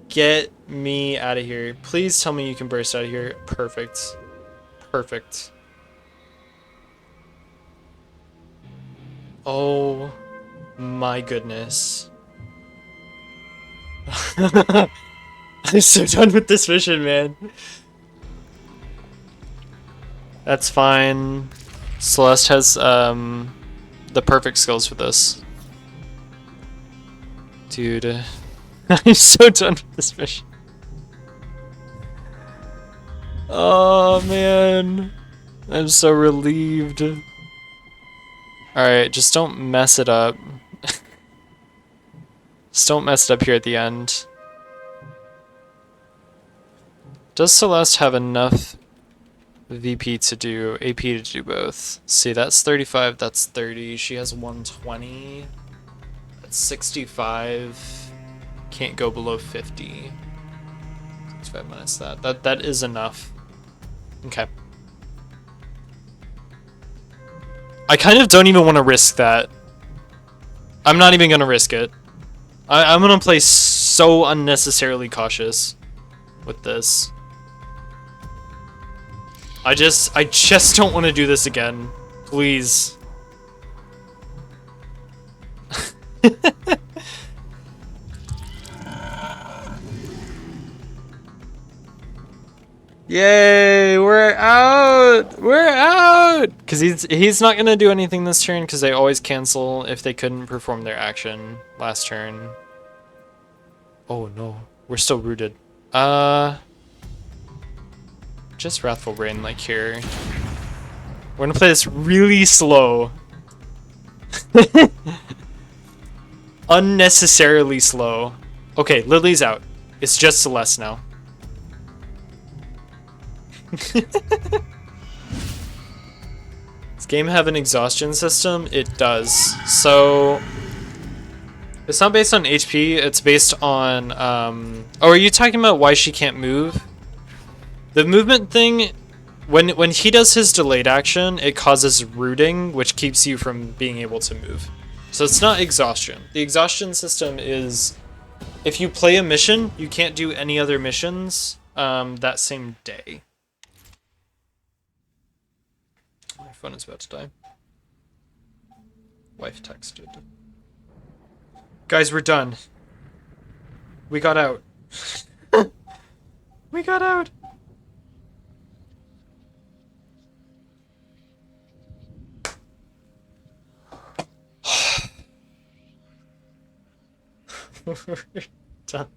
Get me out of here. Please tell me you can burst out of here. Perfect. Perfect. Oh my goodness. I'm so done with this mission, man. That's fine. Celeste has the perfect skills for this. Dude. I'm so done with this mission. Oh man. I'm so relieved. Alright, just don't mess it up. Just don't mess it up here at the end. Does Celeste have enough VP to do AP to do both? See, that's 35, that's 30. She has 120. That's 65. Can't go below 50. 65 minus that. That is enough. Okay. I kind of don't even want to risk that. I'm not even going to risk it. I'm going to play so unnecessarily cautious with this. I just don't want to do this again. Please. Yay, we're out! We're out! Because he's not going to do anything this turn because they always cancel if they couldn't perform their action last turn. Oh no, we're still rooted. Just Wrathful Rain like here. We're going to play this really slow. Unnecessarily slow. Okay, Lily's out. It's just Celeste now. Does game have an exhaustion system? It does. So it's not based on HP, it's based on oh, are you talking about why she can't move? The movement thing, when he does his delayed action, it causes rooting, which keeps you from being able to move. So it's not exhaustion. The exhaustion system is if you play a mission, you can't do any other missions that same day. My phone is about to die. Wife texted. Guys, we're done. We got out. We got out. We're done.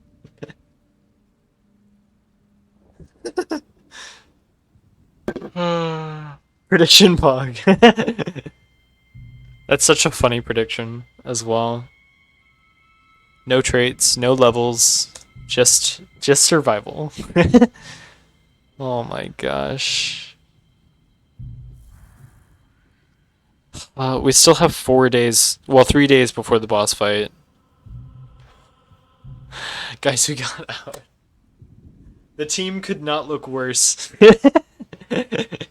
Prediction Pog. That's such a funny prediction as well. No traits, no levels, just survival. Oh my gosh. We still have 4 days, well, 3 days before the boss fight. Guys, we got out. The team could not look worse. The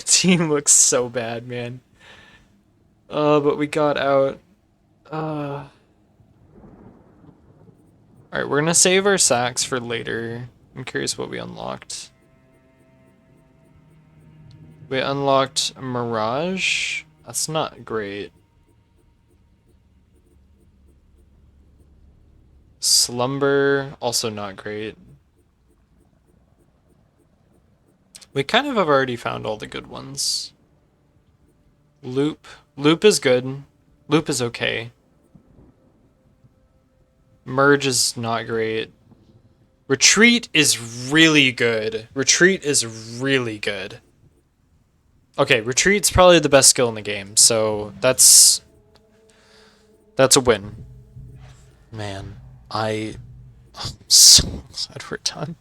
team looks so bad, man. But we got out. Alright, we're gonna save our sacks for later. I'm curious what we unlocked. We unlocked Mirage. That's not great. Slumber, also not great. We kind of have already found all the good ones. Loop. Loop is good. Loop is okay. Merge is not great. Retreat is really good. Retreat is really good. Okay, Retreat's probably the best skill in the game, so that's a win. Man, I'm so glad we're done.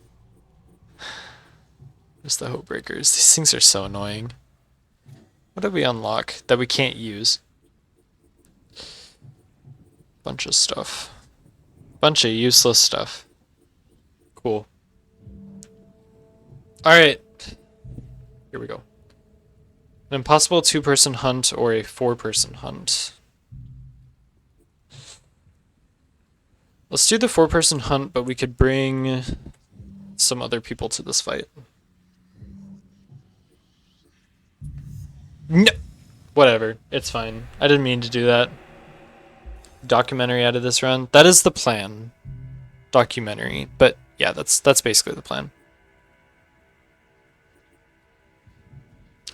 There's the Hope Breakers. These things are so annoying. What did we unlock that we can't use? Bunch of stuff. Bunch of useless stuff. Cool. Alright. Here we go. An impossible 2-person hunt or a 4-person hunt. Let's do the 4-person hunt, but we could bring some other people to this fight. No! Whatever. It's fine. I didn't mean to do that. Documentary out of this run. That is the plan. Documentary. But yeah, that's basically the plan.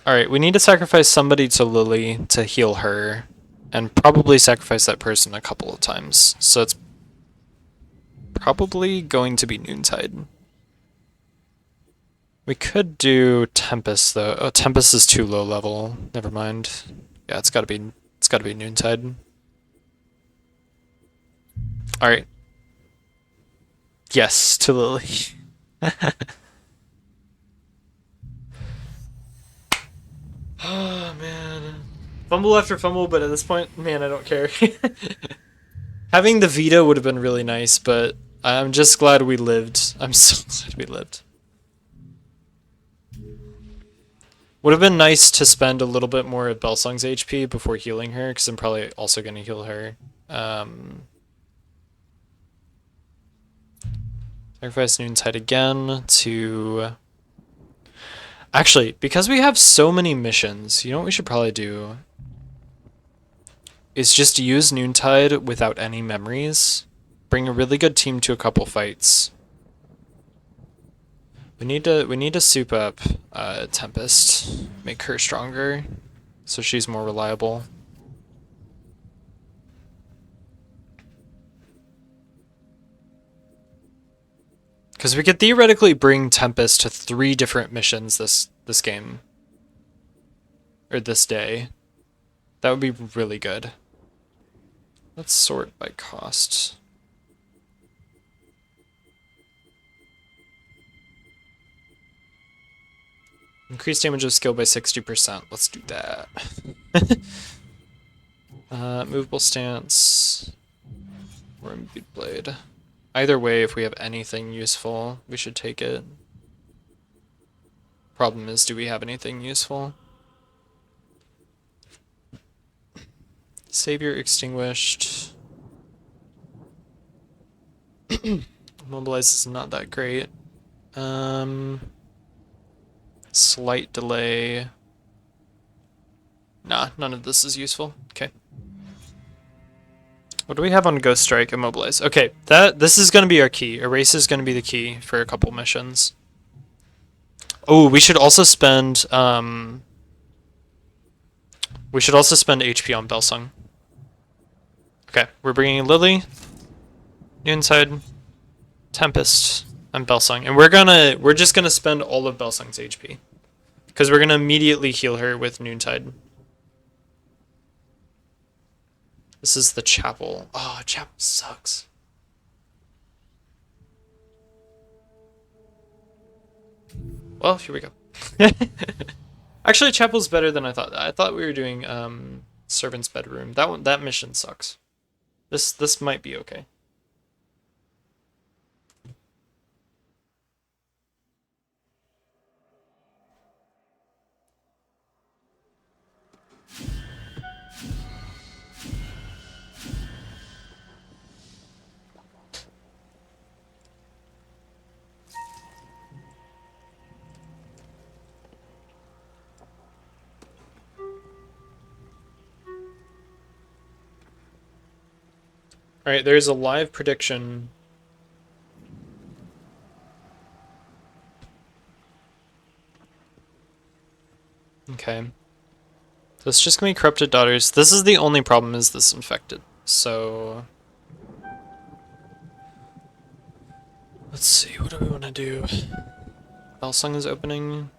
Alright, we need to sacrifice somebody to Lily to heal her. And probably sacrifice that person a couple of times. So it's probably going to be Noontide. We could do Tempest though. Oh, Tempest is too low level. Never mind. Yeah, it's gotta be Noontide. Alright. Yes, to Lily. Oh man. Fumble after fumble, but at this point, man, I don't care. Having the Vita would have been really nice, but I'm just glad we lived. I'm so glad we lived. Would have been nice to spend a little bit more of Belsong's HP before healing her, because I'm probably also going to heal her. Sacrifice Noontide again to... Actually, because we have so many missions, you know what we should probably do? Is just use Noontide without any memories. Bring a really good team to a couple fights. We need to soup up Tempest, make her stronger, so she's more reliable. Because we could theoretically bring Tempest to 3 different missions this game. Or this day. That would be really good. Let's sort by cost. Increase damage of skill by 60%. Let's do that. Movable stance. Or imbued blade. Either way, if we have anything useful, we should take it. Problem is, do we have anything useful? Savior extinguished. Mobilize is not that great. Slight delay. Nah, none of this is useful. Okay. What do we have on Ghost Strike? Immobilize. Okay, this is gonna be our key. Erase is gonna be the key for a couple missions. Oh, we should also spend HP on Belsung. Okay, we're bringing Lily, Noonside, Tempest, and Belsung, and we're just gonna spend all of Belsung's HP because we're gonna immediately heal her with Noontide. This is the chapel. Oh, chapel sucks. Well, here we go. Actually, chapel's better than I thought. I thought we were doing servant's bedroom. That mission sucks. This might be okay. Alright, there's a live prediction. Okay. So it's just gonna be corrupted daughters. This is the only problem is this infected. So let's see, what do we want to do? Belsung is opening.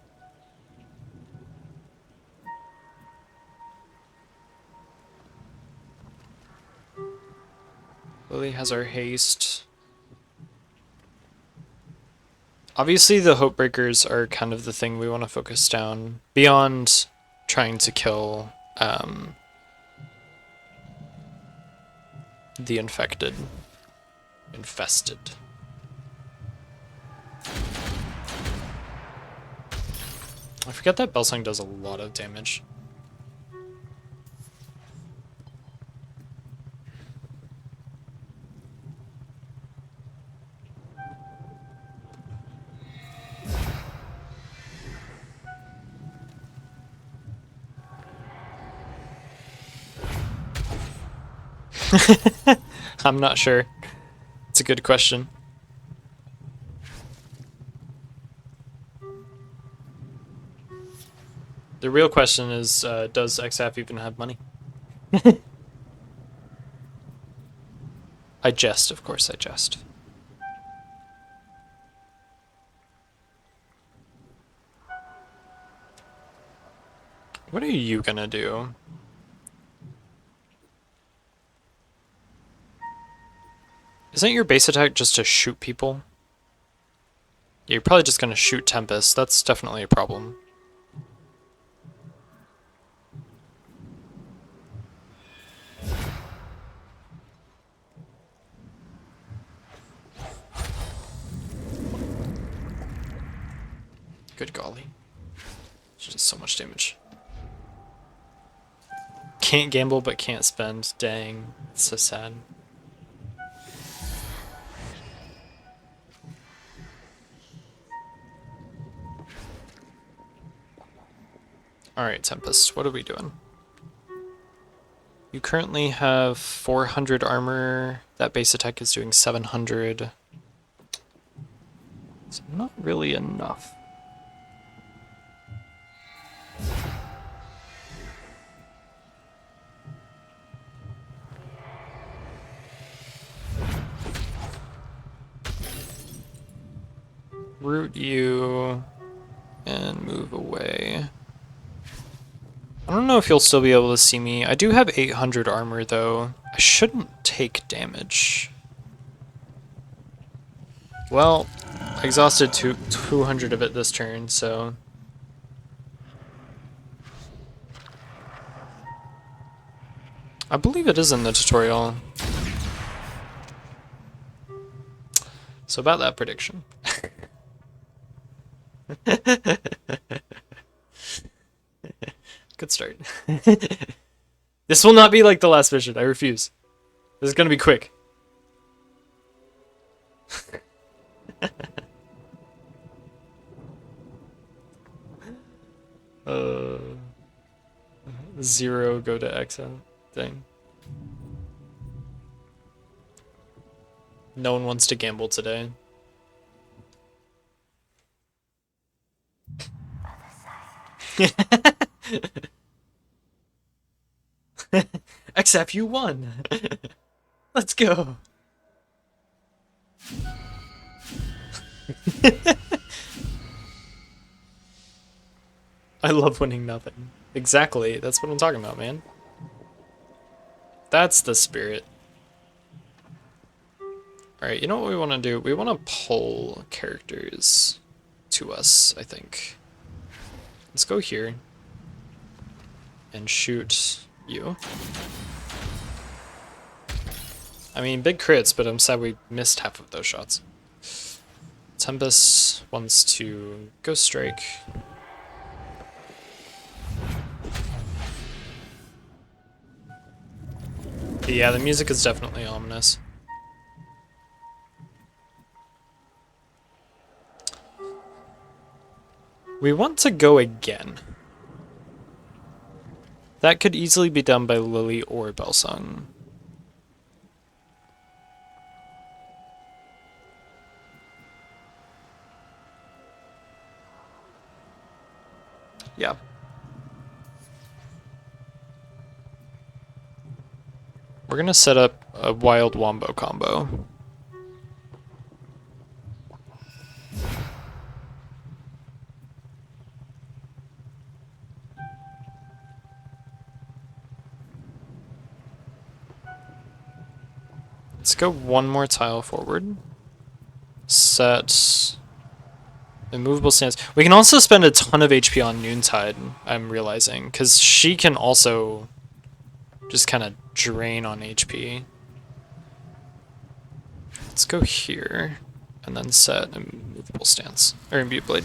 Lily has our haste. Obviously the Hopebreakers are kind of the thing we want to focus down, beyond trying to kill the infested. I forget that Belsung does a lot of damage. I'm not sure. It's a good question. The real question is, does XF even have money? I jest, of course I jest. What are you gonna do? Isn't your base attack just to shoot people? Yeah, you're probably just gonna shoot Tempest. That's definitely a problem. Good golly. She does so much damage. Can't gamble but can't spend. Dang. It's so sad. Alright, Tempest, what are we doing? You currently have 400 armor. That base attack is doing 700. It's not really enough. Root you and move away. I don't know if you'll still be able to see me. I do have 800 armor though. I shouldn't take damage. Well, I exhausted 200 of it this turn, so... I believe it is in the tutorial. So about that prediction. Good start. This will not be like the last mission. I refuse. This is gonna be quick. uh, 0 go to exile. Dang. No one wants to gamble today. XF, you won. Let's go. I love winning nothing. Exactly. That's what I'm talking about, man. That's the spirit. Alright, you know what we want to do? We want to pull characters to us, I think. Let's go here. And shoot you. I mean, big crits, but I'm sad we missed half of those shots. Tempest wants to Ghost Strike. Yeah, the music is definitely ominous. We want to go again. That could easily be done by Lily or Belsung. Yeah. We're gonna set up a wild wombo combo. Let's go one more tile forward. Set immovable stance. We can also spend a ton of HP on Noontide, I'm realizing, because she can also just kind of drain on HP. Let's go here and then set immovable stance, or imbue blade.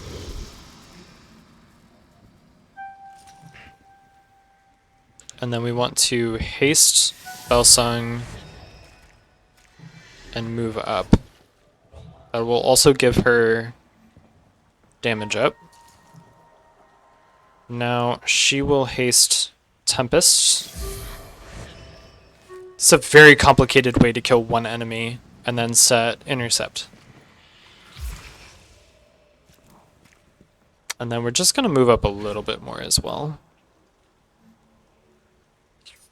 And then we want to haste Belsung and move up. That will also give her damage up. Now she will haste Tempest. It's a very complicated way to kill one enemy and then set Intercept. And then we're just gonna move up a little bit more as well.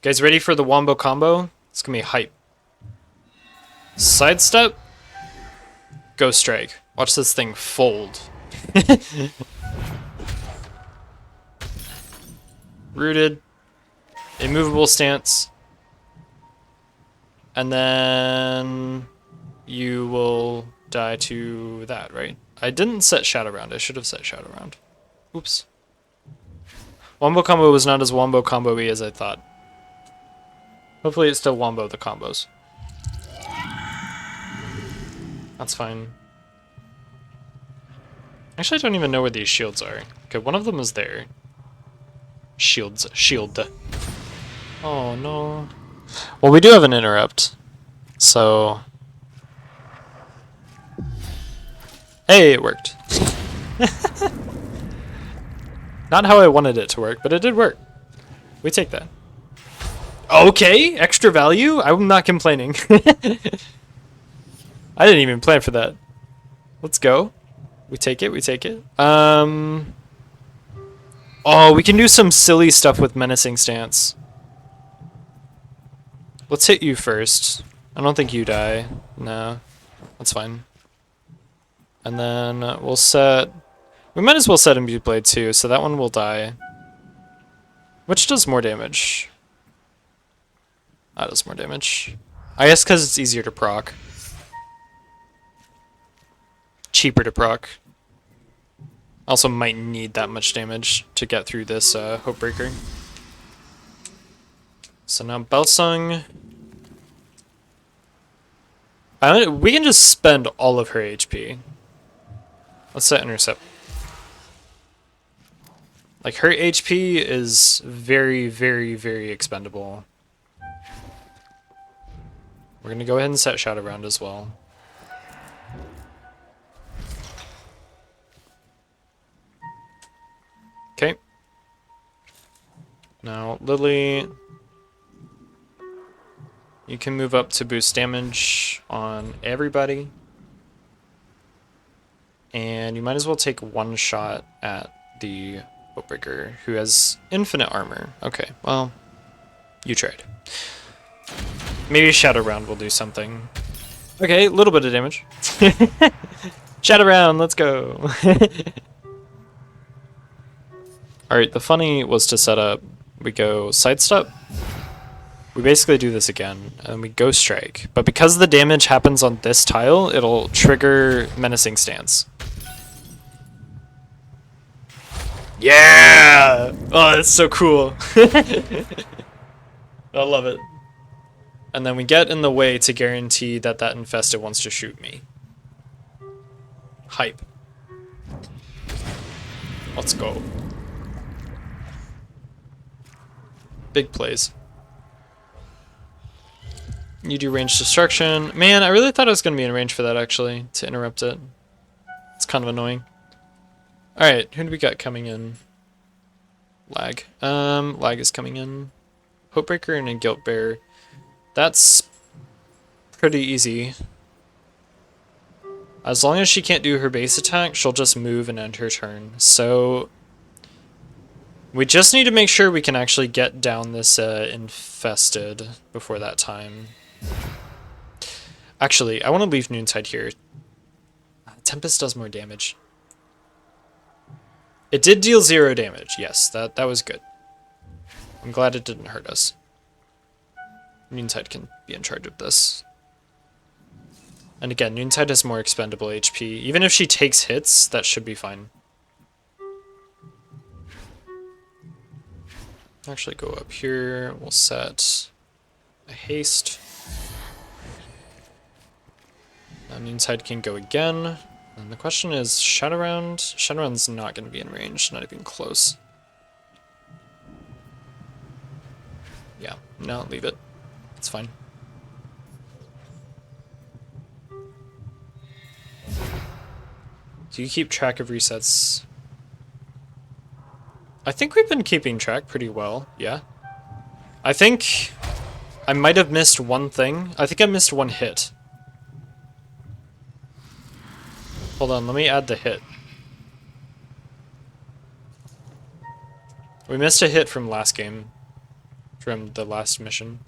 Guys ready for the wombo combo? It's gonna be hype. Sidestep. Ghost Strike. Watch this thing fold. Rooted. Immovable stance. And then you will die to that, right? I didn't set Shadow Round. I should have set Shadow Round. Oops. Wombo combo was not as wombo combo-y as I thought. Hopefully it's still wombo the combos. That's fine. Actually, I don't even know where these shields are. Okay, one of them is there. Shield. Oh no. Well, we do have an interrupt. So... Hey, it worked. Not how I wanted it to work, but it did work. We take that. Okay, extra value? I'm not complaining. I didn't even plan for that. Let's go. We take it, we take it. Oh, we can do some silly stuff with Menacing Stance. Let's hit you first. I don't think you die. No, that's fine. And then we'll set... We might as well set Imbue Blade too, so that one will die. Which does more damage? That does more damage. I guess because it's easier to proc. Cheaper to proc. Also might need that much damage to get through this Hopebreaker. So now Belsung... we can just spend all of her HP. Let's set Intercept. Like, her HP is very, very, very expendable. We're gonna go ahead and set Shadow Round as well. Okay. Now, Lily, you can move up to boost damage on everybody. And you might as well take one shot at the Hopebreaker, who has infinite armor. Okay, well, you tried. Maybe Shadow Round will do something. Okay, a little bit of damage. Shadow Round, let's go. Alright, the funny was to set up, we go sidestep. We basically do this again, and we go strike. But because the damage happens on this tile, it'll trigger Menacing Stance. Yeah! Oh, that's so cool. I love it. And then we get in the way to guarantee that that infested wants to shoot me. Hype. Let's go. Big plays. You do range destruction. Man, I really thought I was going to be in range for that, actually, to interrupt it. It's kind of annoying. Alright, who do we got coming in? Lag. Lag is coming in. Hopebreaker and a Guilt Bear. That's pretty easy. As long as she can't do her base attack, she'll just move and end her turn. So we just need to make sure we can actually get down this infested before that time. Actually, I want to leave Noontide here. Tempest does more damage. It did deal 0 damage. Yes, that was good. I'm glad it didn't hurt us. Noontide can be in charge of this. And again, Noontide has more expendable HP. Even if she takes hits, that should be fine. Actually go up here. We'll set a haste. Now Noontide can go again. And the question is, Shadow Round? Shadow Round's not going to be in range, not even close. Yeah, no, leave it. It's fine. Do you keep track of resets? I think we've been keeping track pretty well, yeah. I think I might have missed one thing. I think I missed one hit. Hold on, let me add the hit. We missed a hit from last game. From the last mission.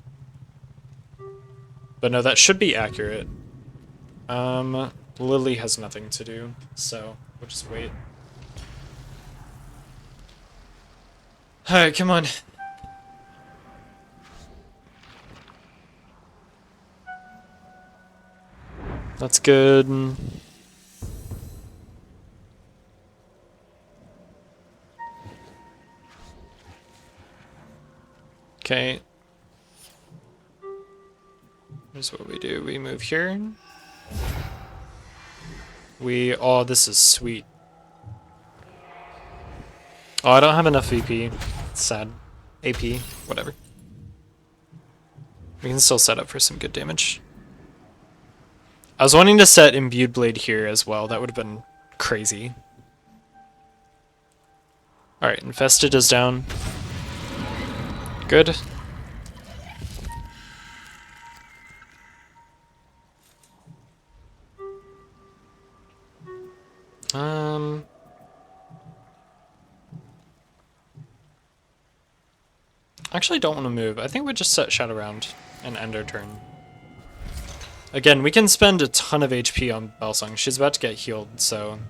But no, that should be accurate. Lily has nothing to do, so we'll just wait. Alright, come on. That's good. Okay. Here's what we do. We move here. Oh, this is sweet. Oh, I don't have enough VP. It's sad. AP, whatever. We can still set up for some good damage. I was wanting to set Imbued Blade here as well. That would have been crazy. Alright, Infested is down. Good. Actually don't want to move. I think we just set Shadow Round and end our turn. Again, we can spend a ton of HP on Belsung. She's about to get healed, so...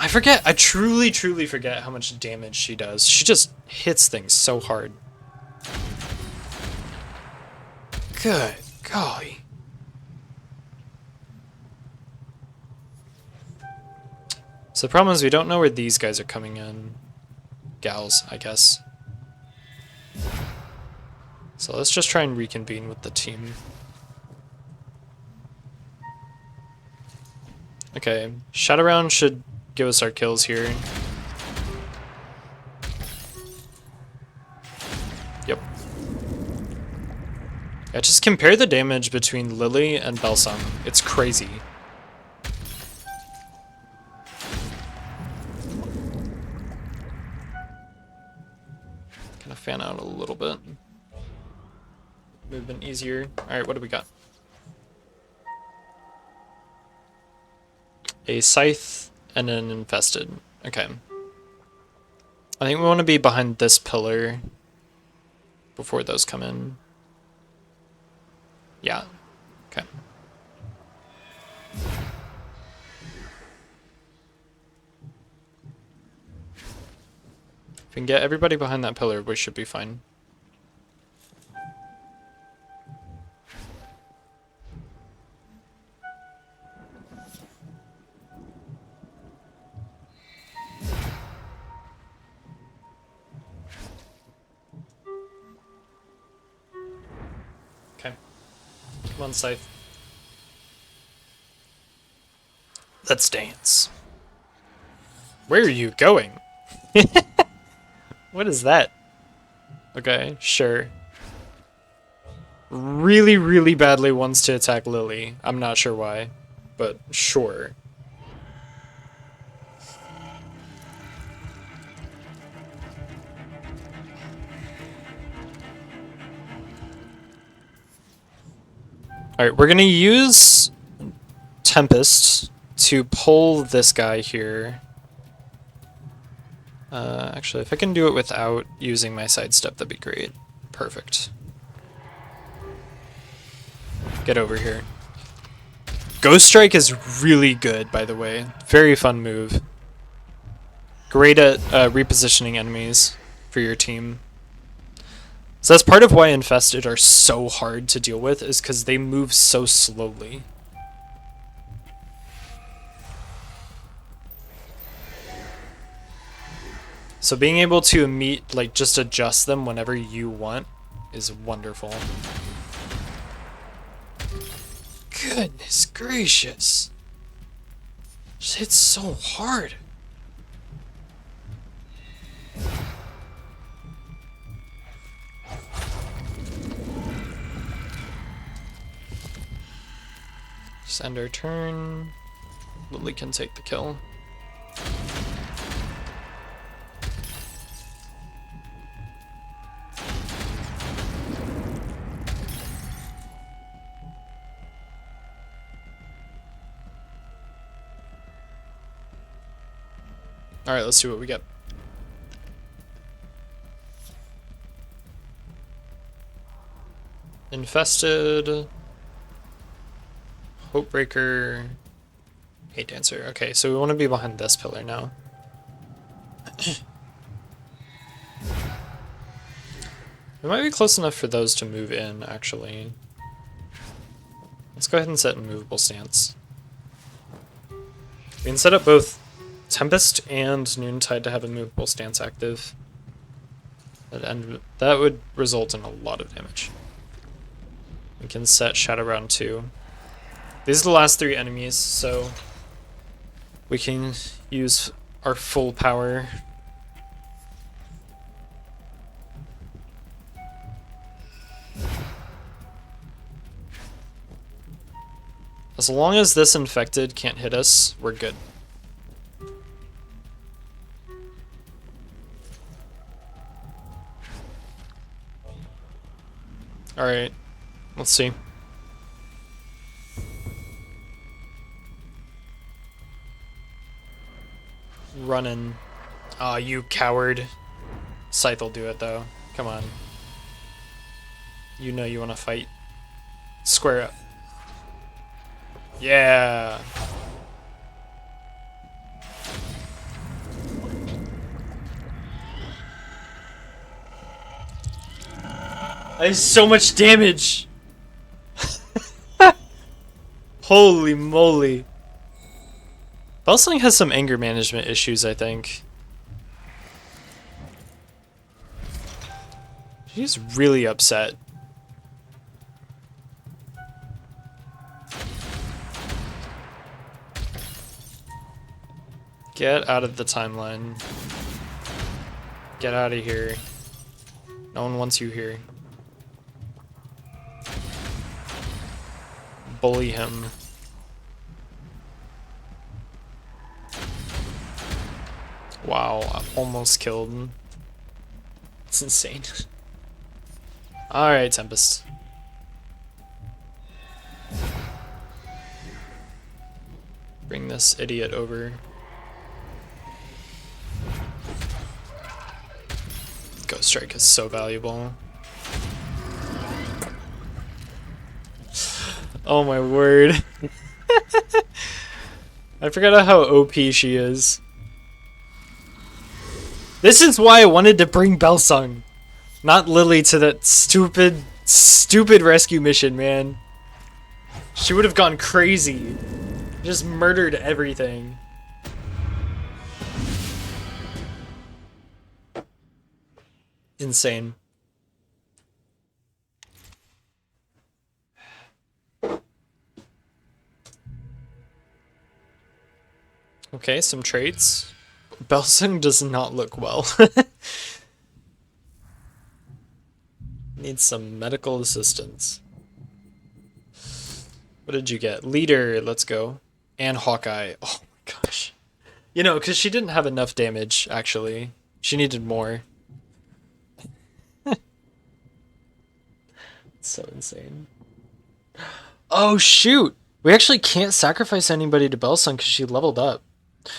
I forget. I truly, truly forget how much damage she does. She just hits things so hard. Good golly. So the problem is we don't know where these guys are coming in. Gals, I guess. So let's just try and reconvene with the team. Okay, Shadow Round should give us our kills here. Yep. Yeah, just compare the damage between Lily and Belsung. It's crazy. Kind of fan out a little bit. Movement easier. Alright, what do we got? A Scythe and an Infested. Okay. I think we want to be behind this pillar before those come in. Yeah. Okay. If we can get everybody behind that pillar, we should be fine. Okay. Come on, Scythe. Let's dance. Where are you going? What is that? Okay, sure. Really, really badly wants to attack Lily. I'm not sure why, but sure. Alright, we're gonna use Tempest to pull this guy here. Actually, if I can do it without using my sidestep, that'd be great. Perfect. Get over here. Ghost Strike is really good, by the way. Very fun move. Great at repositioning enemies for your team. So that's part of why Infested are so hard to deal with, is because they move so slowly. So being able to just adjust them whenever you want is wonderful. Goodness gracious. Just hits so hard. Just end our turn. Lily can take the kill. Alright, let's see what we get. Infested. Hopebreaker. Hate Dancer. Okay, so we want to be behind this pillar now. We might be close enough for those to move in, actually. Let's go ahead and set immovable stance. We can set up both Tempest and Noontide to have a movable stance active. And that would result in a lot of damage. We can set Shadowrun too. These are the last 3 enemies, so we can use our full power. As long as this infected can't hit us, we're good. Alright, let's see. Running. Aw, you coward. Scythe will do it though. Come on. You know you want to fight. Square up. Yeah. That is so much damage. Holy moly. Belsung has some anger management issues, I think. She's really upset. Get out of the timeline. Get out of here. No one wants you here. Bully him. Wow, almost killed him. It's insane. Alright, Tempest. Bring this idiot over. Ghost Strike is so valuable. Oh my word. I forgot how OP she is. This is why I wanted to bring Belsung, not Lily, to that stupid rescue mission, man. She would have gone crazy. Just murdered everything. Insane. Okay, some traits. Belsung does not look well. Needs some medical assistance. What did you get? Leader, let's go. And Hawkeye. Oh my gosh. You know, because she didn't have enough damage, actually. She needed more. So insane. Oh, shoot! We actually can't sacrifice anybody to Belsung because she leveled up.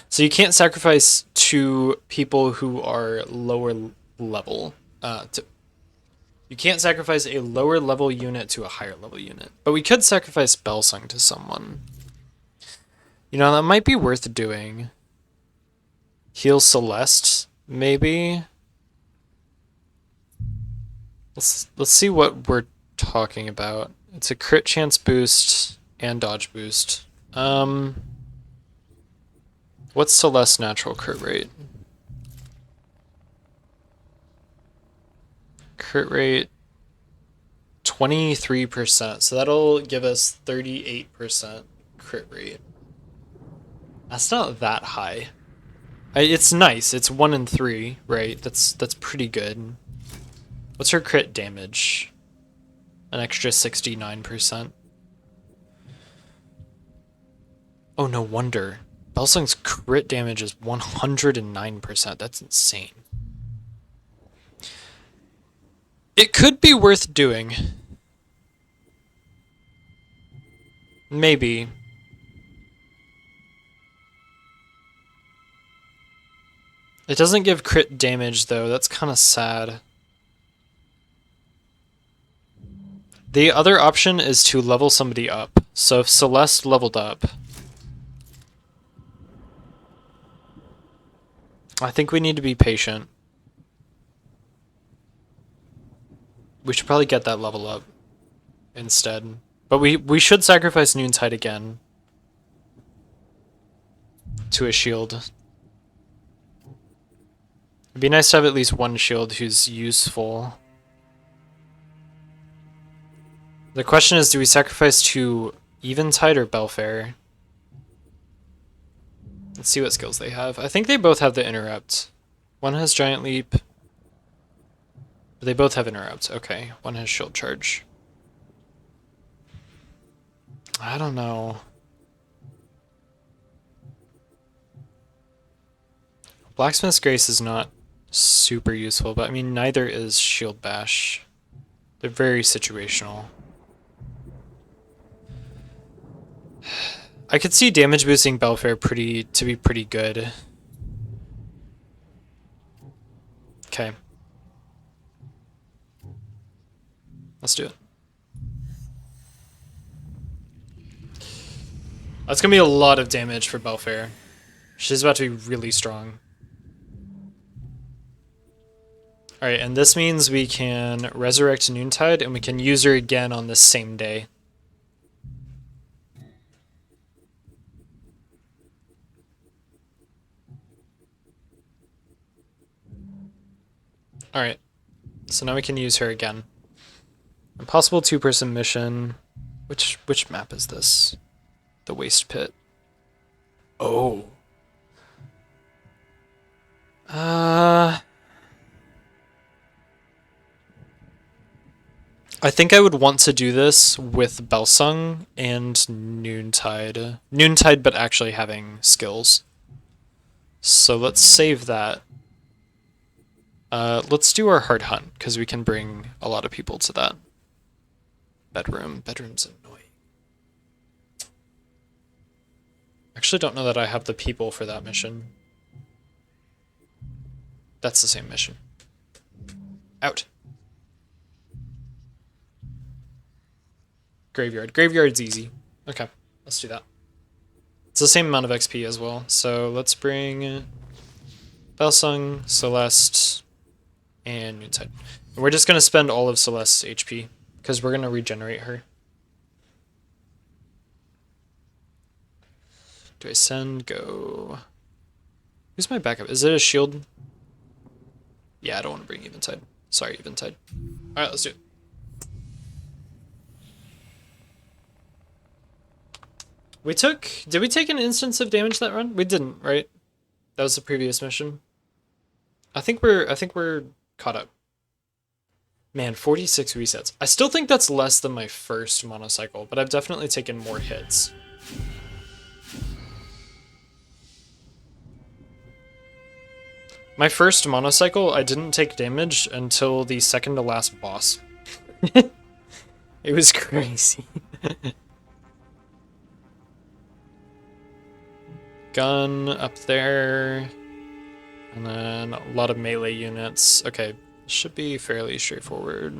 So you can't sacrifice to people who are lower level. You can't sacrifice a lower level unit to a higher level unit. But we could sacrifice Belsung to someone. You know, that might be worth doing. Heal Celeste, maybe? Let's see what we're talking about. It's a crit chance boost and dodge boost. What's Celeste's natural crit rate? Crit rate 23%, so that'll give us 38% crit rate. That's not that high. It's nice. It's 1 in 3, right? That's pretty good. What's her crit damage? An extra 69%. Oh, no wonder. Belsung's crit damage is 109%. That's insane. It could be worth doing. Maybe. It doesn't give crit damage, though. That's kind of sad. The other option is to level somebody up. So if Celeste leveled up, I think we need to be patient. We should probably get that level up instead. But we should sacrifice Noontide again to a shield. It'd be nice to have at least one shield who's useful. The question is, do we sacrifice to Eventide or Belfair? Let's see what skills they have. I think they both have the Interrupt. One has Giant Leap. But they both have Interrupt. Okay, one has Shield Charge. I don't know. Blacksmith's Grace is not super useful, but I mean, neither is Shield Bash. They're very situational. I could see damage boosting Belfair to be pretty good. Okay. Let's do it. That's gonna be a lot of damage for Belfair. She's about to be really strong. Alright, and this means we can resurrect Noontide and we can use her again on the same day. Alright, so now we can use her again. Impossible 2-person mission. Which map is this? The Waste Pit. Oh. I think I would want to do this with Belsung and Noontide. Noontide, but actually having skills. So let's save that. Let's do our hard hunt, because we can bring a lot of people to that. Bedroom. Bedroom's annoying. Actually don't know that I have the people for that mission. That's the same mission. Out. Graveyard. Graveyard's easy. Okay, let's do that. It's the same amount of XP as well. So let's bring Belsung, Celeste, and Noontide. And we're just going to spend all of Celeste's HP, because we're going to regenerate her. Do I send? Go. Who's my backup? Is it a shield? Yeah, I don't want to bring Eventide. Sorry, Eventide. Alright, let's do it. We took... Did we take an instance of damage that run? We didn't, right? That was the previous mission. I think we're caught up. Man, 46 resets. I still think that's less than my first monocycle, but I've definitely taken more hits. My first monocycle, I didn't take damage until the second to last boss. It was crazy. Gun up there. And then a lot of melee units. Okay, should be fairly straightforward.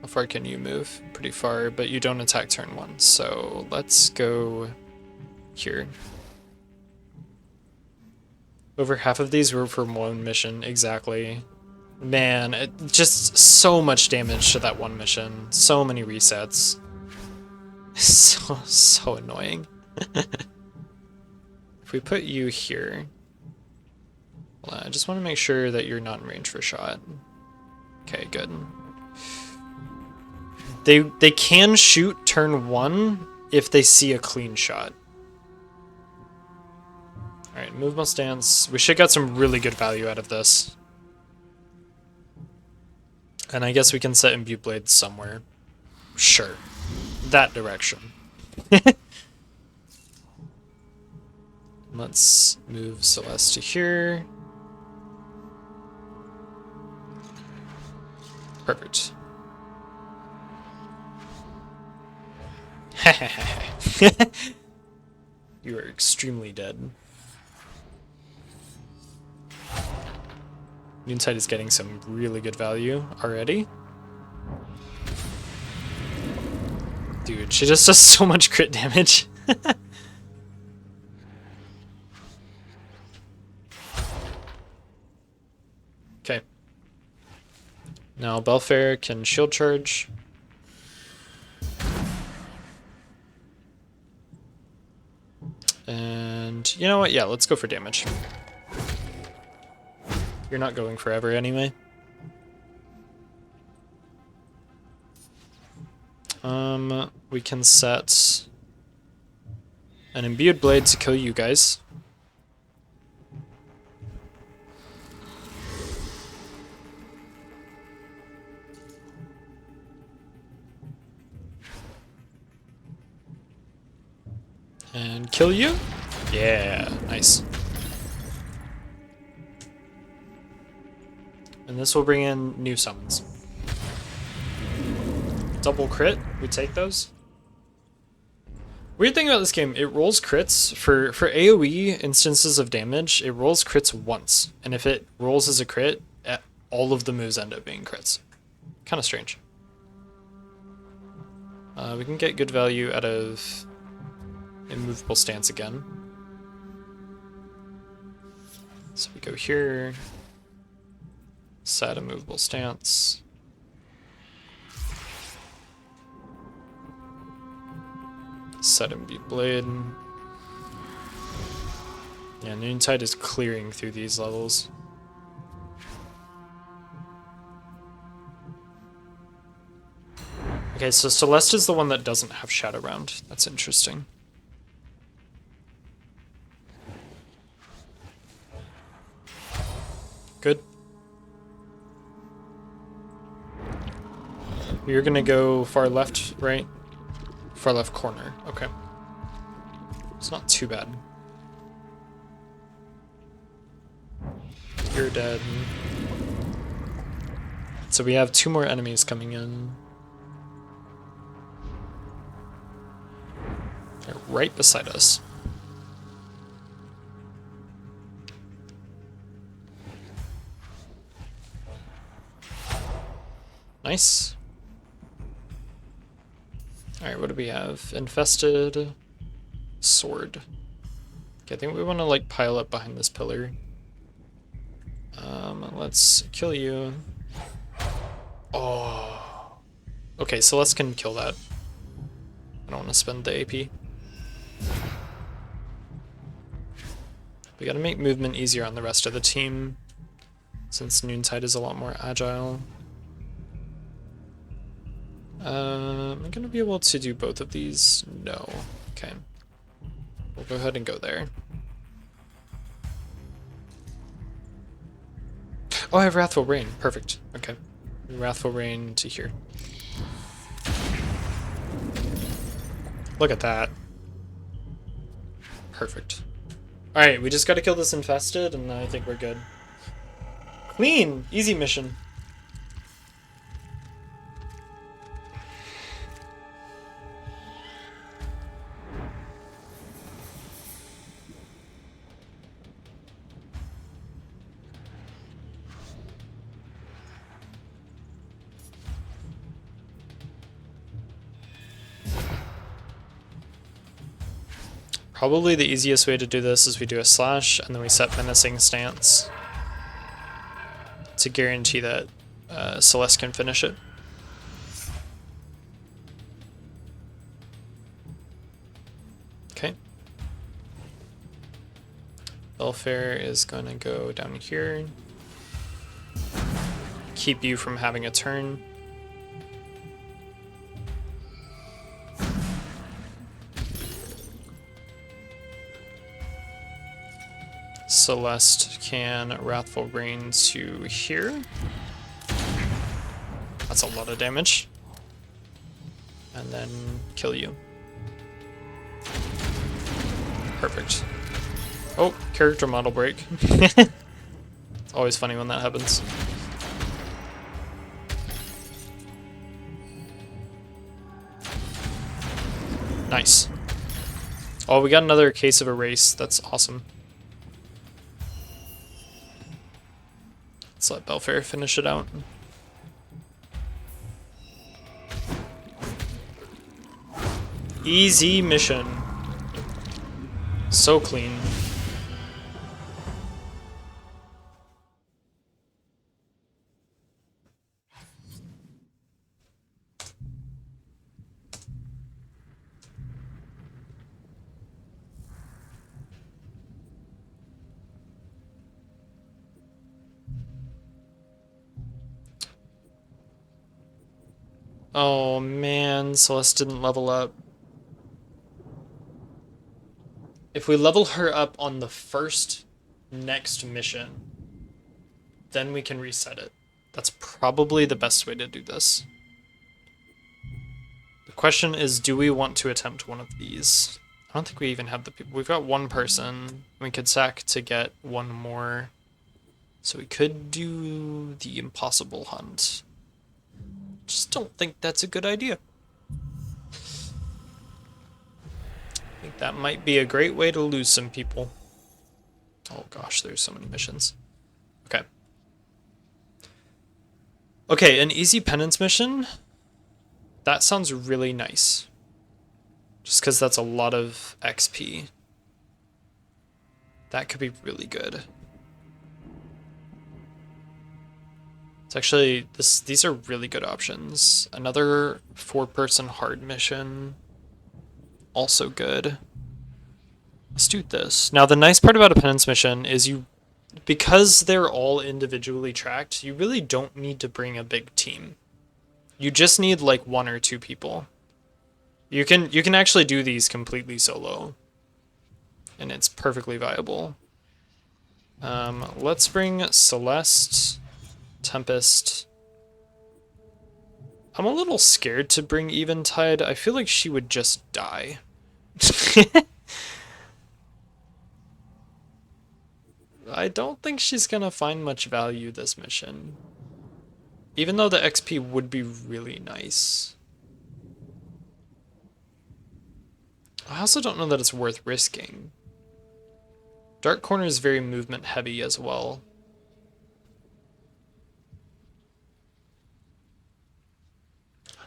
How far can you move? Pretty far, but you don't attack turn 1. So let's go here. Over half of these were from one mission, exactly. Man, just so much damage to that one mission. So many resets. So annoying. If we put you here... Well, I just want to make sure that you're not in range for a shot. Okay, good. They can shoot turn 1 if they see a clean shot. Alright, movable stance. We should get some really good value out of this. And I guess we can set Imbue Blades somewhere. Sure. That direction. Let's move Celeste to here. Perfect. You are extremely dead. Noontide is getting some really good value already. Dude, she just does so much crit damage. Okay. Now Belfair can shield charge. And you know what? Yeah, let's go for damage. You're not going forever anyway. We can set an Imbued Blade to kill you guys. And kill you? Yeah, nice. And this will bring in new summons. Double crit, we take those. Weird thing about this game, it rolls crits. For AoE instances of damage, it rolls crits once. And if it rolls as a crit, all of the moves end up being crits. Kind of strange. We can get good value out of immovable stance again. So we go here. Set a movable stance. Set Imbued Blade. Yeah, Noontide is clearing through these levels. Okay, so Celeste is the one that doesn't have Shadow Round. That's interesting. Good. You're gonna go far left, right? Far left corner. Okay. It's not too bad. You're dead. So we have 2 more enemies coming in. They're right beside us. Nice. Alright, what do we have? Infested. Sword. Okay, I think we want to like pile up behind this pillar. Let's kill you. Oh. Okay, Celeste can kill that. I don't want to spend the AP. We gotta make movement easier on the rest of the team, since Noontide is a lot more agile. Am I gonna be able to do both of these? No. Okay. We'll go ahead and go there. Oh, I have Wrathful Rain. Perfect. Okay. Wrathful Rain to here. Look at that. Perfect. Alright, we just gotta kill this infested, and I think we're good. Clean! Easy mission. Probably the easiest way to do this is we do a slash and then we set menacing stance to guarantee that Celeste can finish it. Okay. Belfair is going to go down here. Keep you from having a turn. Celeste can Wrathful Rain to here. That's a lot of damage. And then kill you. Perfect. Oh, character model break. It's always funny when that happens. Nice. Oh, we got another case of erase. That's awesome. Let's let Belfair finish it out. Easy mission. So clean. Oh man, Celeste didn't level up. If we level her up on the first next mission, then we can reset it. That's probably the best way to do this. The question is, do we want to attempt one of these? I don't think we even have the people. We've got one person. We could sack to get one more. So we could do the impossible hunt. Just don't think that's a good idea. I think that might be a great way to lose some people. Oh gosh, there's so many missions. Okay. Okay, an easy penance mission. That sounds really nice. Just because that's a lot of XP. That could be really good. It's actually, these are really good options. Another 4-person hard mission. Also good. Let's do this. Now the nice part about a penance mission is because they're all individually tracked, you really don't need to bring a big team. You just need like 1 or 2 people. You can actually do these completely solo. And it's perfectly viable. Let's bring Celeste, Tempest. I'm a little scared to bring Eventide. I feel like she would just die. I don't think she's gonna find much value this mission. Even though the XP would be really nice. I also don't know that it's worth risking. Dark Corner is very movement heavy as well.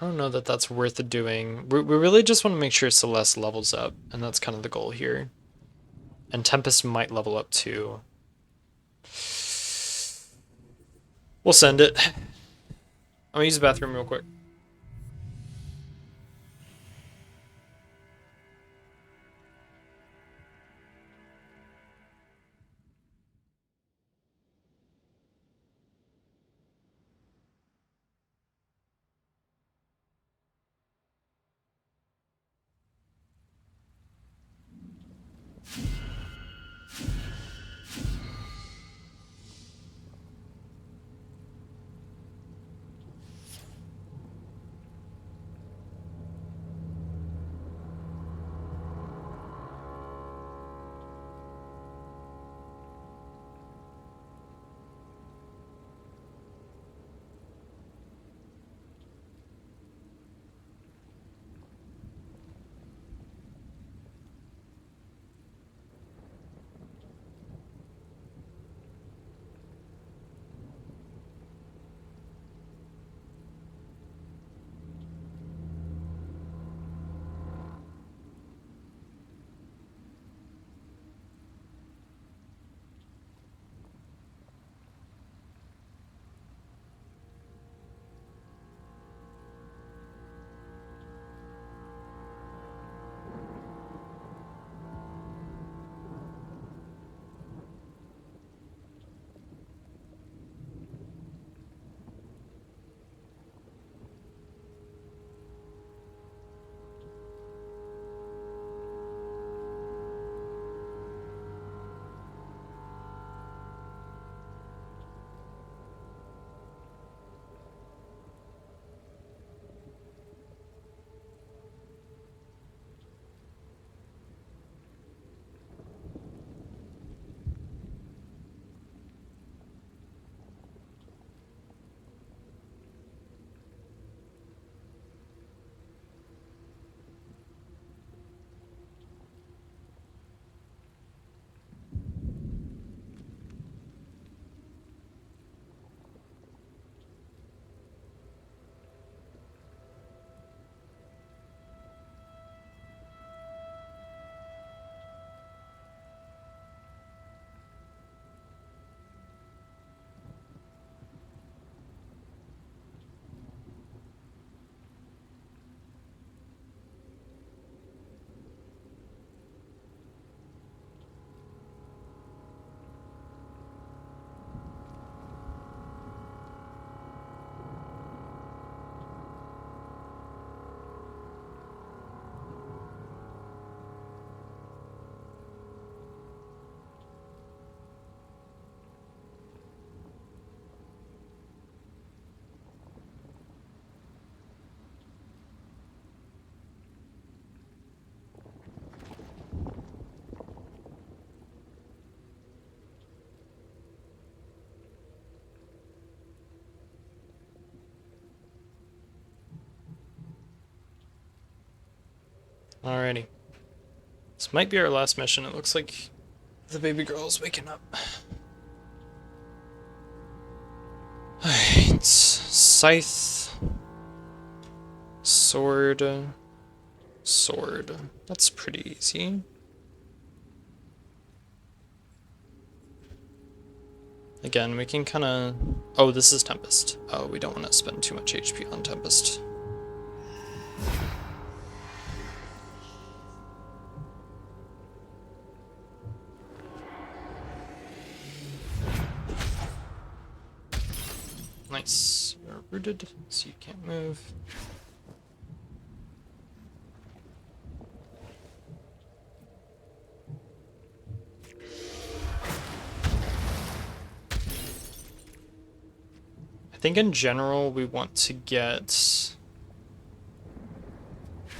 I don't know that that's worth doing. We really just want to make sure Celeste levels up, and that's kind of the goal here. And Tempest might level up too. We'll send it. I'm gonna use the bathroom real quick. Alrighty. This might be our last mission. It looks like the baby girl is waking up. Alright. Scythe. Sword. Sword. That's pretty easy. Again, we can kind of... Oh, this is Tempest. Oh, we don't want to spend too much HP on Tempest. Nice. You're rooted, so you can't move. I think in general we want to get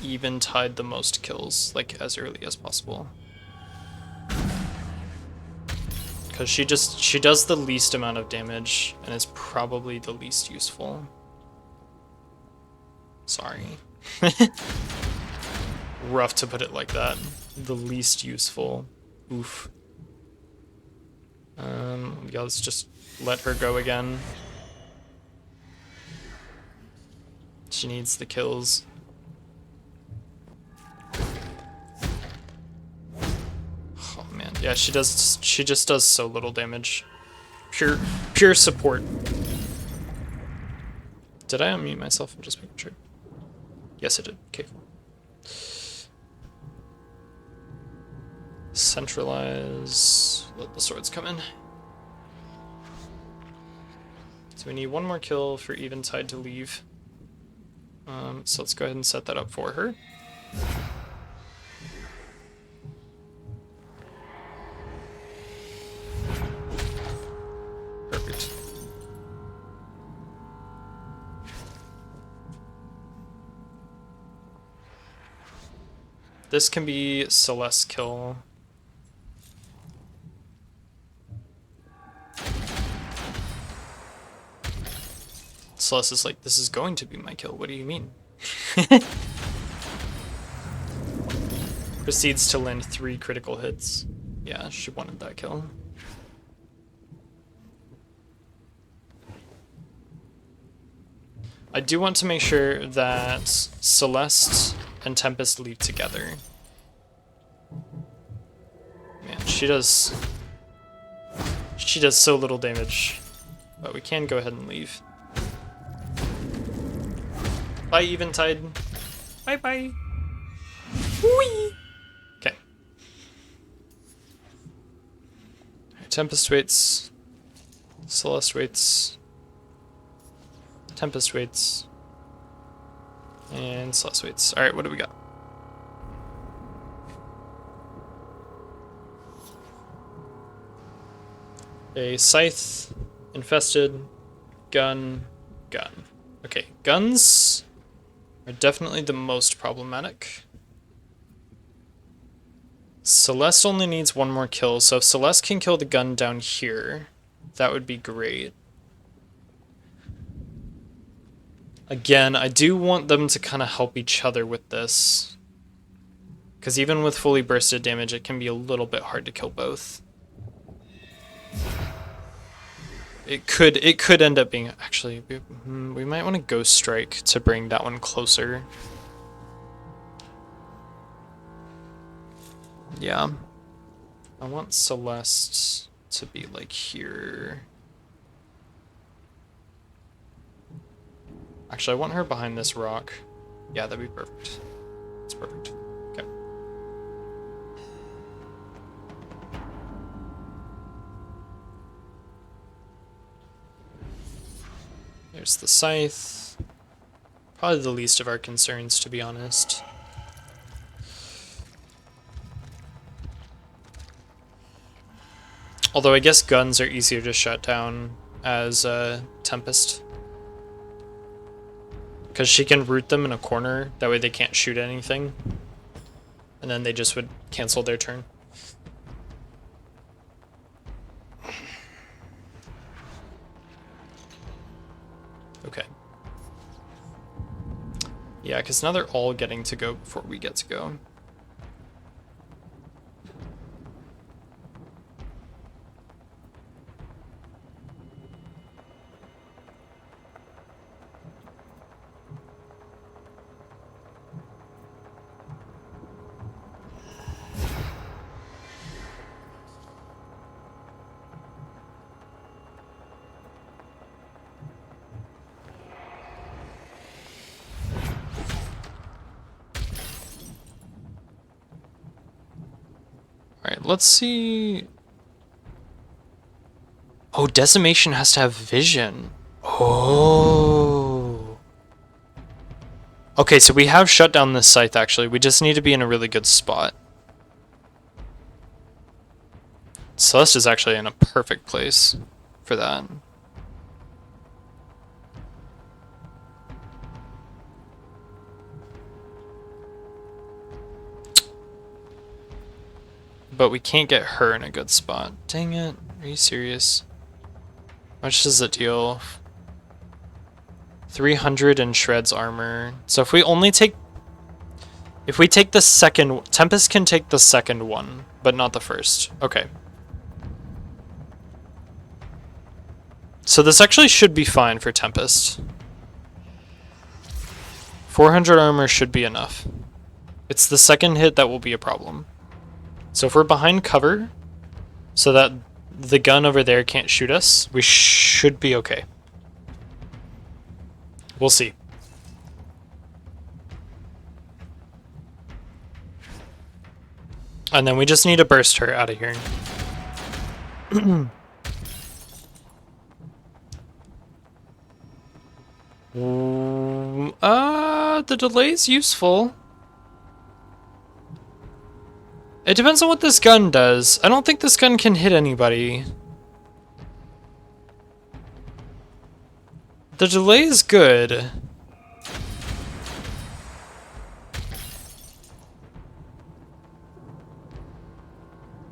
eventide the most kills, like, as early as possible. Because she does the least amount of damage, and is probably the least useful. Sorry. Rough to put it like that. The least useful. Oof. Yeah, let's just let her go again. She needs the kills. Oh man, yeah, she just does so little damage. Pure support. Did I unmute myself? I'm just making sure. Yes, I did. Okay. Centralize. Let the swords come in. So we need one more kill for Eventide to leave. So let's go ahead and set that up for her. Perfect. This can be Celeste's kill. Celeste is like, this is going to be my kill. What do you mean? Proceeds to land 3 critical hits. Yeah, she wanted that kill. I do want to make sure that Celeste and Tempest leave together. Man, she does so little damage. But we can go ahead and leave. Bye, Eventide. Bye-bye. Whee! Okay. Tempest waits. Celeste waits. Tempest waits. And Celeste waits. Alright, what do we got? A scythe, infested, gun. Okay, guns are definitely the most problematic. Celeste only needs one more kill, so if Celeste can kill the gun down here, that would be great. Again, I do want them to kind of help each other with this. Because even with fully bursted damage, it can be a little bit hard to kill both. It could end up being... Actually, we might want to Ghost Strike to bring that one closer. Yeah. I want Celeste to be like here. Actually, I want her behind this rock. Yeah, that'd be perfect. That's perfect. Okay. There's the scythe. Probably the least of our concerns, to be honest. Although I guess guns are easier to shut down as Tempest. Because she can root them in a corner, that way they can't shoot anything. And then they just would cancel their turn. Okay. Yeah, because now they're all getting to go before we get to go. Alright, let's see... Oh, Decimation has to have vision. Oh. Okay, so we have shut down this scythe, actually. We just need to be in a really good spot. Celeste is actually in a perfect place for that. But we can't get her in a good spot. Dang it. Are you serious? How much does it deal? 300 in Shred's armor. So if we only take... If we take the second... Tempest can take the second one, but not the first. Okay. So this actually should be fine for Tempest. 400 armor should be enough. It's the second hit that will be a problem. So if we're behind cover, so that the gun over there can't shoot us, we should be okay. We'll see. And then we just need to burst her out of here. The delay's useful. It depends on what this gun does. I don't think this gun can hit anybody. The delay is good.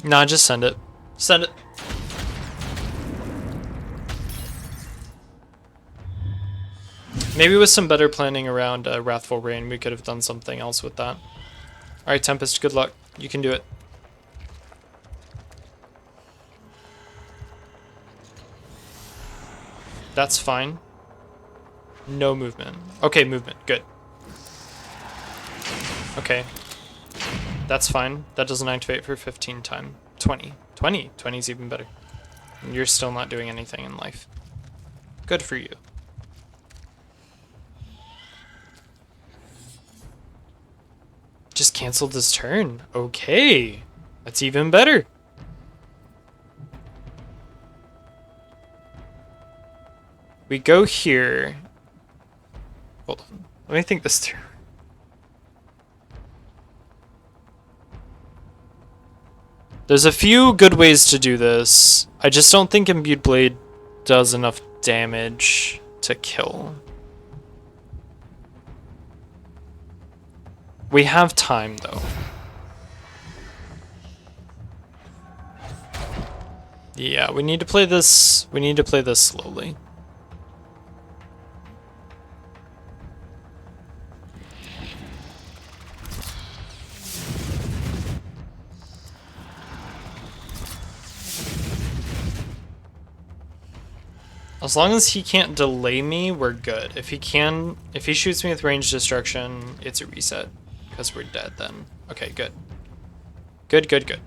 Nah, just send it. Send it. Maybe with some better planning around Wrathful Rain, we could have done something else with that. Alright, Tempest, good luck. You can do it. That's fine. No movement. Okay, movement. Good. Okay. That's fine. That doesn't activate for 15 time. 20. 20. 20 is even better. And you're still not doing anything in life. Good for you. Just canceled this turn. Okay. That's even better. We go here. Hold on. Let me think this through. There's a few good ways to do this. I just don't think Imbued Blade does enough damage to kill. We have time, though. Yeah, we need to play this. We need to play this slowly. As long as he can't delay me, we're good. If he shoots me with range destruction, it's a reset. Because we're dead then. Okay, good. Good, good, good.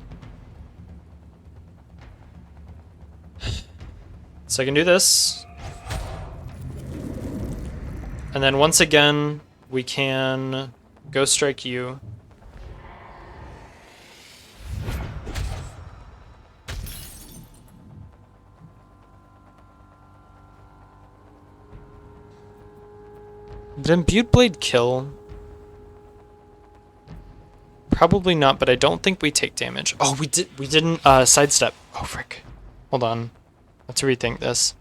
So I can do this. And then once again, we can go strike you. Did Imbued Blade kill? Probably not, but I don't think we take damage. Oh, we didn't sidestep. Oh frick. Hold on. Let's rethink this.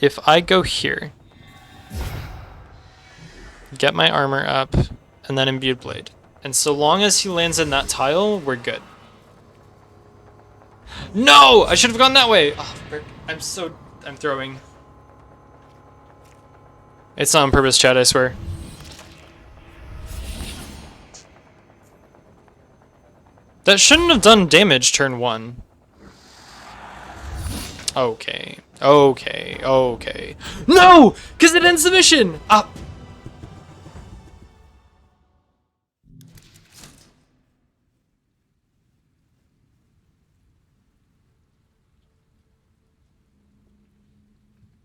If I go here, get my armor up, and then Imbued Blade. And so long as he lands in that tile, we're good. No! I should have gone that way! Oh, frick. I'm throwing. It's not on purpose, chat, I swear. That shouldn't have done damage turn 1. Okay. Okay. Okay. No! Because it ends the mission! Ah!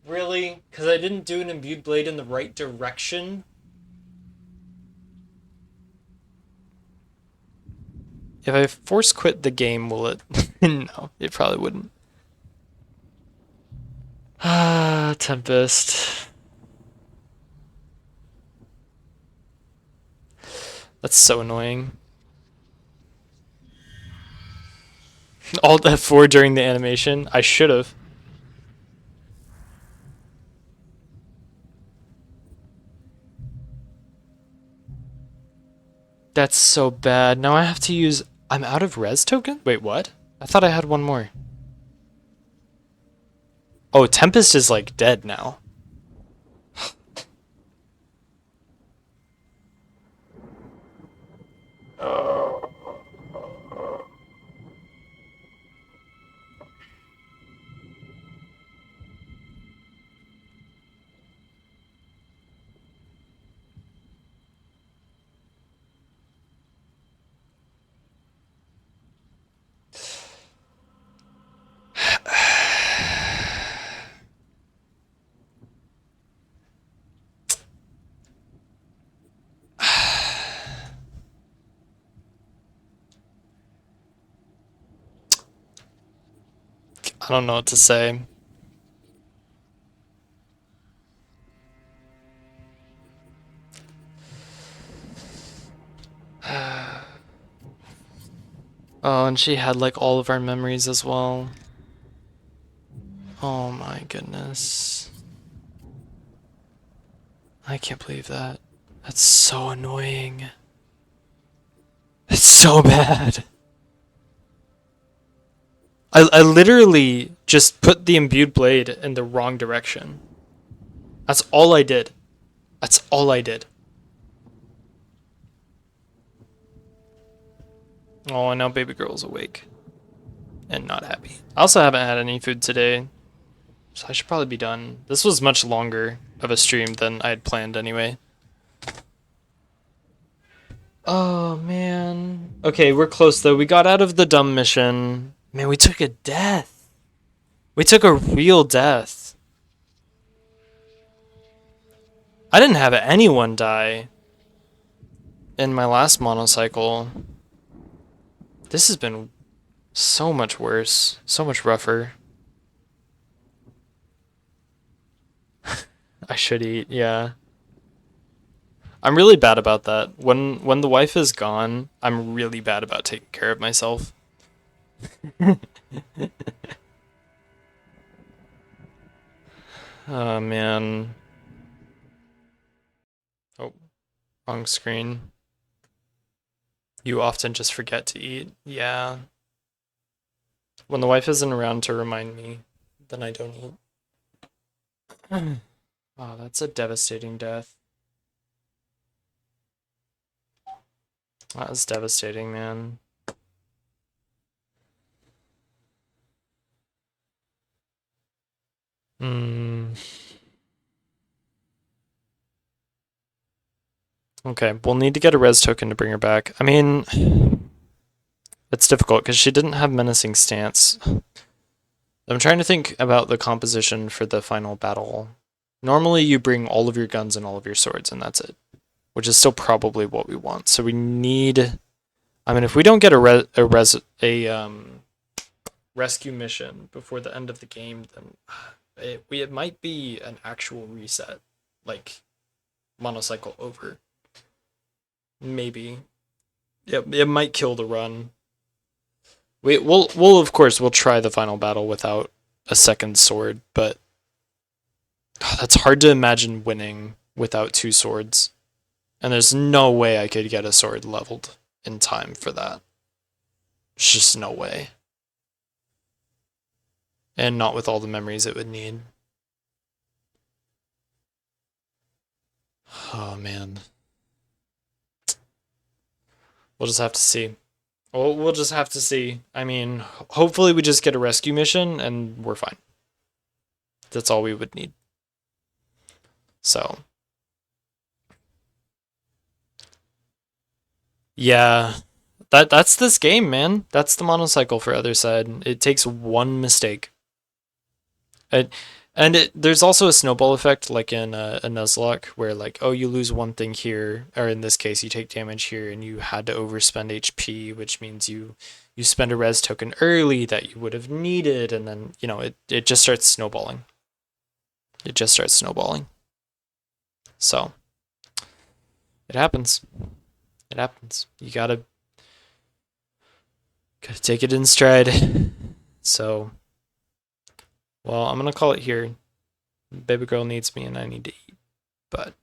Really? Because I didn't do an Imbued Blade in the right direction? If I force quit the game, will it? No, it probably wouldn't. Ah, Tempest. That's so annoying. Alt F4 during the animation. I should have. That's so bad. Now I have to use... I'm out of res token? Wait, what? I thought I had one more. Oh, Tempest is like dead now. I don't know what to say. Oh, and she had like all of our memories as well. Oh my goodness. I can't believe that. That's so annoying. It's so bad. I literally just put the imbued blade in the wrong direction. That's all I did. That's all I did. Oh, and now baby girl's awake. And not happy. I also haven't had any food today. So I should probably be done. This was much longer of a stream than I had planned anyway. Oh, man. Okay, we're close though. We got out of the dumb mission. Man, we took a death. We took a real death. I didn't have anyone die in my last monocycle. This has been so much worse. So much rougher. I should eat, yeah. I'm really bad about that. When the wife is gone, I'm really bad about taking care of myself. Oh man. Oh, wrong screen. You often just forget to eat. Yeah. When the wife isn't around to remind me, then I don't eat. Oh, that's a devastating death. That was devastating, man. Hmm. Okay, we'll need to get a res token to bring her back. I mean, it's difficult because she didn't have menacing stance. I'm trying to think about the composition for the final battle. Normally you bring all of your guns and all of your swords and that's it, which is still probably what we want. So we need... I mean, if we don't get a rescue mission before the end of the game, then it might be an actual reset, like monocycle over. Maybe. It might kill the run. We'll of course we'll try the final battle without a second sword, but that's hard to imagine winning without two swords. And there's no way I could get a sword leveled in time for that. There's just no way. And not with all the memories it would need. Oh man. We'll just have to see. We'll just have to see. I mean, hopefully we just get a rescue mission and we're fine. That's all we would need. So. Yeah. That's this game, man. That's the monocycle for Othercide. It takes one mistake. There's also a snowball effect, like in a Nuzlocke, where like, oh, you lose one thing here, or in this case, you take damage here, and you had to overspend HP, which means you spend a res token early that you would have needed, and then it just starts snowballing. It just starts snowballing. So it happens. It happens. You gotta Gotta take it in stride. So, well, I'm gonna call it here. Baby girl needs me and I need to eat. But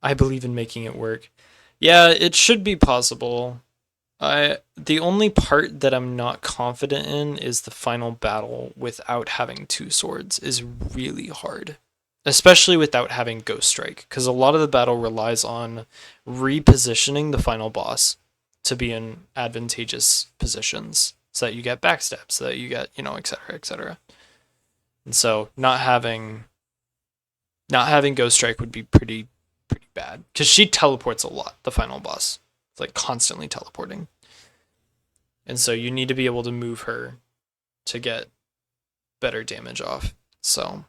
I believe in making it work. Yeah, it should be possible. The only part that I'm not confident in is the final battle without having two swords is really hard. Especially without having Ghost Strike, because a lot of the battle relies on repositioning the final boss to be in advantageous positions so that you get backstab, so that you get, etc., etc. And so not having Ghost Strike would be pretty bad because she teleports a lot. The final boss, it's like constantly teleporting, and so you need to be able to move her to get better damage off. So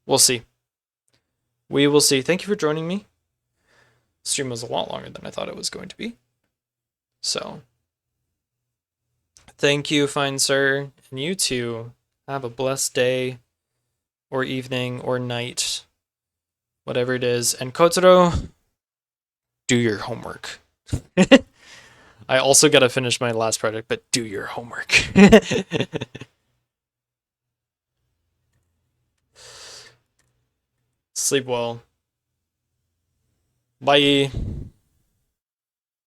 we'll see. We will see. Thank you for joining me. The stream was a lot longer than I thought it was going to be. So thank you, fine sir, and you too. Have a blessed day, or evening, or night, whatever it is. And Kotaro, do your homework. I also gotta finish my last project, but do your homework. Sleep well. Bye.